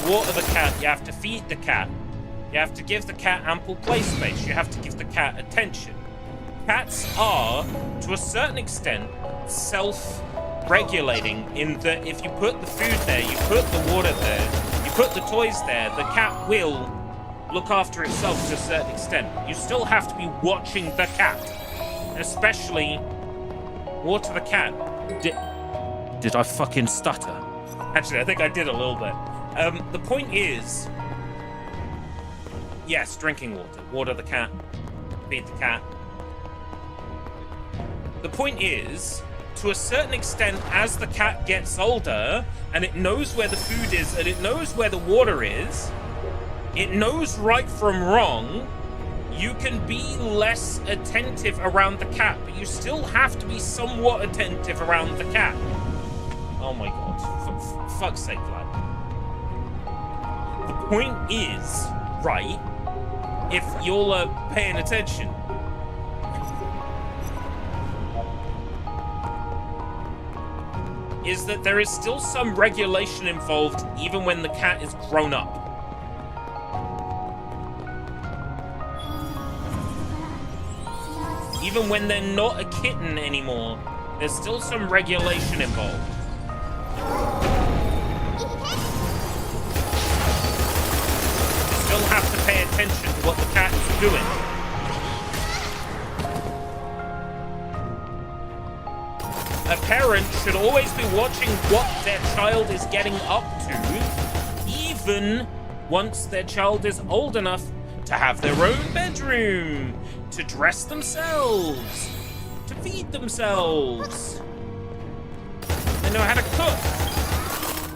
Water the cat, you have to feed the cat, you have to give the cat ample play space, you have to give the cat attention. Cats are, to a certain extent, self-regulating in that if you put the food there, you put the water there, you put the toys there, the cat will look after itself to a certain extent. You still have to be watching the cat, especially water the cat. Did I fucking stutter? Actually, I think I did a little bit. The point is, yes, drinking water. Water the cat. Feed the cat. The point is, to a certain extent, as the cat gets older, and it knows where the food is, and it knows where the water is, it knows right from wrong, you can be less attentive around the cat, but you still have to be somewhat attentive around the cat. Oh my god. For fuck's sake, lad. The point is, right, if you're paying attention, is that there is still some regulation involved even when the cat is grown up. Even when they're not a kitten anymore, there's still some regulation involved. Still have to pay attention to what the cat is doing. A parent should always be watching what their child is getting up to, even once their child is old enough to have their own bedroom, to dress themselves, to feed themselves. They know how to cook.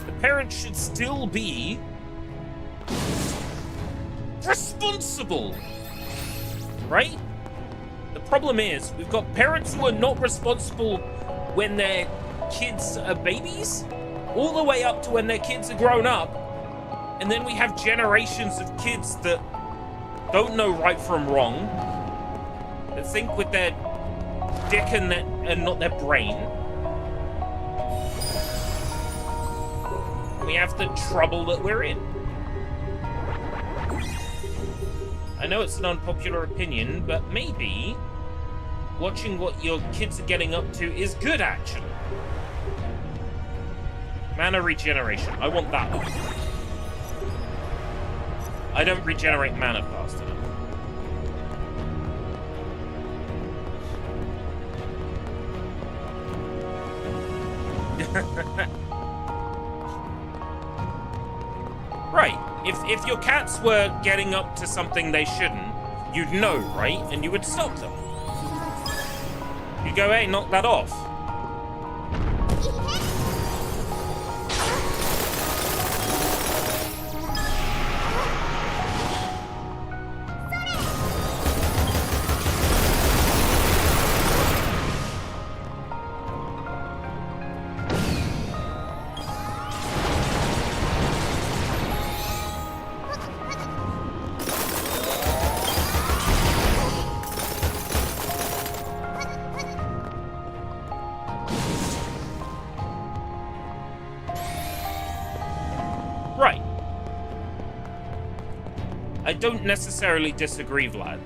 The parent should still be responsible, right? The problem is we've got parents who are not responsible when their kids are babies, all the way up to when their kids are grown up, and then we have generations of kids that don't know right from wrong, that think with their dick and not their brain. We have the trouble that we're in. I know it's an unpopular opinion, but maybe watching what your kids are getting up to is good, actually. Mana regeneration. I want that one. I don't regenerate mana fast enough. Right. If your cats were getting up to something they shouldn't, you'd know, right? And you would stop them. You'd go, hey, knock that off. I don't necessarily disagree, Vlad.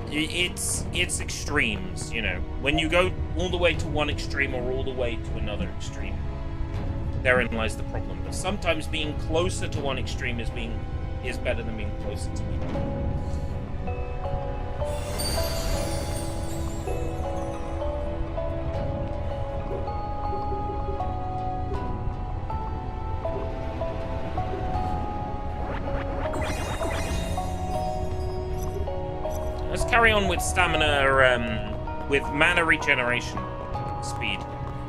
It's extremes, you know. When you go all the way to one extreme or all the way to another extreme, therein lies the problem. But sometimes being closer to one extreme is better than being closer to the other. Let's carry on with stamina, with mana regeneration speed.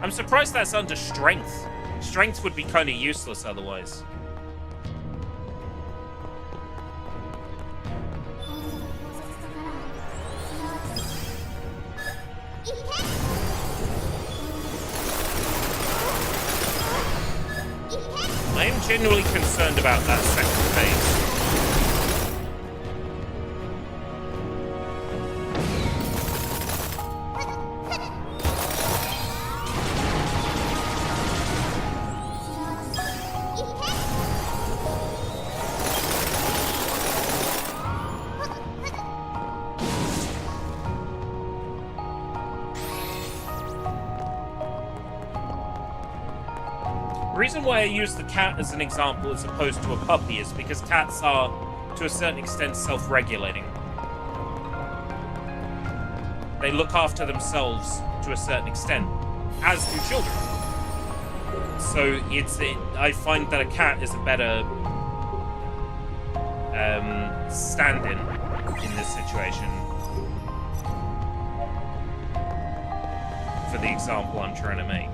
I'm surprised that's under strength. Strength would be kind of useless otherwise. I am genuinely concerned about that second phase. The reason why I use the cat as an example as opposed to a puppy is because cats are, to a certain extent, self-regulating. They look after themselves to a certain extent, as do children. So I find that a cat is a better stand-in in this situation for the example I'm trying to make.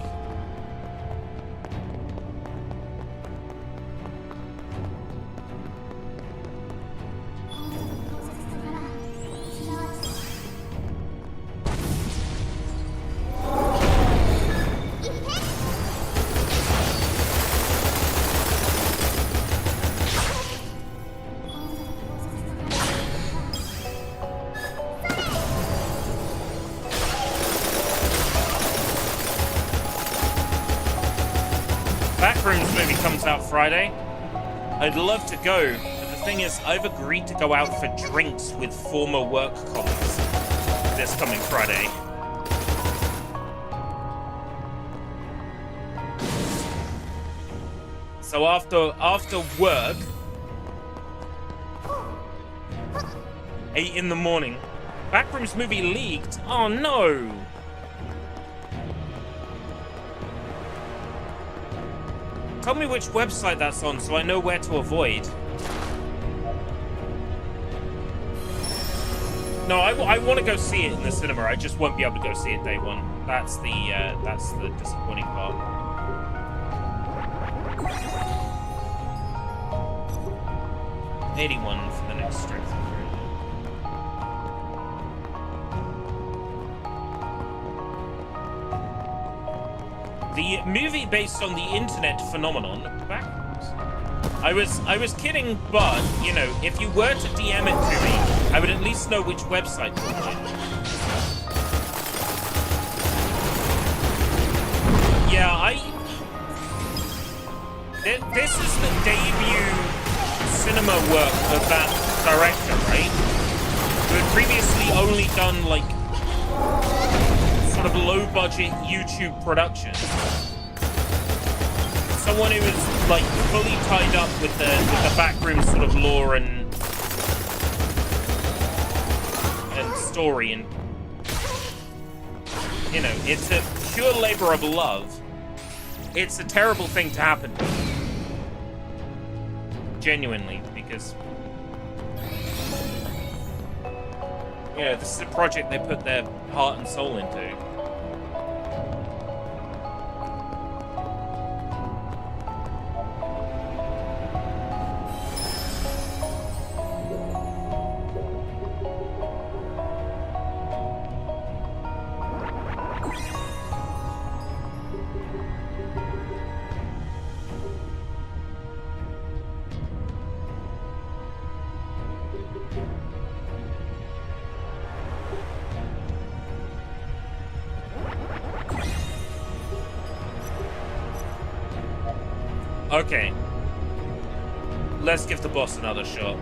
Backrooms movie comes out Friday. I'd love to go, but the thing is, I've agreed to go out for drinks with former work colleagues this coming Friday. So after work, 8 in the morning, Backrooms movie leaked. Oh no! Tell me which website that's on so I know where to avoid. No, I want to go see it in the cinema. I just won't be able to go see it day one. That's the disappointing part. $81 for the next strength. The movie based on the internet phenomenon Backrooms. I was kidding, but you know, if you were to DM it to me, I would at least know which website to avoid. Yeah, this is the debut cinema work of that director, right? Who had previously only done like sort of low-budget YouTube production. Someone who is like fully tied up with the backroom sort of lore and story, and you know, it's a pure labor of love. It's a terrible thing to happen, genuinely, because you know, this is a project they put their heart and soul into. Okay. Let's give the boss another shot.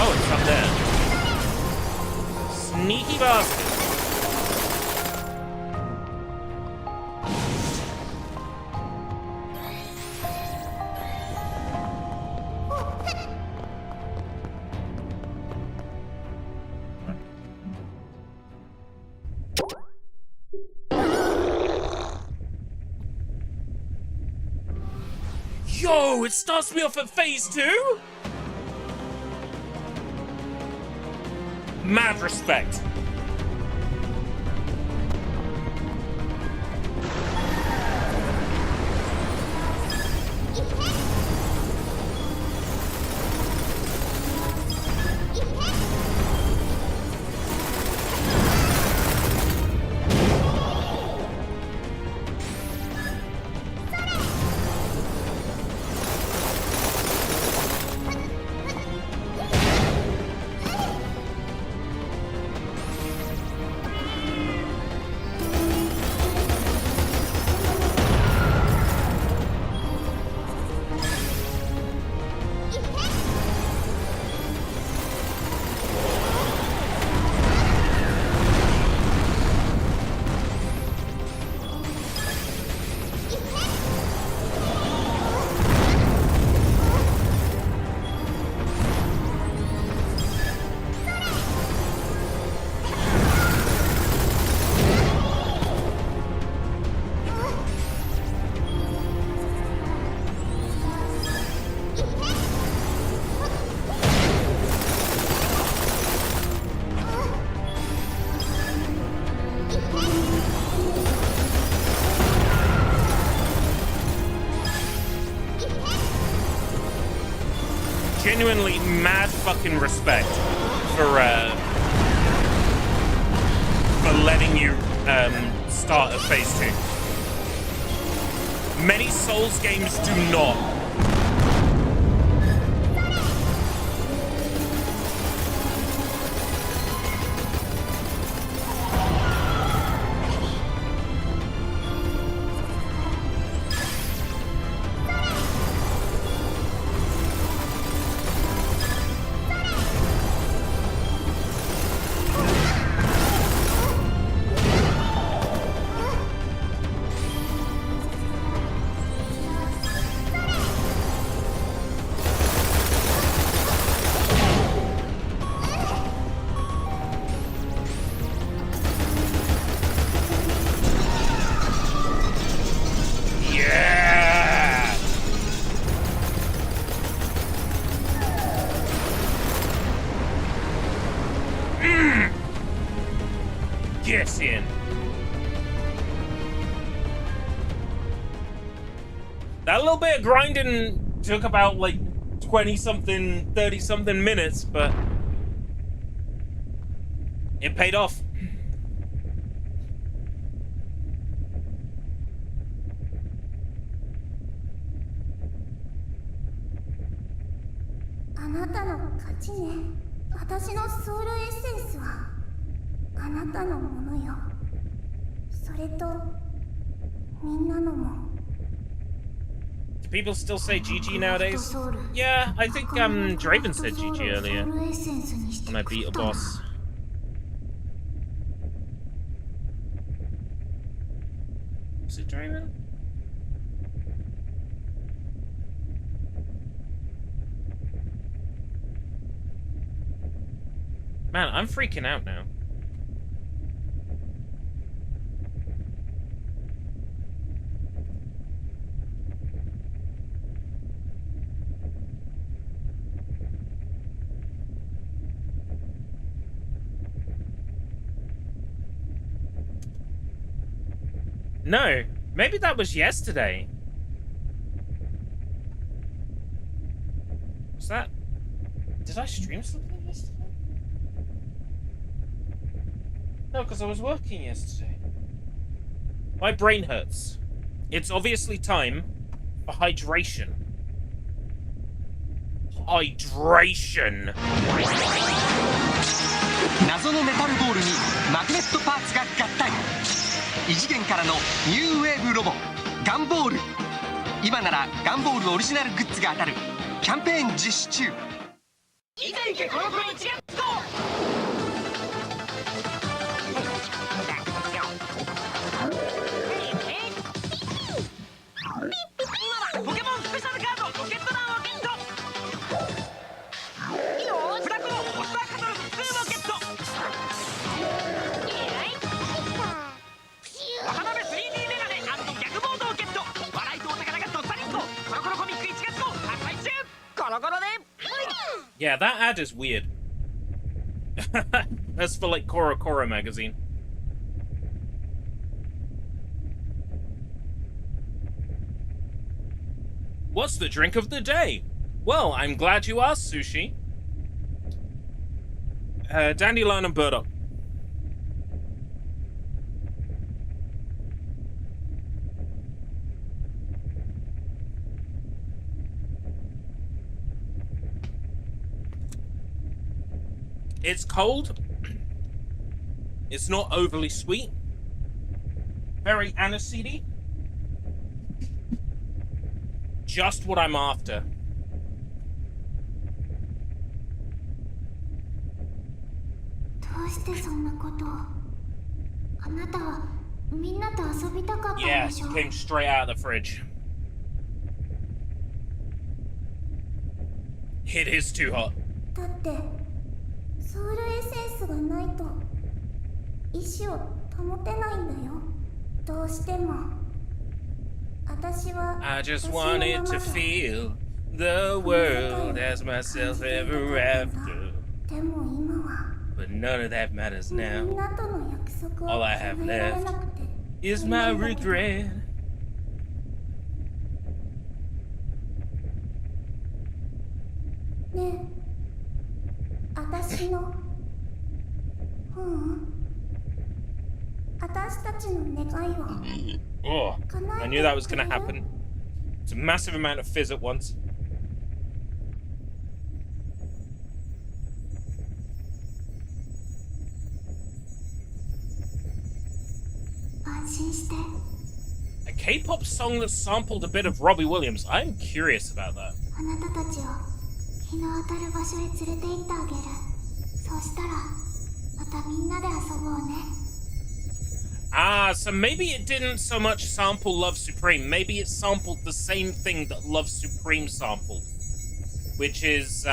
Oh, it's up there. Sneaky bastard. Yo, it starts me off at phase 2? Mad respect. Genuinely mad fucking respect for letting you start at phase 2. Many Souls games do not. Get in. That little bit of grinding took about like 20-something, 30-something minutes, but it paid off. Do people still say GG nowadays? Yeah, I think Draven said GG earlier when I beat a boss. Was it Draven? Man, I'm freaking out now. No, maybe that was yesterday. Was that? Did I stream something yesterday? No, because I was working yesterday. My brain hurts. It's obviously time for hydration. Hydration. 謎のメタルボールにマグネットパーツが合体。異次元からのニューウェーブロボガンボール。今ならガンボールオリジナルグッズが当たるキャンペーン実施中。いけいけこの子に違っと。ポケモンスペシャルカードロケット弾をゲット。フラコモモスターカトル2をゲット。渡辺 3D メガネ&ギャグボードをゲット。笑いとお宝がどっさりんこ。コロコロコミック1月号発売中。コロコロで。Yeah, that ad is weird. That's for like Koro Koro magazine. What's the drink of the day? Well, I'm glad you asked, Sushi. Dandelion and burdock. It's cold. It's not overly sweet. Very aniseedy. Just what I'm after. どうしてそんなことを。あなたはみんなと遊びたかったん Yeah, でしょ。 came straight out of the fridge. It is too hot. だってソウルエッセンスがないと意志を保てないんだよ。どうしても。私は I just 私の wanted まま to で feel the world as myself ever after. でも今は But none of that matters み now. んなとの約束を All I have 覚えられ left なくて Is my regret. ねえ私の私たちの願いを Oh, 叶 I え knew て that was く going れ to る happen. It's a massive amount of fizz at once. A K-pop song that sampled a bit of Robbie Williams. I'm curious about that. あなたたちを日の当たる場所へ連れて行ってあげる。そうしたらまたみんなで遊ぼうね。 Ah, so maybe it didn't so much sample Love Supreme. Maybe it sampled the same thing that Love Supreme sampled, which is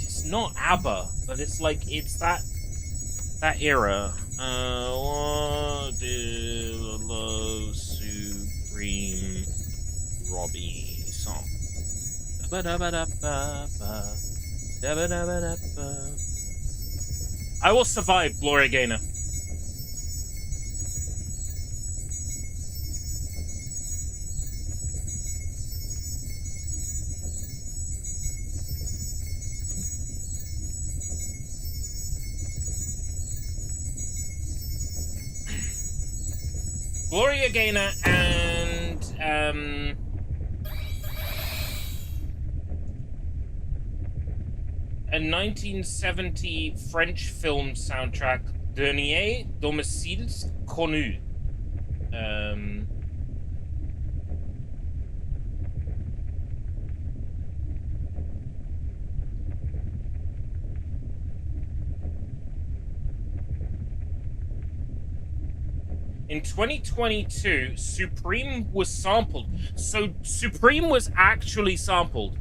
it's not ABBA, but it's like it's that era. What did Love Supreme Robbie sample? I will survive, Gloria Gaynor. Gloria Gaynor and a 1970 French film soundtrack, Dernier Domiciles Connus. In 2022, Supreme was sampled. So Supreme was actually sampled.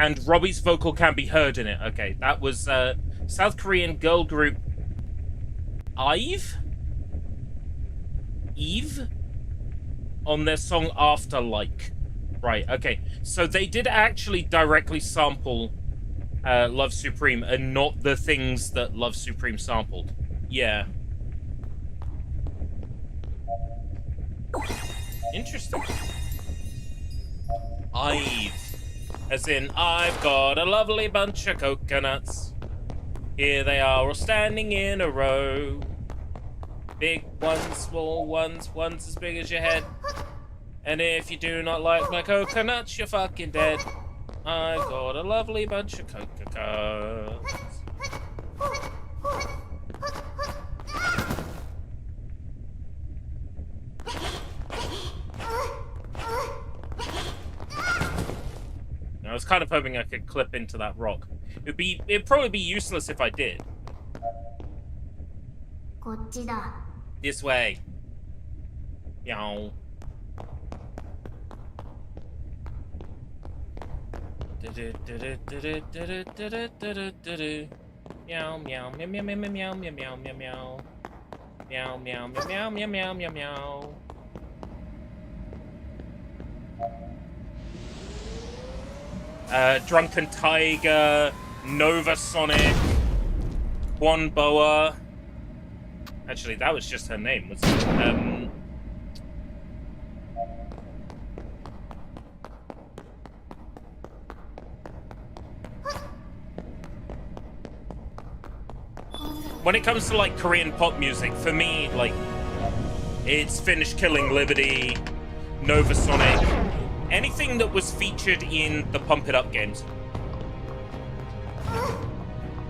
And Robbie's vocal can be heard in it. Okay, that was South Korean girl group Eve on their song After Like. Right, okay. So they did actually directly sample Love Supreme and not the things that Love Supreme sampled. Yeah. Interesting. As in, I've got a lovely bunch of coconuts. Here they are all standing in a row. Big ones, small ones, ones as big as your head. And if you do not like my coconuts, you're fucking dead. I've got a lovely bunch of coconuts. I was kind of hoping I could clip into that rock. It'd probably be useless if I did. こっちだ。 This way. Yow. Meow meow meow meow meow meow meow meow meow meow. Meow meow meow meow meow meow meow. Drunken Tiger, Nova Sonic, Juan Boa. Actually, that was just her name, wasn't it? When it comes to like Korean pop music, for me, like it's Finish Killing Liberty, Nova Sonic, anything that was featured in the Pump It Up games.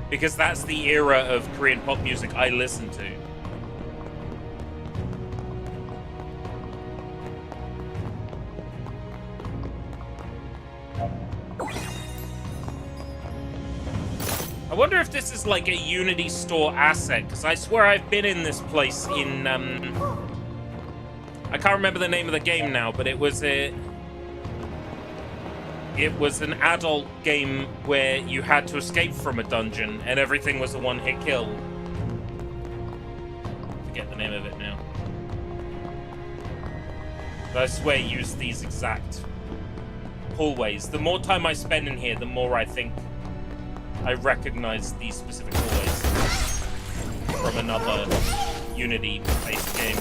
Because that's the era of Korean pop music I listen to. I wonder if this is like a Unity store asset, because I swear I've been in this place in, I can't remember the name of the game now, but it was an adult game where you had to escape from a dungeon and everything was a one-hit kill. Forget the name of it now. But I swear I use these exact hallways. The more time I spend in here, the more I think I recognize these specific hallways from another Unity-based game.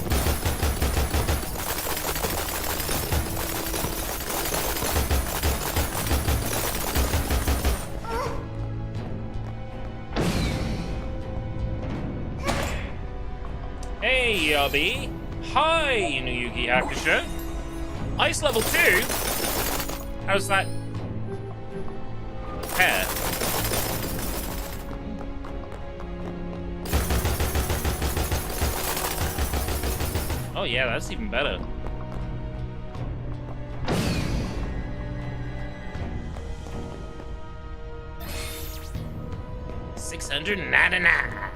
Hey, Yubby! Hi, Inuyuki Hakusho! Ice level 2? How's that hair? Oh yeah, that's even better. $699.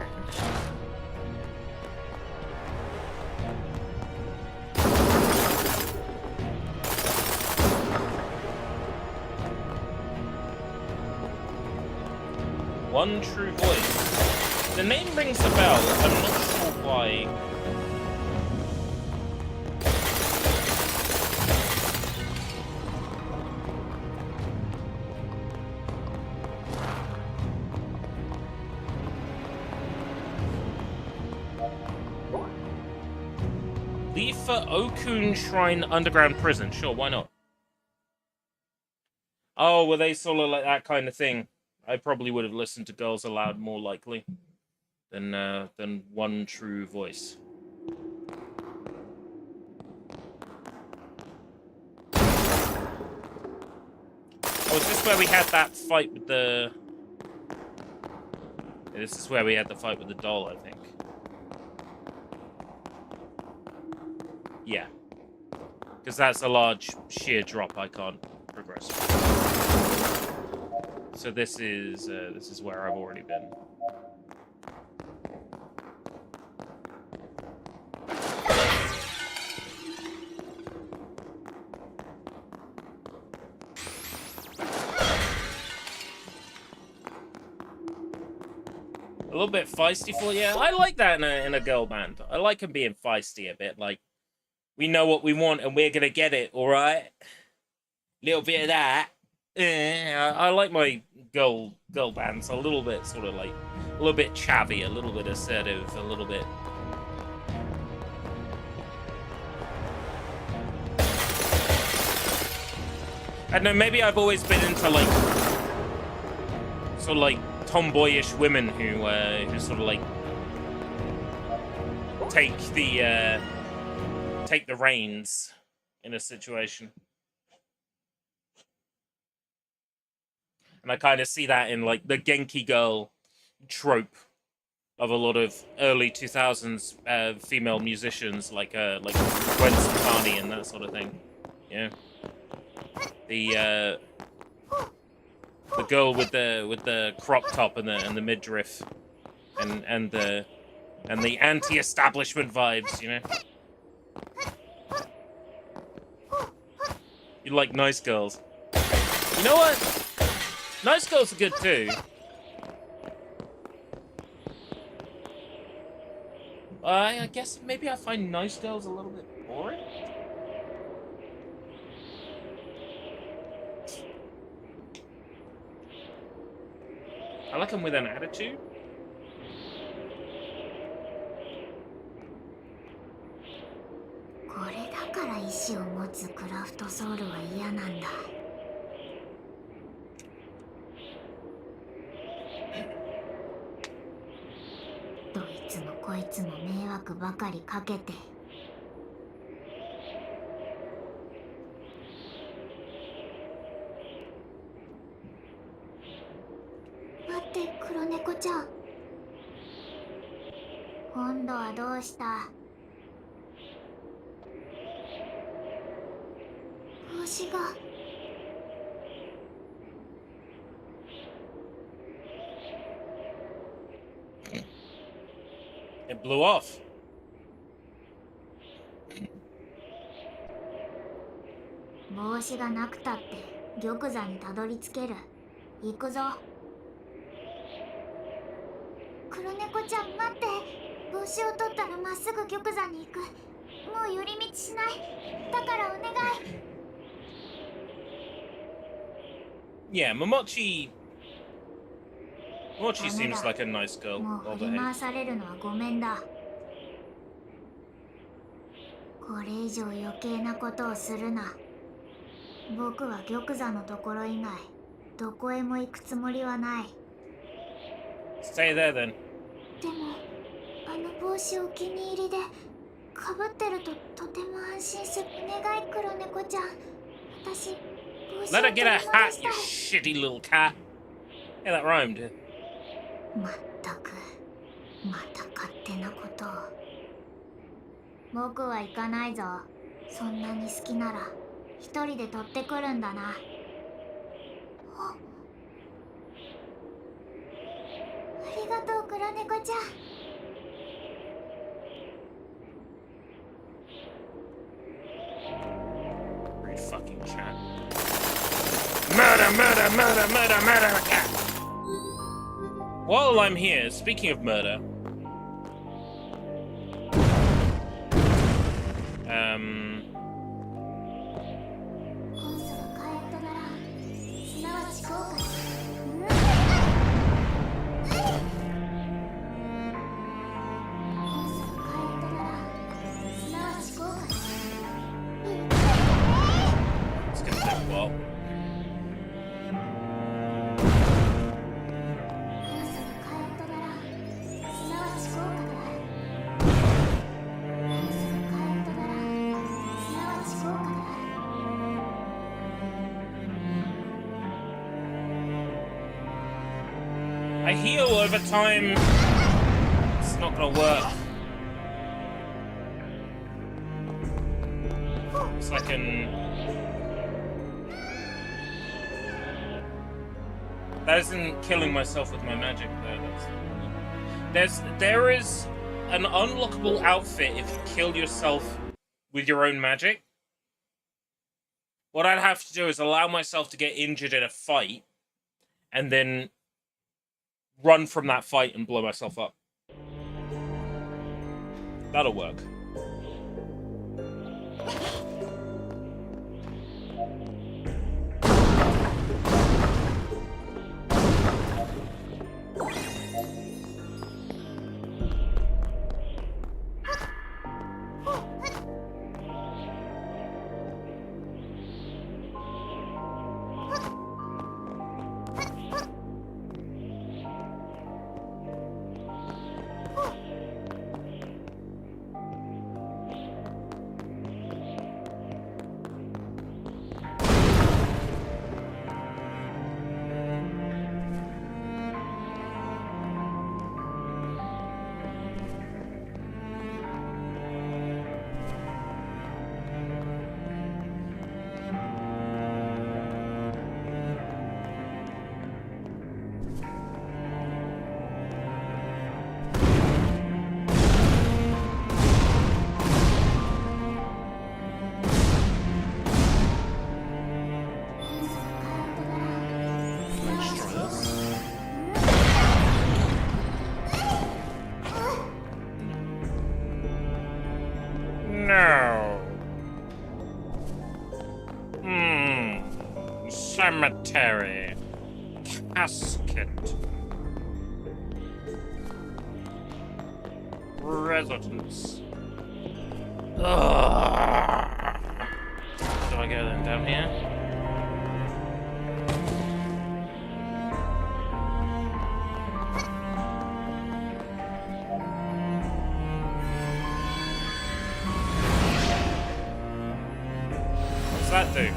One True Voice. The name rings a bell. I'm not sure why. Leave for Okun Shrine Underground Prison. Sure, why not? Oh, were they sort of like that kind of thing? I probably would have listened to Girls Aloud more likely than One True Voice. Oh, is this where we had that fight with the... Yeah, this is where we had the fight with the doll, I think. Yeah. Because that's a large sheer drop I can't progress. So this is where I've already been. A little bit feisty for you. I like that in a girl band. I like them being feisty a bit. Like, we know what we want and we're gonna get it, alright? Little bit of that. I like my girl bands a little bit sort of like a little bit chavvy, a little bit assertive, a little bit. I don't know, maybe I've always been into like sort of like tomboyish women who sort of like take the reins in a situation. And I kind of see that in like the Genki girl trope of a lot of early 2000s female musicians, like Gwen Stefani and that sort of thing. Yeah. The girl with the crop top and the midriff and the anti-establishment vibes, you know. You like nice girls. You know what? Nice girls are good too. I guess maybe I find nice girls a little bit boring. I like them with an attitude. It blew off. Yeah, Momochi seems like a nice girl. Well behaved. これ以上余計なことをするな。僕は玉座のところ以外どこへも行くつもりはない。Stay there then. でもあの帽子お気に入りでかぶってるととても安心する。お願い黒猫ちゃん。私帽子を Let her 取り get a 戻 hat, し you たい。 shitty little cat. Yeah, that rhymed. まったくまた勝手なことを。僕は行かないぞ。そんなに好きなら一人で取ってくるんだな。ありがとう黒猫ちゃん。Rude fucking cat. Murder, murder, murder, murder, murder, cat. While I'm here, speaking of murder, it's gonna take a while. I heal over time. It's not gonna work. So I can. That isn't killing myself with my magic though. There is an unlockable outfit if you kill yourself with your own magic. What I'd have to do is allow myself to get injured in a fight, and then run from that fight and blow myself up. That'll work. No. Cemetery. Casket. Residence. Ugh. Do I go then down here? What's that do?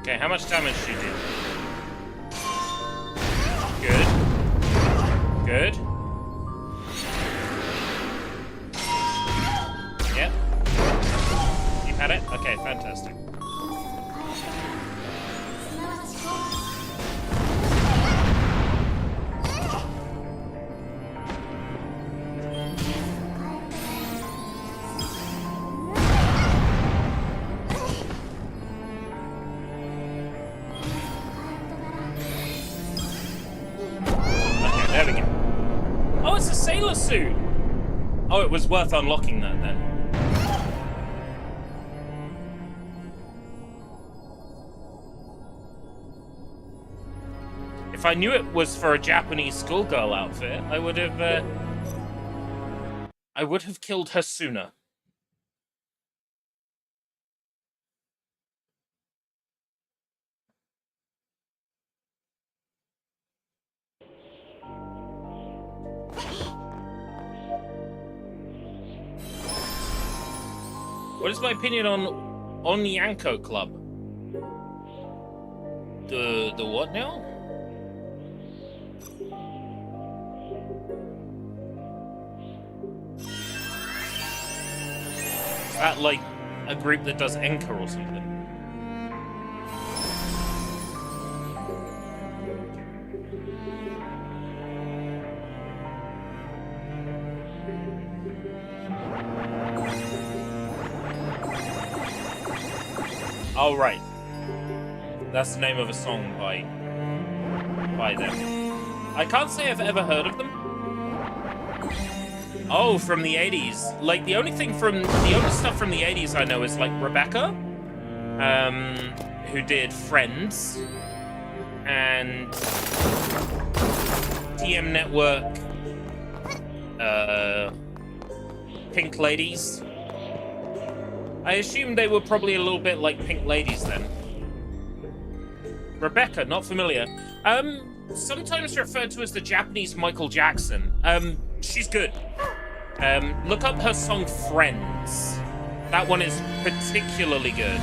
Okay, how much damage do you do? Good. Good. Yep. You had it? Okay, fantastic. There we go. Oh, it's a sailor suit! Oh, it was worth unlocking that then. If I knew it was for a Japanese schoolgirl outfit, I would have killed her sooner. What is my opinion on Onyanko Club? The what now? Is that like a group that does Enka or something? Oh, right. That's the name of a song by them. I can't say I've ever heard of them. Oh, from the 80s. Like, the only stuff from the 80s I know is, like, Rebecca, who did Friends, and TM Network, Pink Ladies. I assume they were probably a little bit like Pink Ladies then. Rebecca, not familiar. Sometimes referred to as the Japanese Michael Jackson. She's good. Look up her song Friends. That one is particularly good.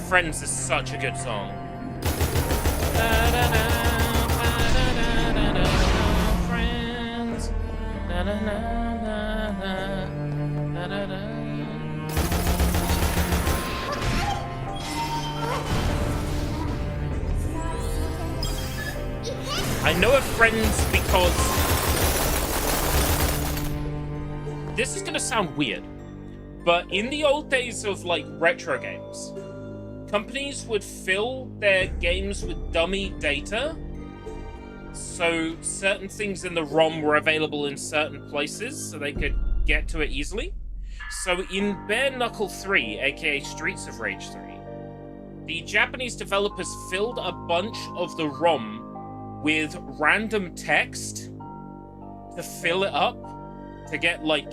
Friends is such a good song. Friends. I know of Friends because this is gonna sound weird, but in the old days of like retro games, companies would fill their games with dummy data, so certain things in the ROM were available in certain places so they could get to it easily. So in Bare Knuckle 3, aka Streets of Rage 3, the Japanese developers filled a bunch of the ROM with random text to fill it up to get like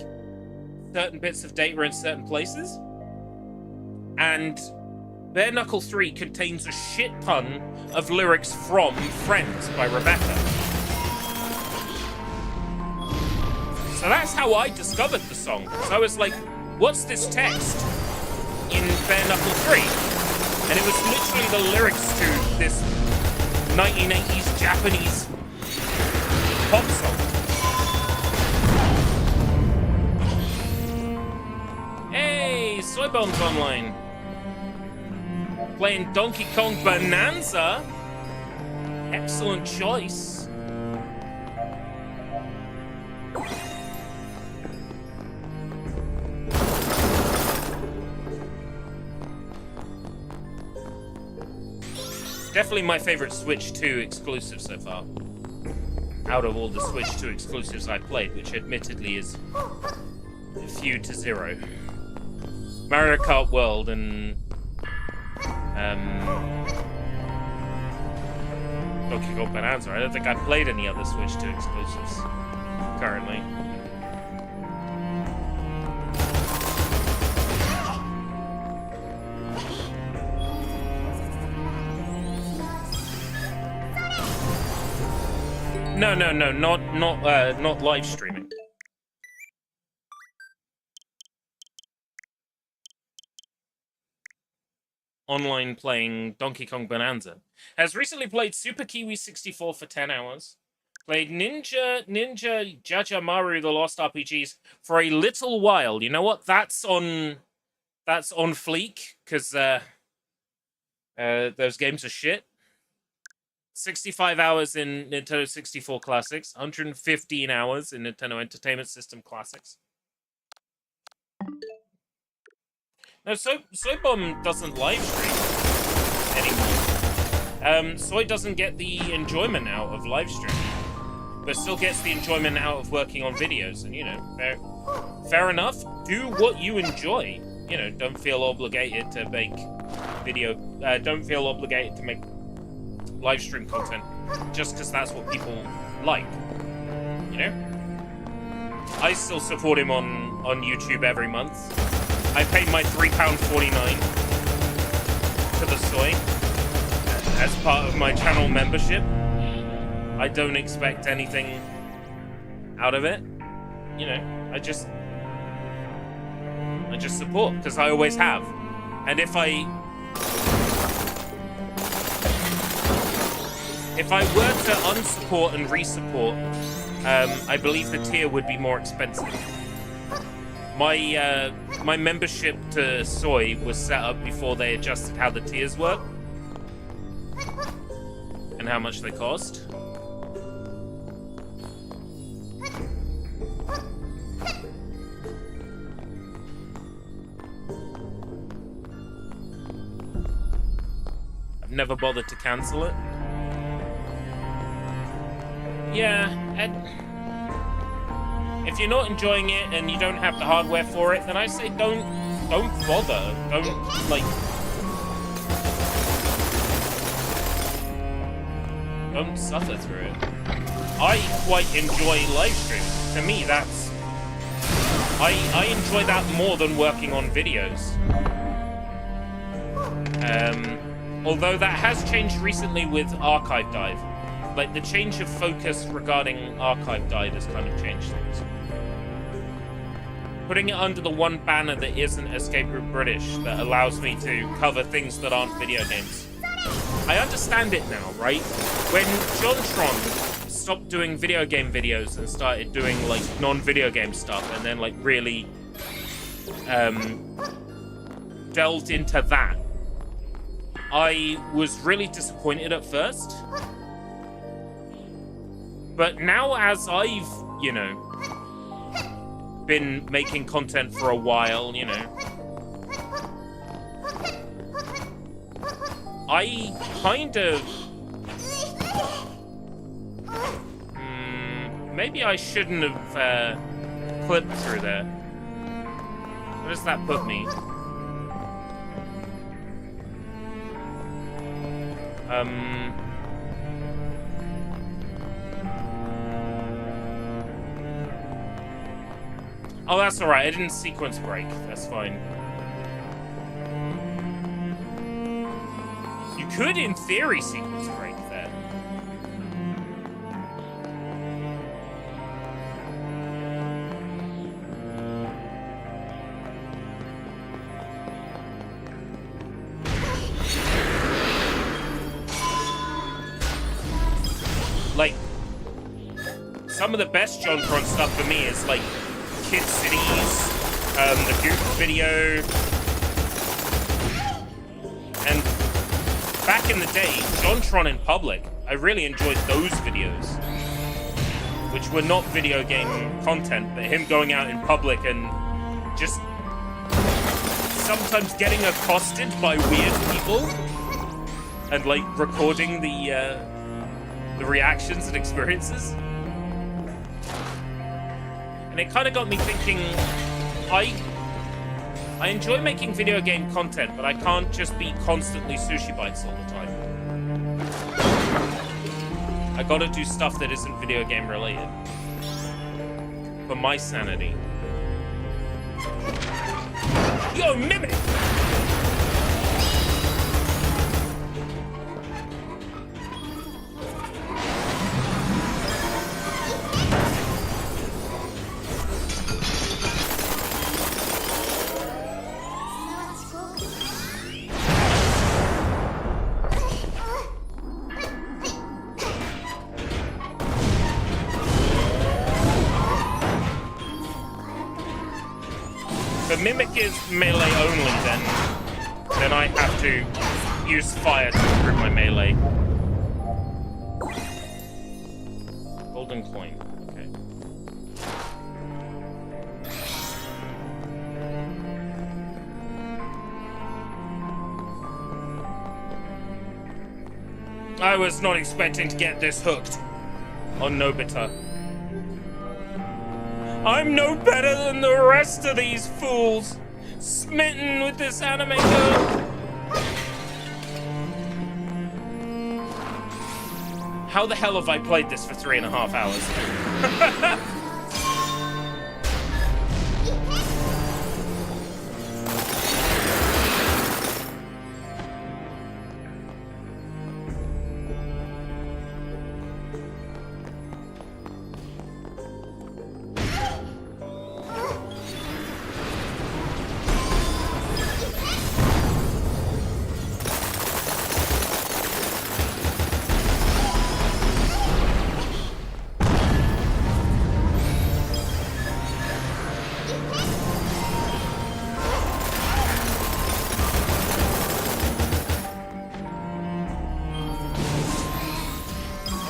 certain bits of data in certain places. And Bare Knuckle 3 contains a shit ton of lyrics from Friends by Rebecca. So that's how I discovered the song. So I was like, what's this text in Bare Knuckle 3? And it was literally the lyrics to this 1980s Japanese pop song. Hey, Soybomb's online. Playing Donkey Kong Bonanza. Excellent choice. Definitely my favorite Switch 2 exclusive so far. Out of all the Switch 2 exclusives I've played, which admittedly is few to zero. Mario Kart World and Donkey Kong Bonanza. I don't think I've played any other Switch 2 exclusives currently. No, not live streaming. Online playing Donkey Kong Bonanza. Has recently played Super Kiwi 64 for 10 hours. Played Ninja Jajamaru The Lost RPGs for a little while. You know what? That's on fleek, because those games are shit. 65 hours in Nintendo 64 Classics, 115 hours in Nintendo Entertainment System Classics. No, Soybomb doesn't live stream anymore. Soy doesn't get the enjoyment out of live streaming, but still gets the enjoyment out of working on videos. And, you know, fair enough. Do what you enjoy. You know, don't feel obligated to make don't feel obligated to make live stream content just because that's what people like, you know. I still support him on YouTube every month. I pay my £3.49 to the Soy as part of my channel membership. I don't expect anything out of it, you know. I just support because I always have. And if I were to unsupport and resupport, I believe the tier would be more expensive. My membership to Soy was set up before they adjusted how the tiers work and how much they cost. I've never bothered to cancel it. Yeah, and if you're not enjoying it and you don't have the hardware for it, then I say don't bother. Don't suffer through it. I quite enjoy live streaming. To me, that's I enjoy that more than working on videos. Although that has changed recently with Archive Dive. Like, the change of focus regarding Archive Dive has kind of changed things. Putting it under the one banner that isn't Escape Route British, that allows me to cover things that aren't video games. I understand it now, right? When JonTron stopped doing video game videos and started doing, like, non-video game stuff, and then, like, really delved into that, I was really disappointed at first. But now, as I've, you know, been making content for a while, you know, I kind of... maybe I shouldn't have clipped through there. Where does that put me? Oh, that's alright. I didn't sequence break. That's fine. could, in theory, sequence break there. Like, some of the best JonTron stuff for me is like Kid Cities, the Goof video, and back in the day, JonTron in public, I really enjoyed those videos, which were not video game content, but him going out in public and just sometimes getting accosted by weird people and like recording the reactions and experiences. And it kind of got me thinking, I enjoy making video game content, but I can't just be constantly Sushi Bites all the time. I gotta do stuff that isn't video game related. For my sanity. Yo, Mimic! If Mimic is melee only, then I have to use fire to improve my melee. Golden coin. Okay. I was not expecting to get this hooked on Nobeta. I'm no better than the rest of these fools, smitten with this anime girl. How the hell have I played this for 3.5 hours?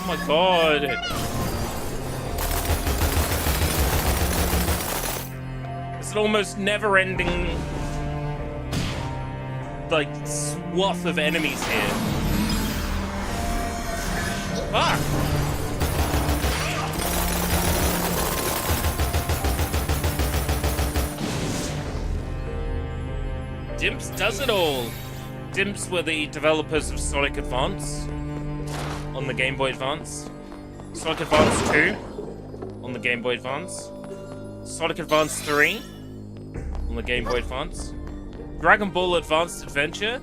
Oh my god. It's an almost never-ending, like, swath of enemies here. Fuck! Dimps does it all. Dimps were the developers of Sonic Advance on the Game Boy Advance, Sonic Advance 2 on the Game Boy Advance, Sonic Advance 3 on the Game Boy Advance, Dragon Ball Advanced Adventure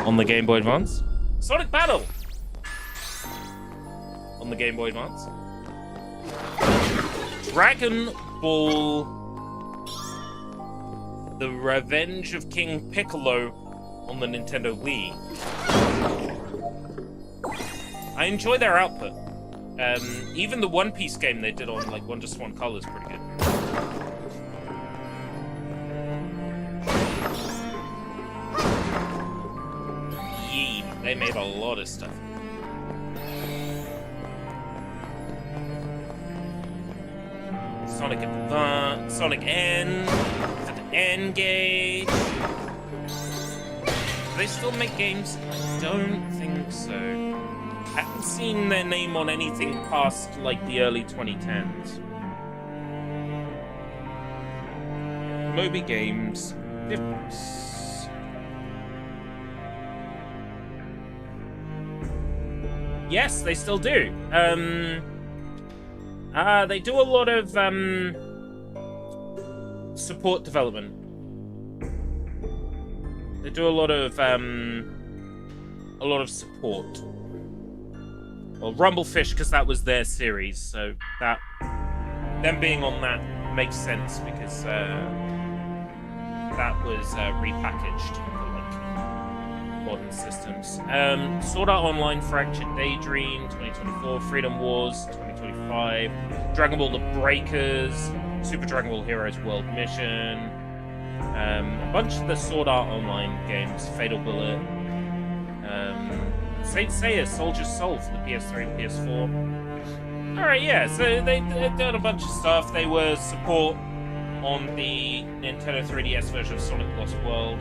on the Game Boy Advance, Sonic Battle on the Game Boy Advance, Dragon Ball The Revenge of King Piccolo on the Nintendo Wii. I enjoy their output. Even the One Piece game they did on like 1:1 Color is pretty good. Yee, they made a lot of stuff. Sonic Advance, Sonic N, N-Gage. Do they still make games? I don't think so. I haven't seen their name on anything past, like, the early 2010s. Moby Games. Difference. Yes, they still do. They do a lot of, support development. They do a lot of support. Well, Rumblefish, because that was their series, so that them being on that makes sense because that was repackaged for like modern systems. Sword Art Online, Fractured Daydream, 2024, Freedom Wars, 2025, Dragon Ball: The Breakers, Super Dragon Ball Heroes World Mission, a bunch of the Sword Art Online games, Fatal Bullet, Saint Seiya, Soldier's Soul for the PS3 and PS4. Alright, yeah, so they've done a bunch of stuff. They were support on the Nintendo 3DS version of Sonic Lost World.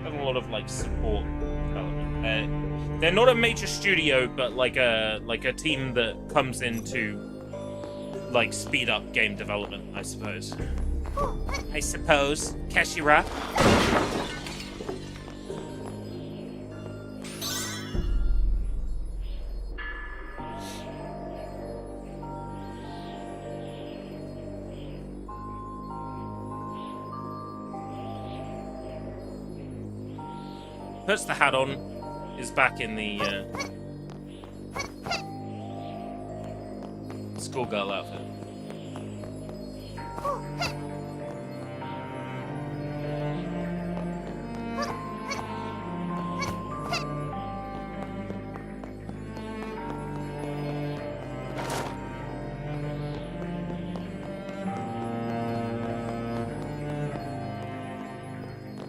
Done a lot of like support development. They're not a major studio, but like a team that comes in to like speed up game development, I suppose. Kashira. Puts the hat on, is back in the schoolgirl outfit.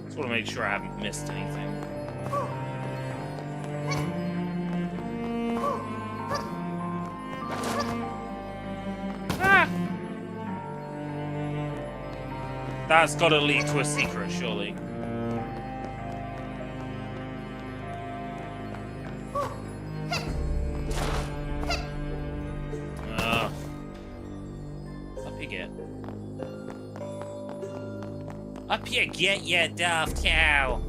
Just want to make sure I haven't missed anything. That's got to lead to a secret, surely. Up you get. Up you get, you daft cow.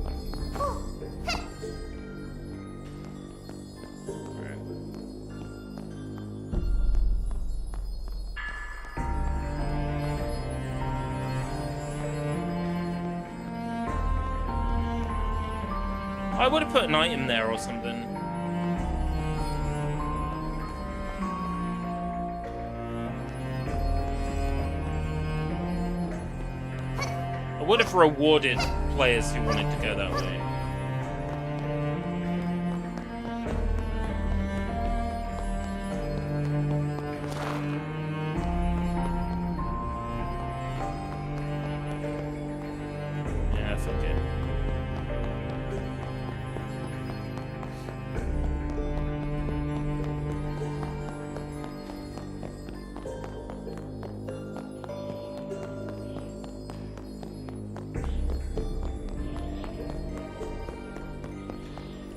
I would have put an item there or something. I would have rewarded players who wanted to go that way. Yeah, fuck it.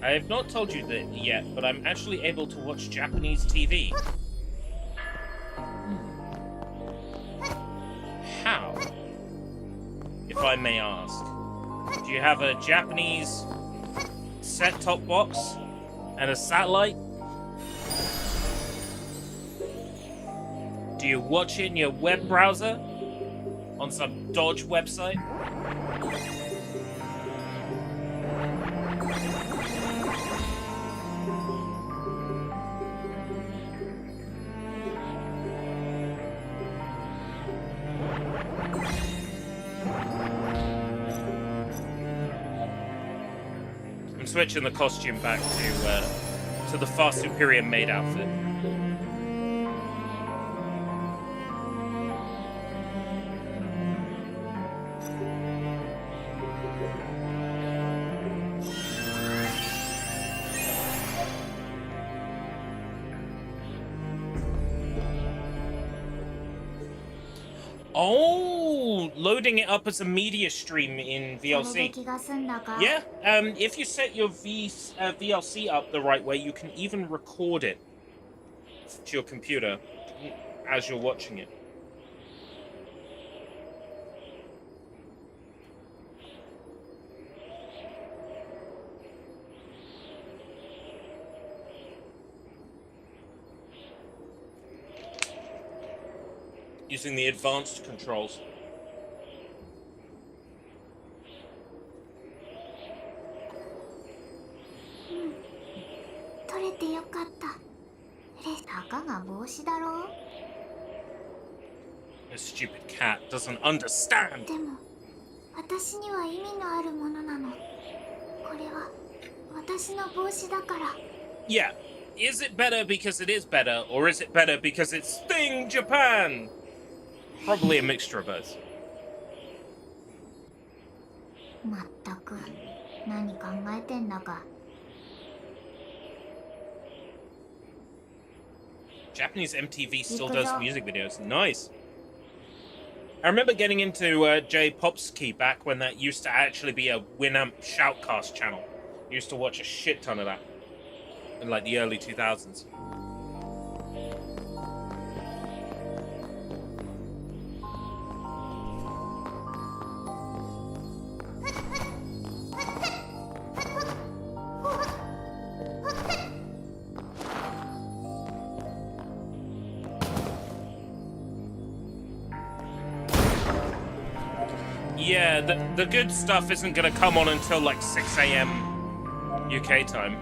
I have not told you that yet, but I'm actually able to watch Japanese TV. How? If I may ask. Do you have a Japanese set-top box and a satellite? Do you watch it in your web browser? On some dodge website? I'm switching the costume back to the far superior maid outfit. Oh, loading it up as a media stream in VLC. Yeah, if you set your VLC up the right way, you can even record it to your computer as you're watching it. Using the advanced controls. えてよかった。たかが帽子だろう。 The stupid cat doesn't understand. でも私には意味のあるものなの。これは私の帽子だから。 Yeah. Is it better because it is better, or is it better because it's Sting Japan? Probably a mixture of both. まったく何考えてんだか。 Japanese MTV still does music videos. Nice. I remember getting into J-Popski back when that used to actually be a Winamp shoutcast channel. I used to watch a shit ton of that in like the early 2000s. Yeah, the good stuff isn't gonna come on until like 6 a.m. UK time.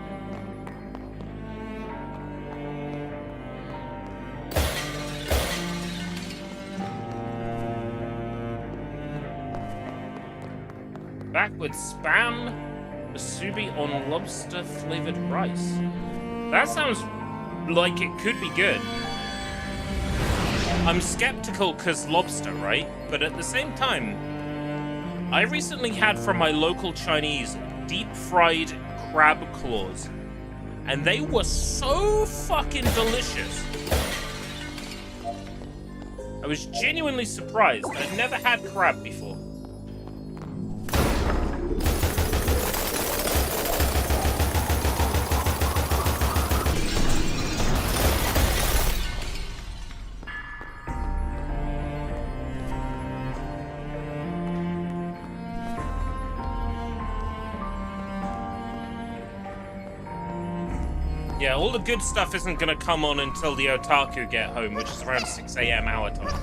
Back with spam, musubi on lobster flavored rice. That sounds like it could be good. I'm skeptical because lobster, right? But at the same time, I recently had from my local Chinese deep-fried crab claws, and they were so fucking delicious. I was genuinely surprised. I'd never had crab before. Yeah, all the good stuff isn't gonna come on until the otaku get home, which is around 6 a.m. our time.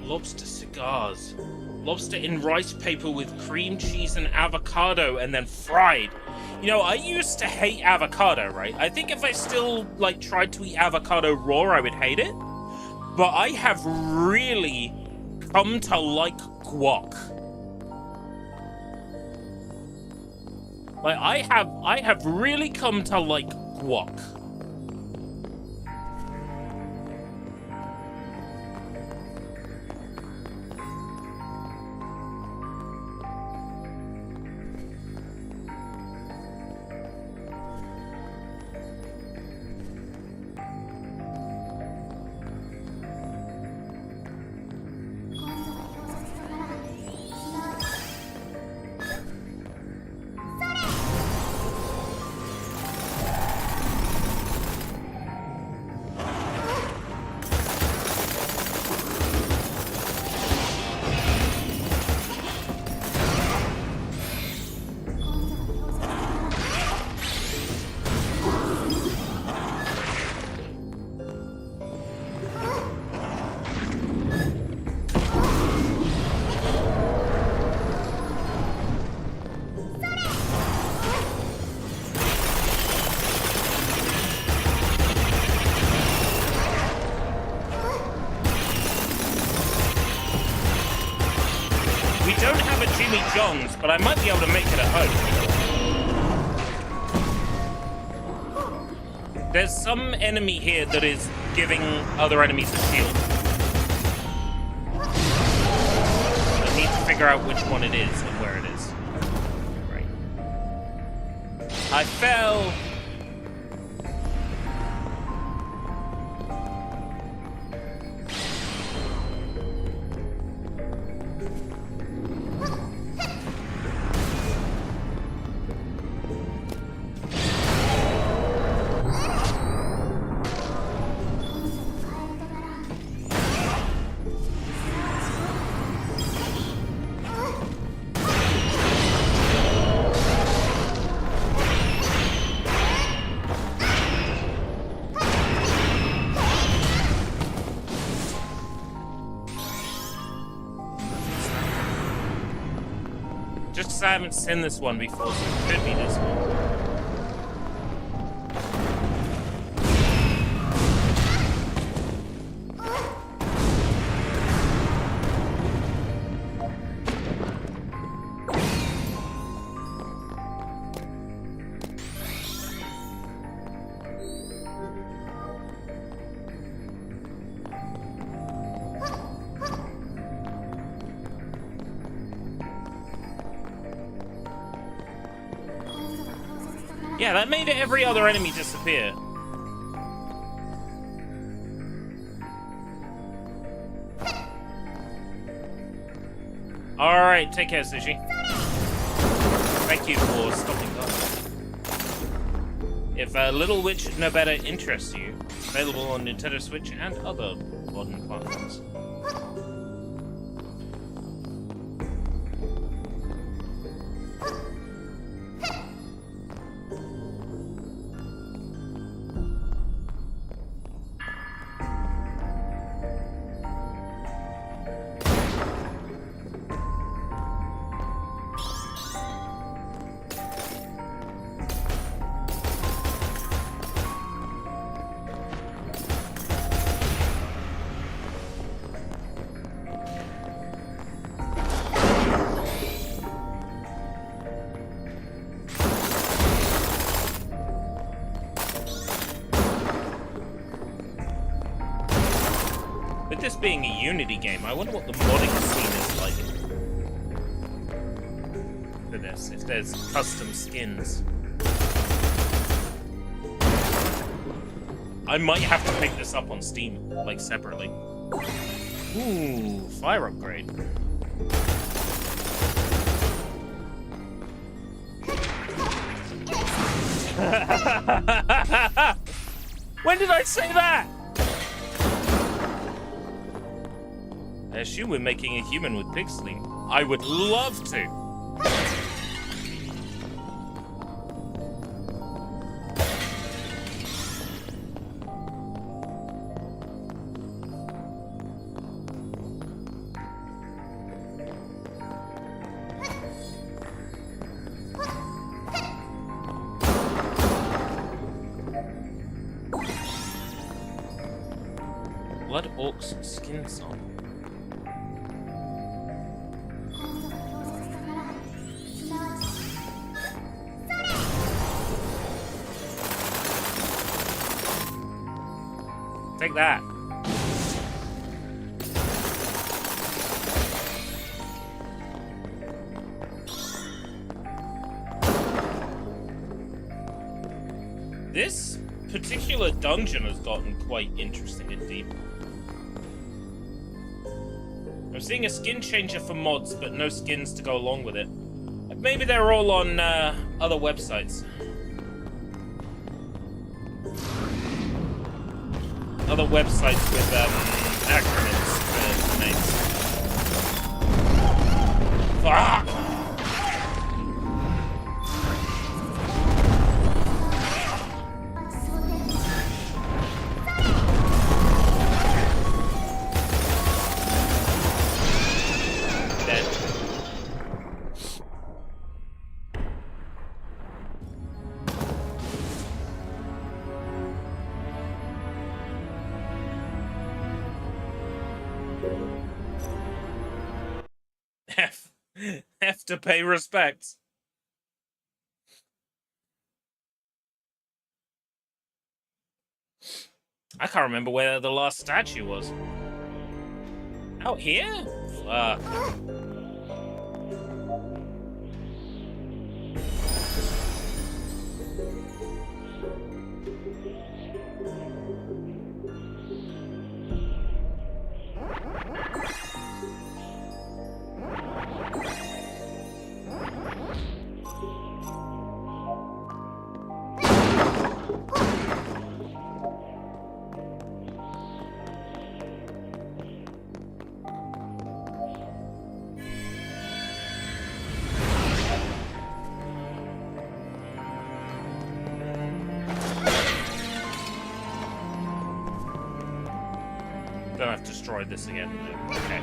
Lobster cigars. Lobster in rice paper with cream cheese and avocado and then fried. You know, I used to hate avocado, right? I think if I still, like, tried to eat avocado raw, I would hate it. But I have really come to like guac. Like, I have really come to like guac. We don't have a Jimmy John's, but I might be able to make it at home. There's some enemy here that is giving other enemies a shield. I need to figure out which one it is and where it is. Right. I fell! because I haven't seen this one before, so it could be this one. Yeah, that made every other enemy disappear. Alright, take care, Sushi. Thank you for stopping by. If Little Witch Nobeta interests you, available on Nintendo Switch and other modern platforms. With this being a Unity game, I wonder what the modding scene is like for this, if there's custom skins. I might have to pick this up on Steam, like, separately. Ooh, fire upgrade. When did I say that? I assume we're making a human with pixeling. I would love to. Blood Orc's skin song. Take that. This particular dungeon has gotten quite interesting and deep. I'm seeing a skin changer for mods, but no skins to go along with it. Maybe they're all on other websites. Other websites with acronyms for names. Fuck! Dead. Have to pay respects. I can't remember where the last statue was. Out here? Fuck. Don't have to destroy this again. Okay.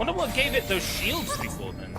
Wonder what gave it those shields before then.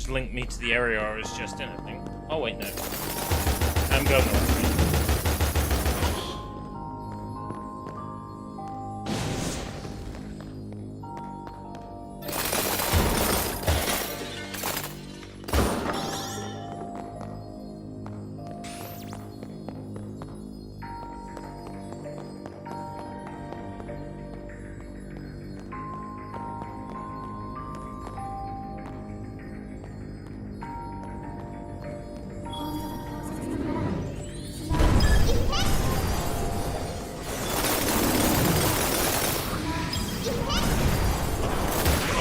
Link me to the area I was just in, I think. Oh wait, no. I'm going north.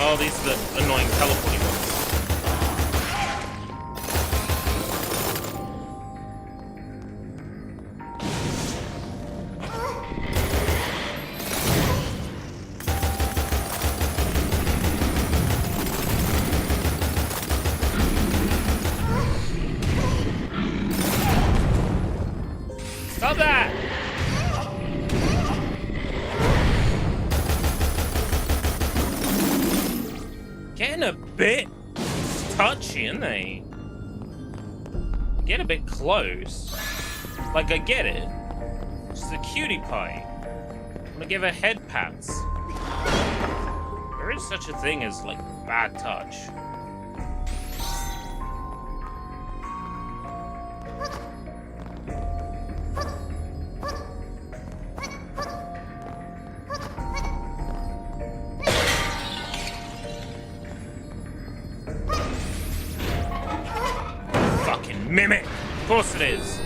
Oh, these are the annoying teleporting ones. Stop that! Getting a bit touchy, aren't they? Get a bit close. Like, I get it. She's a cutie pie. I'm gonna give her head pats. There is such a thing as, like, bad touch. Mimic! Of course it is!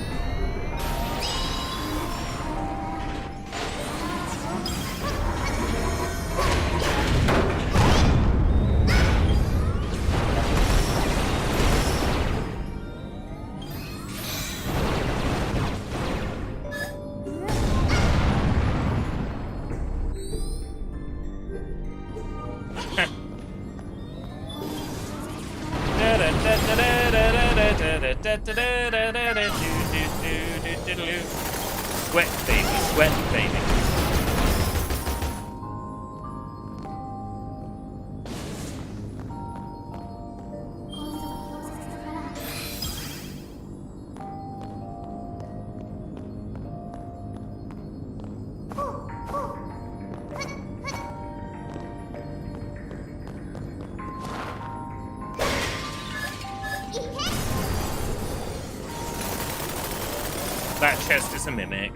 Sweat baby, sweat baby. That chest is a mimic.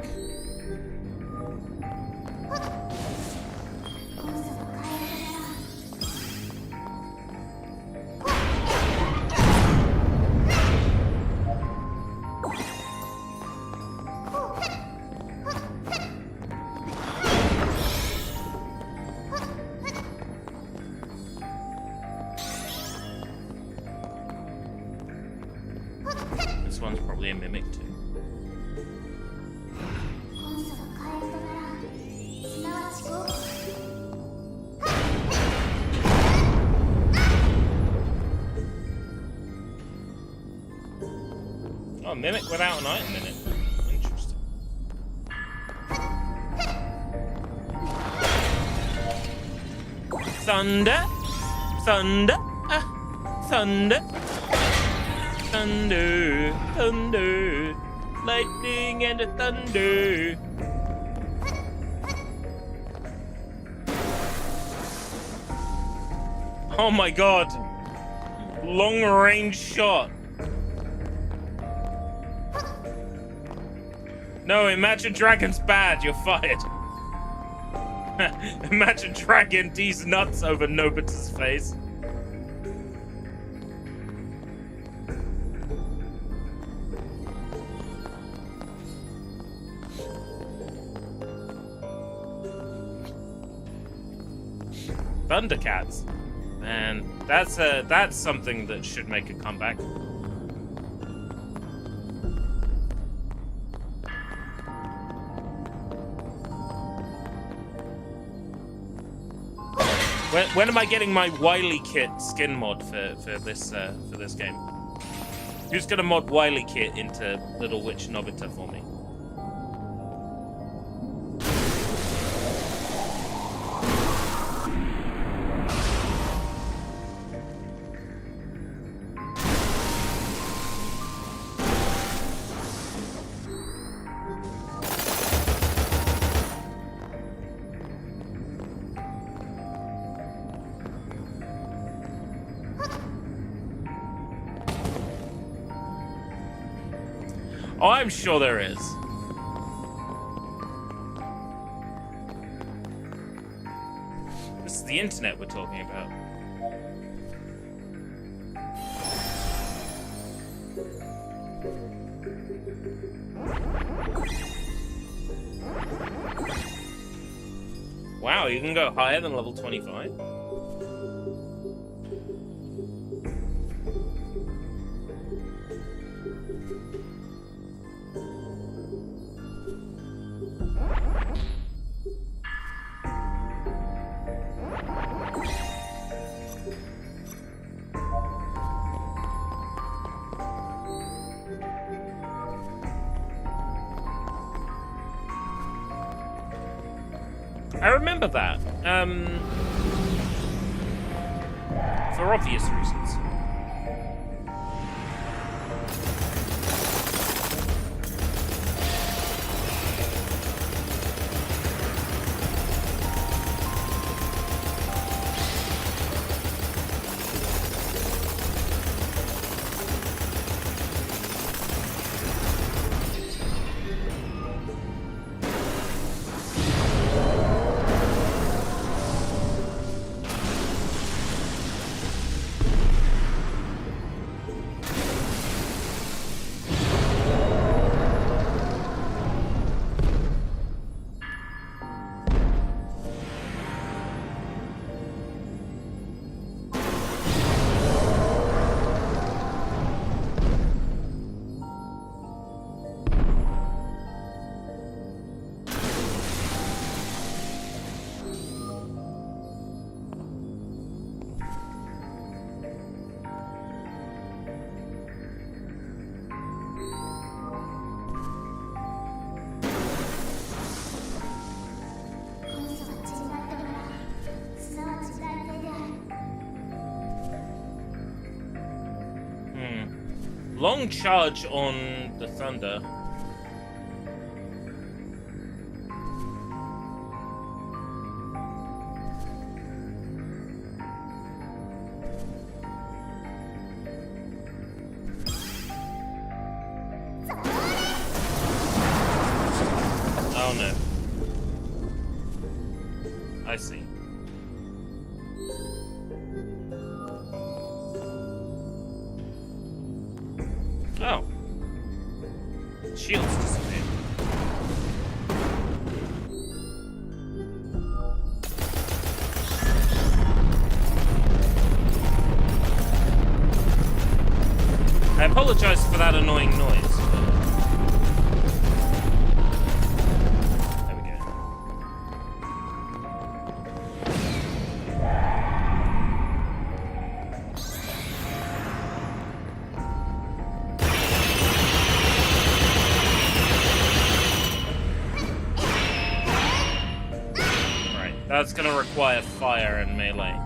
This one's probably a mimic too. Oh, mimic without an item in it. Interesting. Thunder, thunder, thunder, thunder, thunder, lightning and thunder. Oh my god. Long range shot. No, Imagine Dragon's bad. You're fired. Imagine Dragon D's nuts over Nobeta's face. Thundercats. Man, that's something that should make a comeback. When am I getting my Wily Kit skin mod for this game? Who's gonna mod Wily Kit into Little Witch Nobeta for me? Oh, I'm sure there is. This is the internet we're talking about. Wow, you can go higher than level 25? I remember that. For obvious reasons. Long charge on the Thunder. Oh no. I see. Oh. Shields disappeared. I apologize for that annoying noise. There we go. Right, that's gonna require fire and melee.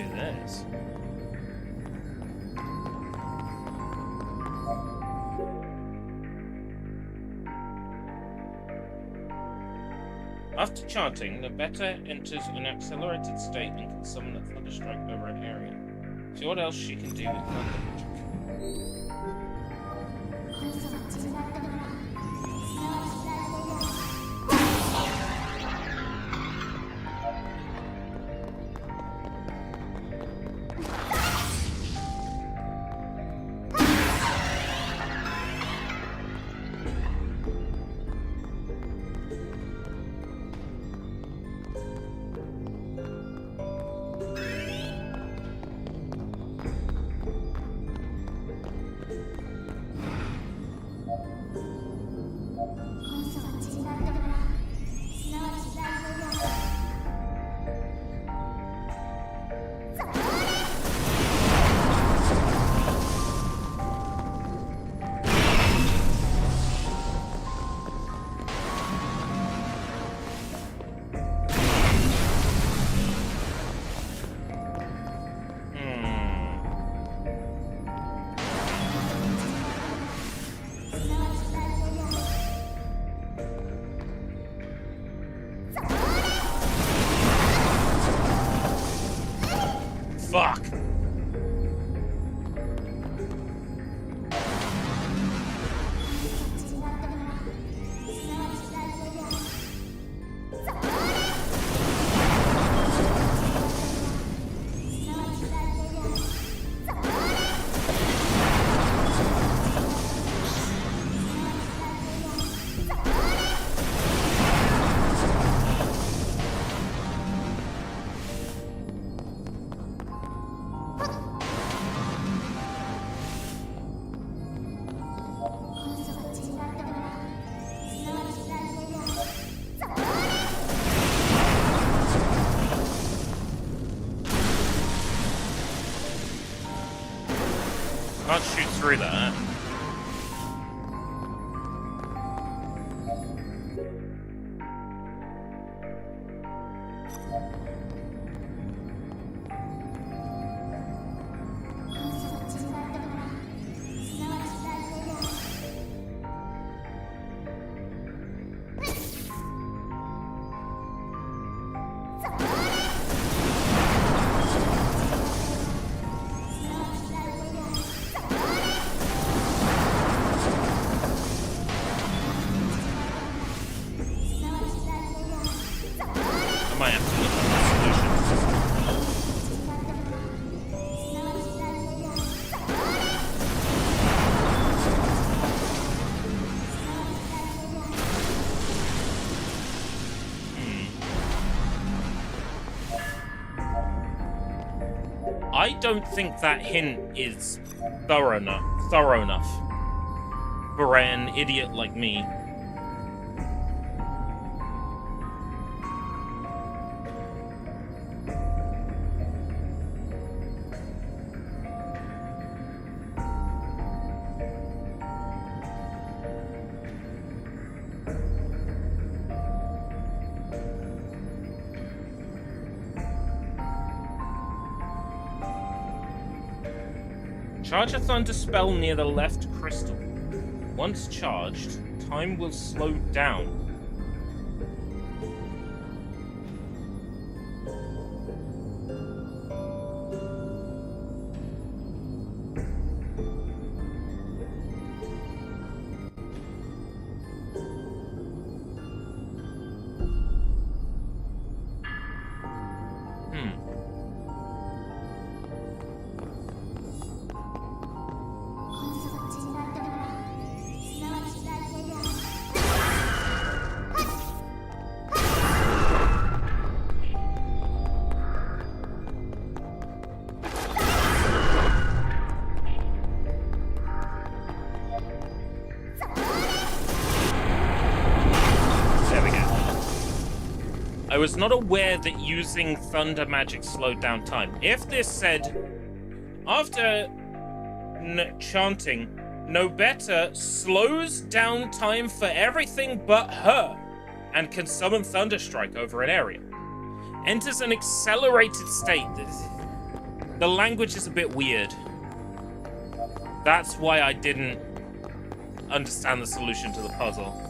do this. After chanting, Nobeta enters an accelerated state and can summon a thunderstrike over an area. See what else she can do with thunder magic. こいつは血になったからすなわち大変や Fuck! Can't shoot through that. I might have to look at the solution. I don't think that hint is thorough enough for an idiot like me. Charge a thunder spell near the left crystal. Once charged, time will slow down. I was not aware that using thunder magic slowed down time. If this said, after chanting, Nobeta slows down time for everything but her, and can summon Thunderstrike over an area. Enters an accelerated state. The language is a bit weird. That's why I didn't understand the solution to the puzzle.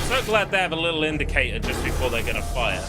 So glad they have a little indicator just before they're gonna fire.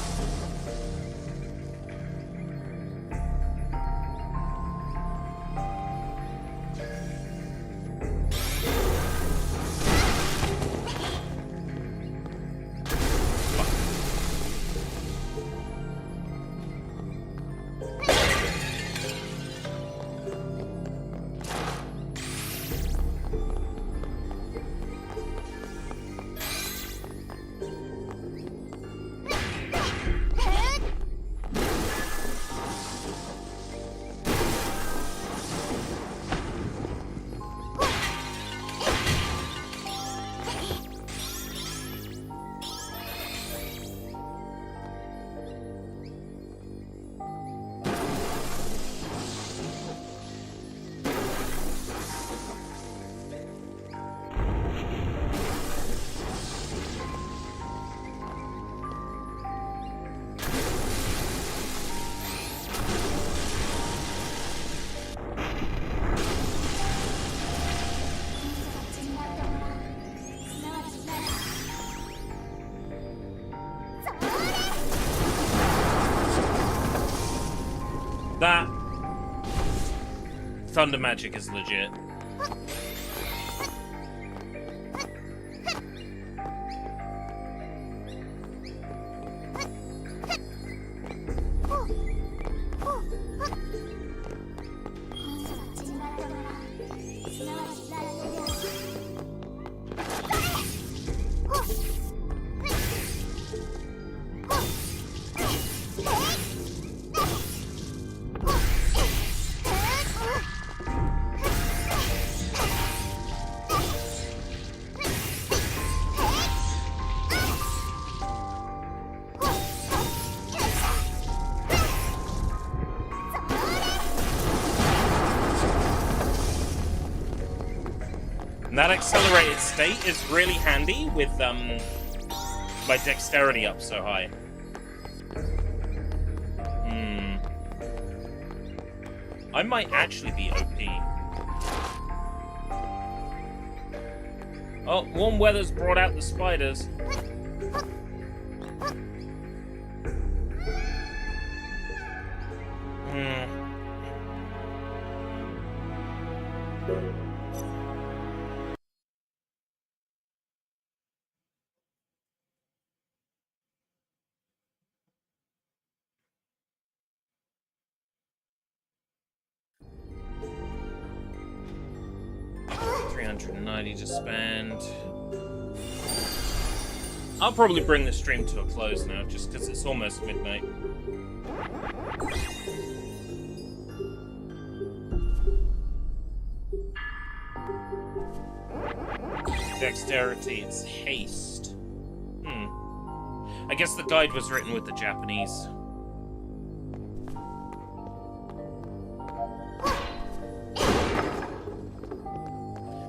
That thunder magic is legit. And that accelerated state is really handy with my dexterity up so high. I might actually be OP. Oh, warm weather's brought out the spiders. $390 to spend. I'll probably bring the stream to a close now, just because it's almost midnight. Dexterity, it's haste. I guess the guide was written with the Japanese.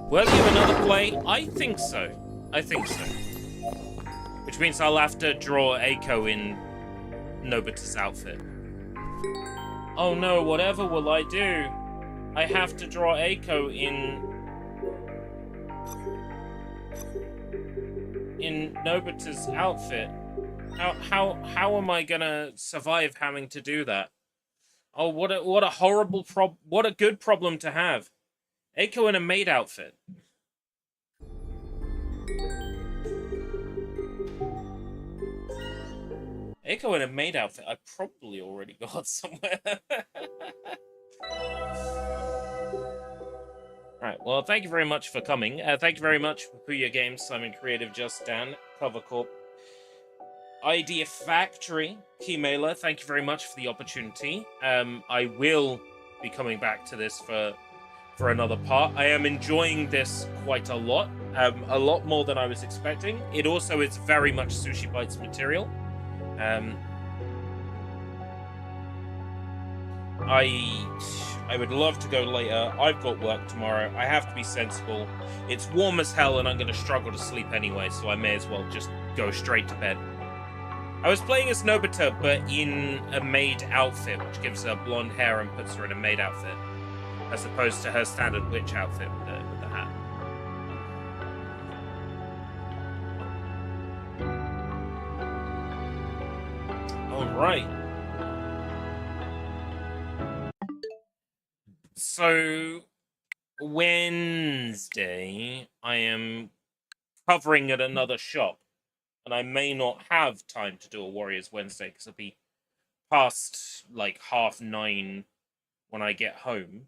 Will you have another play? I think so. I think so. Which means I'll have to draw Eiko in Nobeta's outfit. Oh no, whatever will I do? I have to draw Eiko in Nobeta's outfit. How am I gonna survive having to do that? Oh, what a horrible what a good problem to have. Eiko in a maid outfit. Echo in a maid outfit, I probably already got somewhere. Right, well, thank you very much for coming. Thank you very much for Puya Games, Simon Creative, Just Dan, Cover Corp, Idea Factory, keymailer. Thank you very much for the opportunity. I will be coming back to this for another part. I am enjoying this quite a lot more than I was expecting. It also is very much Sushi Bites material. I would love to go later. I've got work tomorrow. I have to be sensible. It's warm as hell and I'm going to struggle to sleep anyway, so I may as well just go straight to bed. I was playing as Nobeta, but in a maid outfit, which gives her blonde hair and puts her in a maid outfit, as opposed to her standard witch outfit with the hat. Alright. So, Wednesday, I am covering at another shop, and I may not have time to do a Warriors Wednesday, because it'll be past, like, 9:30 when I get home.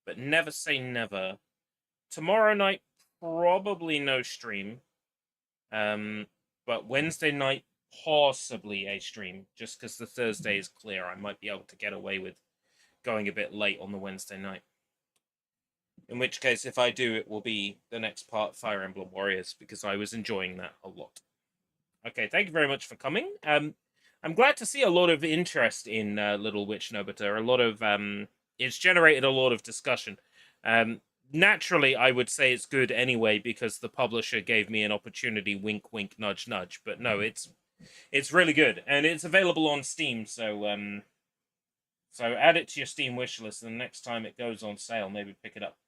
But never say never. Tomorrow night, probably no stream. But Wednesday night, possibly a stream, just because the Thursday is clear. I might be able to get away with going a bit late on the Wednesday night. In which case, if I do, it will be the next part, Fire Emblem Warriors, because I was enjoying that a lot. Okay, thank you very much for coming. I'm glad to see a lot of interest in Little Witch Nobita. A lot of it's generated a lot of discussion. Naturally, I would say it's good anyway because the publisher gave me an opportunity. Wink, wink, nudge, nudge. But no, it's really good, and it's available on Steam. So add it to your Steam wishlist, and the next time it goes on sale, maybe pick it up.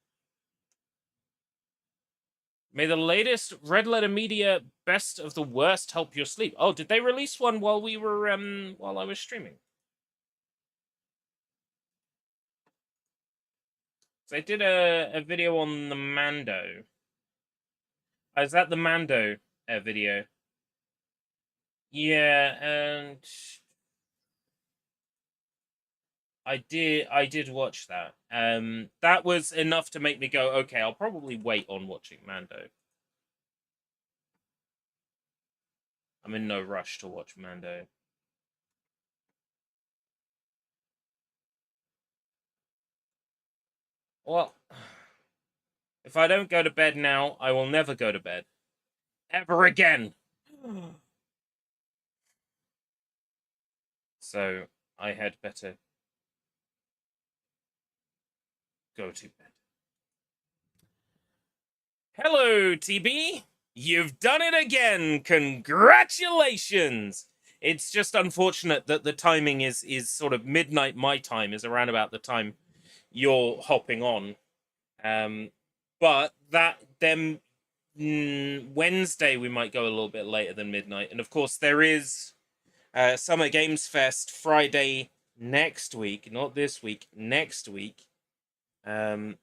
May the latest Red Letter Media Best of the Worst help your sleep. Oh, did they release one while we were while I was streaming? They did a video on the Mando. Is that the Mando video? Yeah, and I did watch that. That was enough to make me go, okay, I'll probably wait on watching Mando. I'm in no rush to watch Mando. Well, if I don't go to bed now, I will never go to bed. Ever again! So, I had better go to bed. Hello, TB! You've done it again! Congratulations! It's just unfortunate that the timing is sort of midnight my time, is around about the time you're hopping on. But then Wednesday we might go a little bit later than midnight. And of course there is Summer Games Fest Friday next week, not this week, next week. Where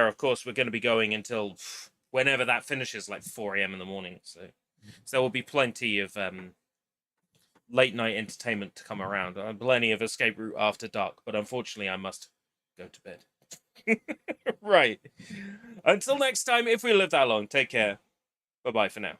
of course we're going to be going until whenever that finishes, like 4 a.m. in the morning. So there will be plenty of late night entertainment to come around. Plenty of Escape Route After Dark, but unfortunately I must go to bed. Right. Until next time, if we live that long, take care. Bye-bye for now.